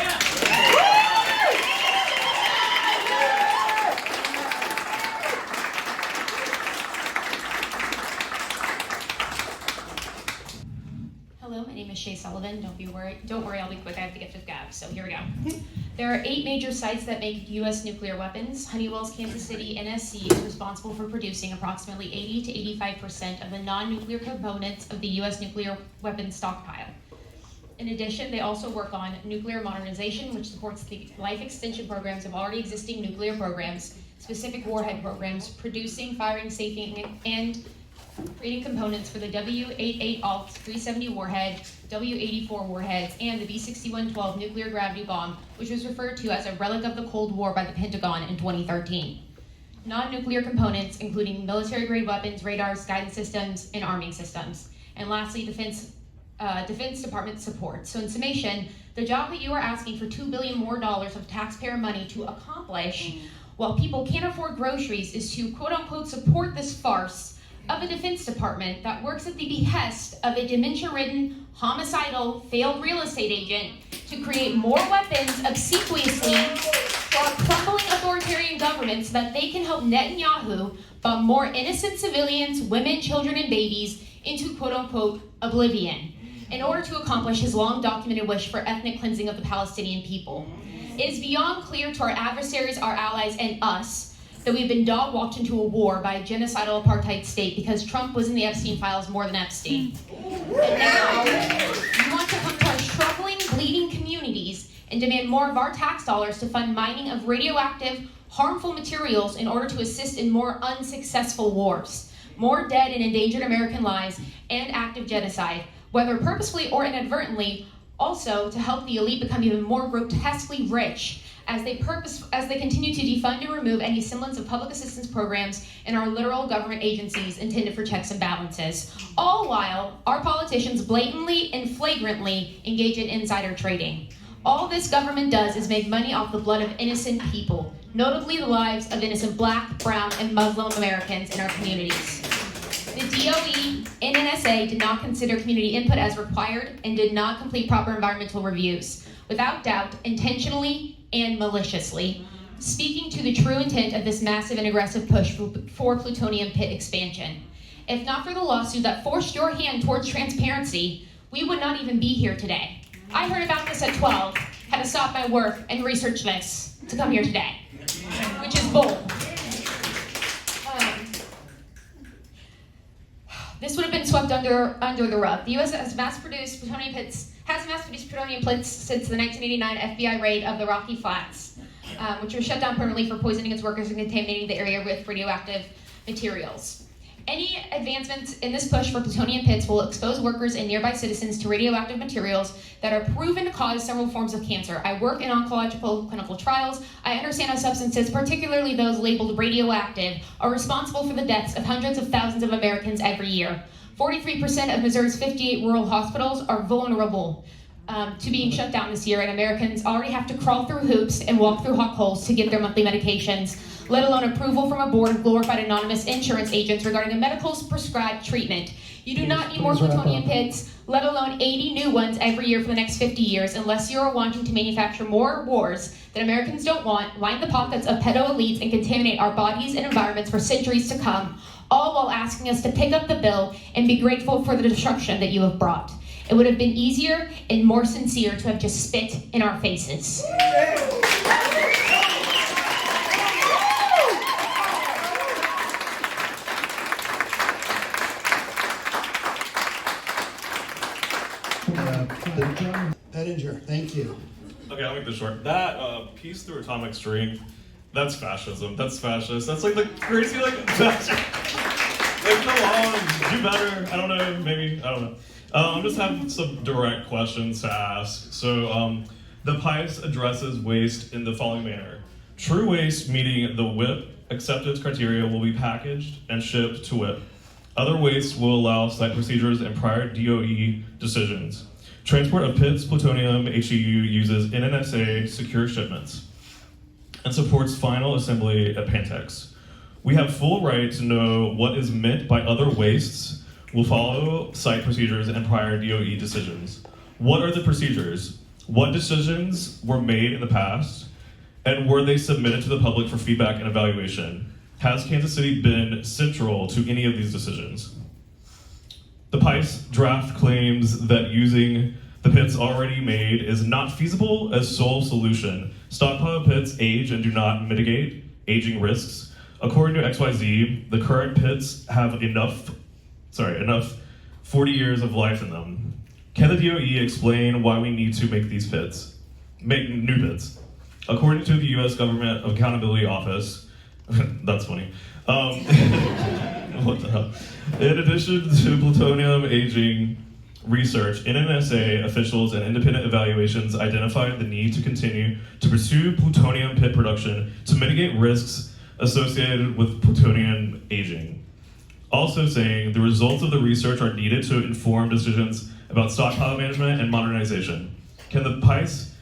Hello, my name is Shay Sullivan. Don't worry, I'll be quick. I have the gift of gab, so here we go. There are 8 major sites that make U.S. nuclear weapons. Honeywell's Kansas City NSC is responsible for producing approximately 80 to 85% of the non-nuclear components of the U.S. nuclear weapons stockpile. In addition, they also work on nuclear modernization, which supports the life extension programs of already existing nuclear programs, specific warhead programs, producing, firing, safing, and creating components for the W-88 ALT 370 warhead, W-84 warheads, and the B-6112 nuclear gravity bomb, which was referred to as a relic of the Cold War by the Pentagon in 2013. Non-nuclear components, including military-grade weapons, radars, guidance systems, and arming systems. And lastly, Defense Department support. So in summation, the job that you are asking for $2 billion more of taxpayer money to accomplish while people can't afford groceries is to quote-unquote support this farce of a Defense Department that works at the behest of a dementia-ridden, homicidal, failed real estate agent to create more weapons obsequiously for a crumbling authoritarian government so that they can help Netanyahu bomb more innocent civilians, women, children, and babies into quote-unquote oblivion in order to accomplish his long-documented wish for ethnic cleansing of the Palestinian people. It is beyond clear to our adversaries, our allies, and us that we've been dog-walked into a war by a genocidal apartheid state because Trump was in the Epstein files more than Epstein. And now, you want to come to our struggling, bleeding communities and demand more of our tax dollars to fund mining of radioactive, harmful materials in order to assist in more unsuccessful wars, more dead and endangered American lives, and active genocide, whether purposefully or inadvertently, also to help the elite become even more grotesquely rich as they continue to defund and remove any semblance of public assistance programs in our literal government agencies intended for checks and balances, all while our politicians blatantly and flagrantly engage in insider trading. All this government does is make money off the blood of innocent people, notably the lives of innocent Black, brown, and Muslim Americans in our communities. The DOE and NNSA did not consider community input as required and did not complete proper environmental reviews, without doubt, intentionally and maliciously, speaking to the true intent of this massive and aggressive push for plutonium pit expansion. If not for the lawsuit that forced your hand towards transparency, we would not even be here today. I heard about this at 12, had to stop my work and research this to come here today, which is bold. This would have been swept under the rug. The U.S. has mass-produced plutonium pits since the 1989 FBI raid of the Rocky Flats, which was shut down permanently for poisoning its workers and contaminating the area with radioactive materials. Any advancements in this push for plutonium pits will expose workers and nearby citizens to radioactive materials that are proven to cause several forms of cancer. I work in oncological clinical trials. I understand how substances, particularly those labeled radioactive, are responsible for the deaths of hundreds of thousands of Americans every year. 43% of Missouri's 58 rural hospitals are vulnerable to being shut down this year, and Americans already have to crawl through hoops and walk through hot coals to get their monthly medications, let alone approval from a board of glorified anonymous insurance agents regarding a medical's prescribed treatment. You do not need more plutonium pits, let alone 80 new ones every year for the next 50 years, unless you are wanting to manufacture more wars that Americans don't want, line the pockets of pedo elites, and contaminate our bodies and environments for centuries to come, all while asking us to pick up the bill and be grateful for the destruction that you have brought. It would have been easier and more sincere to have just spit in our faces. Bettinger, thank you. Okay, I'll make this short. That peace through atomic strength, that's fascism. That's fascist. That's like the crazy, like, like, come on, do better. I don't know, maybe, I don't know. I'm just having some direct questions to ask. So, the PEIS addresses waste in the following manner. True waste meeting the WIP acceptance criteria will be packaged and shipped to WIP. Other waste will allow site procedures and prior DOE decisions. Transport of PITS plutonium HEU uses NNSA secure shipments and supports final assembly at Pantex. We have full right to know what is meant by other wastes, will follow site procedures and prior DOE decisions. What are the procedures? What decisions were made in the past? And were they submitted to the public for feedback and evaluation? Has Kansas City been central to any of these decisions? The PEIS draft claims that using the pits already made is not feasible as sole solution. Stockpile pits age and do not mitigate aging risks. According to XYZ, the current pits have enough 40 years of life in them. Can the DOE explain why we need to make these pits? Make new pits? According to the US Government Accountability Office, that's funny. What the hell? In addition to plutonium aging research, NNSA officials and independent evaluations identified the need to continue to pursue plutonium pit production to mitigate risks associated with plutonium aging. Also saying the results of the research are needed to inform decisions about stockpile management and modernization. Can the PEIS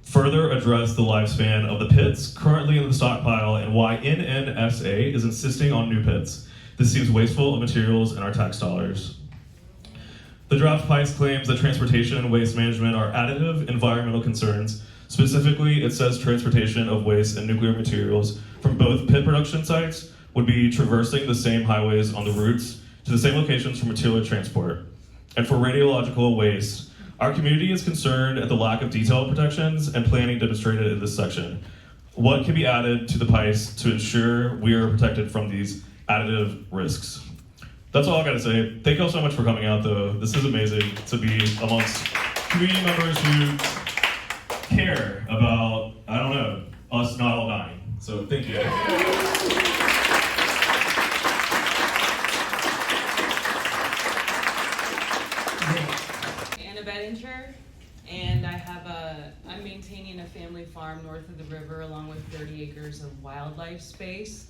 further address the lifespan of the pits currently in the stockpile and why NNSA is insisting on new pits? This seems wasteful of materials and our tax dollars. The draft PEIS claims that transportation and waste management are additive environmental concerns. Specifically, it says transportation of waste and nuclear materials from both pit production sites would be traversing the same highways on the routes to the same locations for material transport. And for radiological waste, our community is concerned at the lack of detailed protections and planning demonstrated in this section. What can be added to the PEIS to ensure we are protected from these additive risks? That's all I gotta say. Thank you all so much for coming out though. This is amazing to be amongst community members who care about, I don't know, us not all dying. So thank you. And I'm maintaining a family farm north of the river along with 30 acres of wildlife space.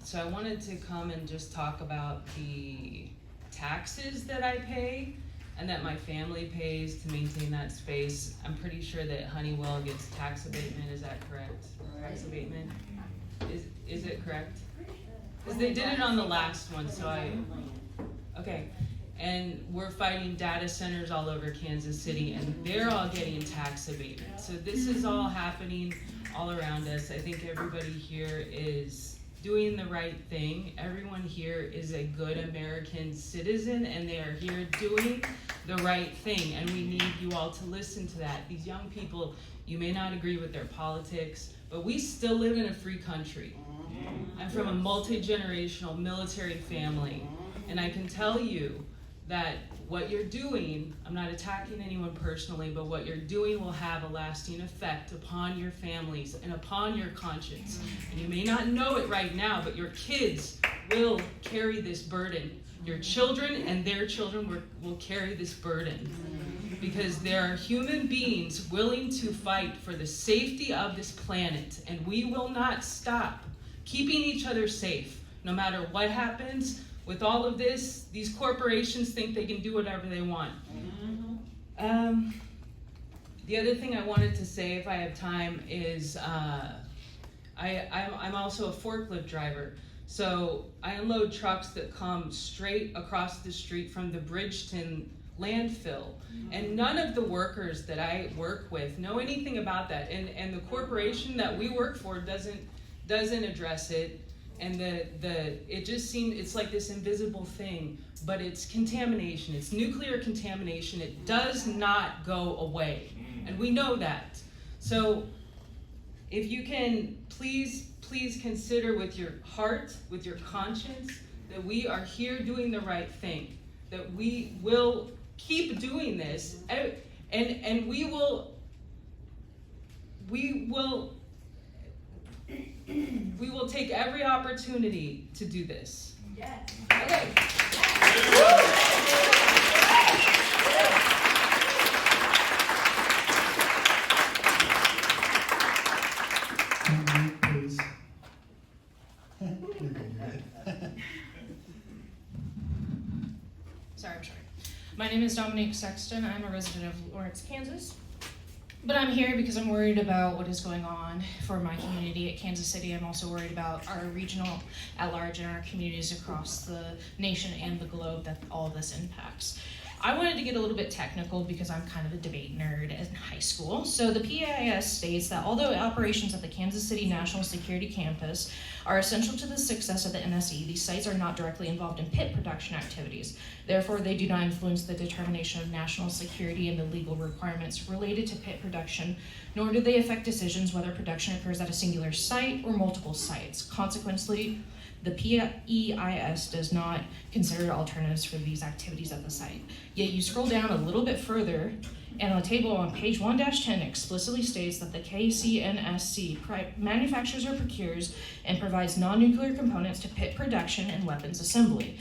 So I wanted to come and just talk about the taxes that I pay and that my family pays to maintain that space. I'm pretty sure that Honeywell gets tax abatement, is that correct? Tax abatement? Is it correct? Because they did it on the last one, so okay. And we're fighting data centers all over Kansas City, and they're all getting tax abatement. So this is all happening all around us. I think everybody here is doing the right thing. Everyone here is a good American citizen, and they are here doing the right thing, and we need you all to listen to that. These young people, you may not agree with their politics, but we still live in a free country. I'm from a multi-generational military family, and I can tell you that what you're doing, I'm not attacking anyone personally, but what you're doing will have a lasting effect upon your families and upon your conscience. And you may not know it right now, but your kids will carry this burden. Your children and their children will carry this burden. Because there are human beings willing to fight for the safety of this planet, and we will not stop keeping each other safe, no matter what happens. With all of this, these corporations think they can do whatever they want. The other thing I wanted to say, if I have time, is I'm also a forklift driver. So I unload trucks that come straight across the street from the Bridgeton landfill, and none of the workers that I work with know anything about that, and the corporation that we work for doesn't address it, and it just seems it's like this invisible thing, but it's contamination. It's nuclear contamination. It does not go away, and we know that. So if you can please consider with your heart, with your conscience, that we are here doing the right thing, that we will keep doing this, and we will take every opportunity to do this. Yes. Okay. Please. Sorry. My name is Dominique Sexton. I'm a resident of Lawrence, Kansas. But I'm here because I'm worried about what is going on for my community at Kansas City. I'm also worried about our regional at large and our communities across the nation and the globe that all this impacts. I wanted to get a little bit technical because I'm kind of a debate nerd in high school. So the PEIS states that although operations at the Kansas City National Security Campus are essential to the success of the NSE, these sites are not directly involved in pit production activities. Therefore, they do not influence the determination of national security and the legal requirements related to pit production, nor do they affect decisions whether production occurs at a singular site or multiple sites. Consequently, the PEIS does not consider alternatives for these activities at the site. Yet you scroll down a little bit further, and on the table on page 1-10 explicitly states that the KCNSC manufactures or procures and provides non-nuclear components to pit production and weapons assembly.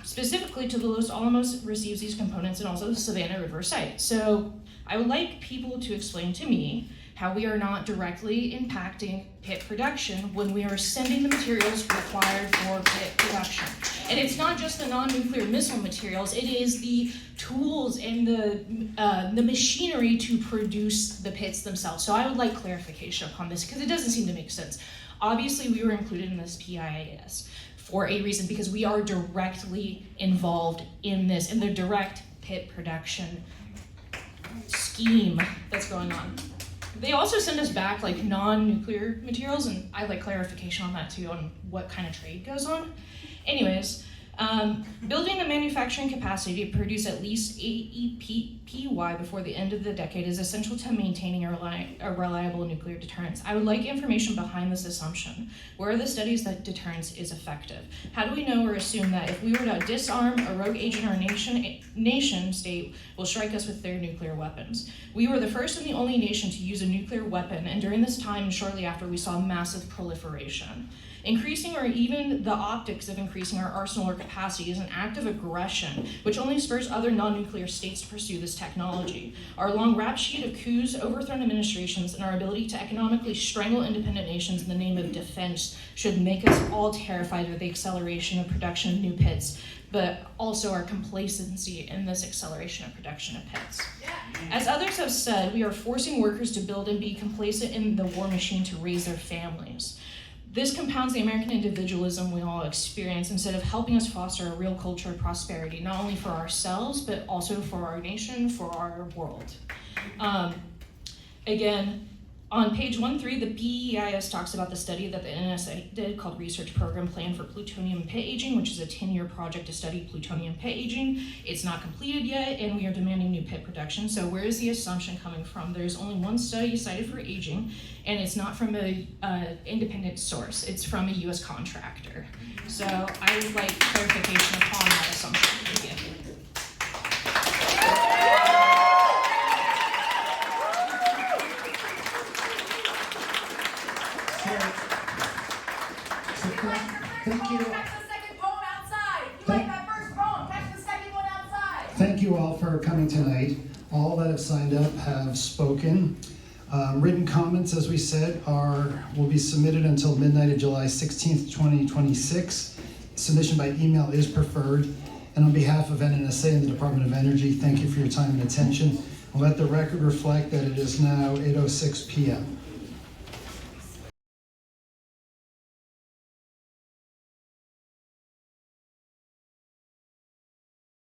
Specifically to the Los Alamos receives these components and also the Savannah River site. So I would like people to explain to me how we are not directly impacting pit production when we are sending the materials required for pit production. And it's not just the non-nuclear missile materials, it is the tools and the machinery to produce the pits themselves. So I would like clarification upon this because it doesn't seem to make sense. Obviously we were included in this PEIS for a reason because we are directly involved in this, in the direct pit production scheme that's going on. They also send us back like non-nuclear materials, and I'd like clarification on that too, on what kind of trade goes on. Anyways, building the manufacturing capacity to produce at least 8 EPPY before the end of the decade is essential to maintaining a reliable nuclear deterrence. I would like information behind this assumption. Where are the studies that deterrence is effective? How do we know or assume that if we were to disarm a rogue agent or nation state will strike us with their nuclear weapons? We were the first and the only nation to use a nuclear weapon, and during this time and shortly after we saw massive proliferation. Increasing or even the optics of increasing our arsenal or capacity is an act of aggression, which only spurs other non-nuclear states to pursue this technology. Our long rap sheet of coups, overthrown administrations, and our ability to economically strangle independent nations in the name of defense should make us all terrified of the acceleration of production of new pits, but also our complacency in this acceleration of production of pits. As others have said, we are forcing workers to build and be complacent in the war machine to raise their families. This compounds the American individualism we all experience instead of helping us foster a real culture of prosperity, not only for ourselves, but also for our nation, for our world. Again, on page 1.3, the PEIS talks about the study that the NNSA did called Research Program Plan for Plutonium Pit Aging, which is a 10-year project to study plutonium pit aging. It's not completed yet, and we are demanding new pit production. So where is the assumption coming from? There's only one study cited for aging, and it's not from an independent source. It's from a U.S. contractor. So I would like clarification upon that assumption. Thank you. Thank you all for coming tonight. All that have signed up have spoken. Written comments, as we said, will be submitted until midnight of July 16th, 2026. Submission by email is preferred. And on behalf of NNSA and the Department of Energy, thank you for your time and attention. I'll let the record reflect that it is now 8:06 p.m.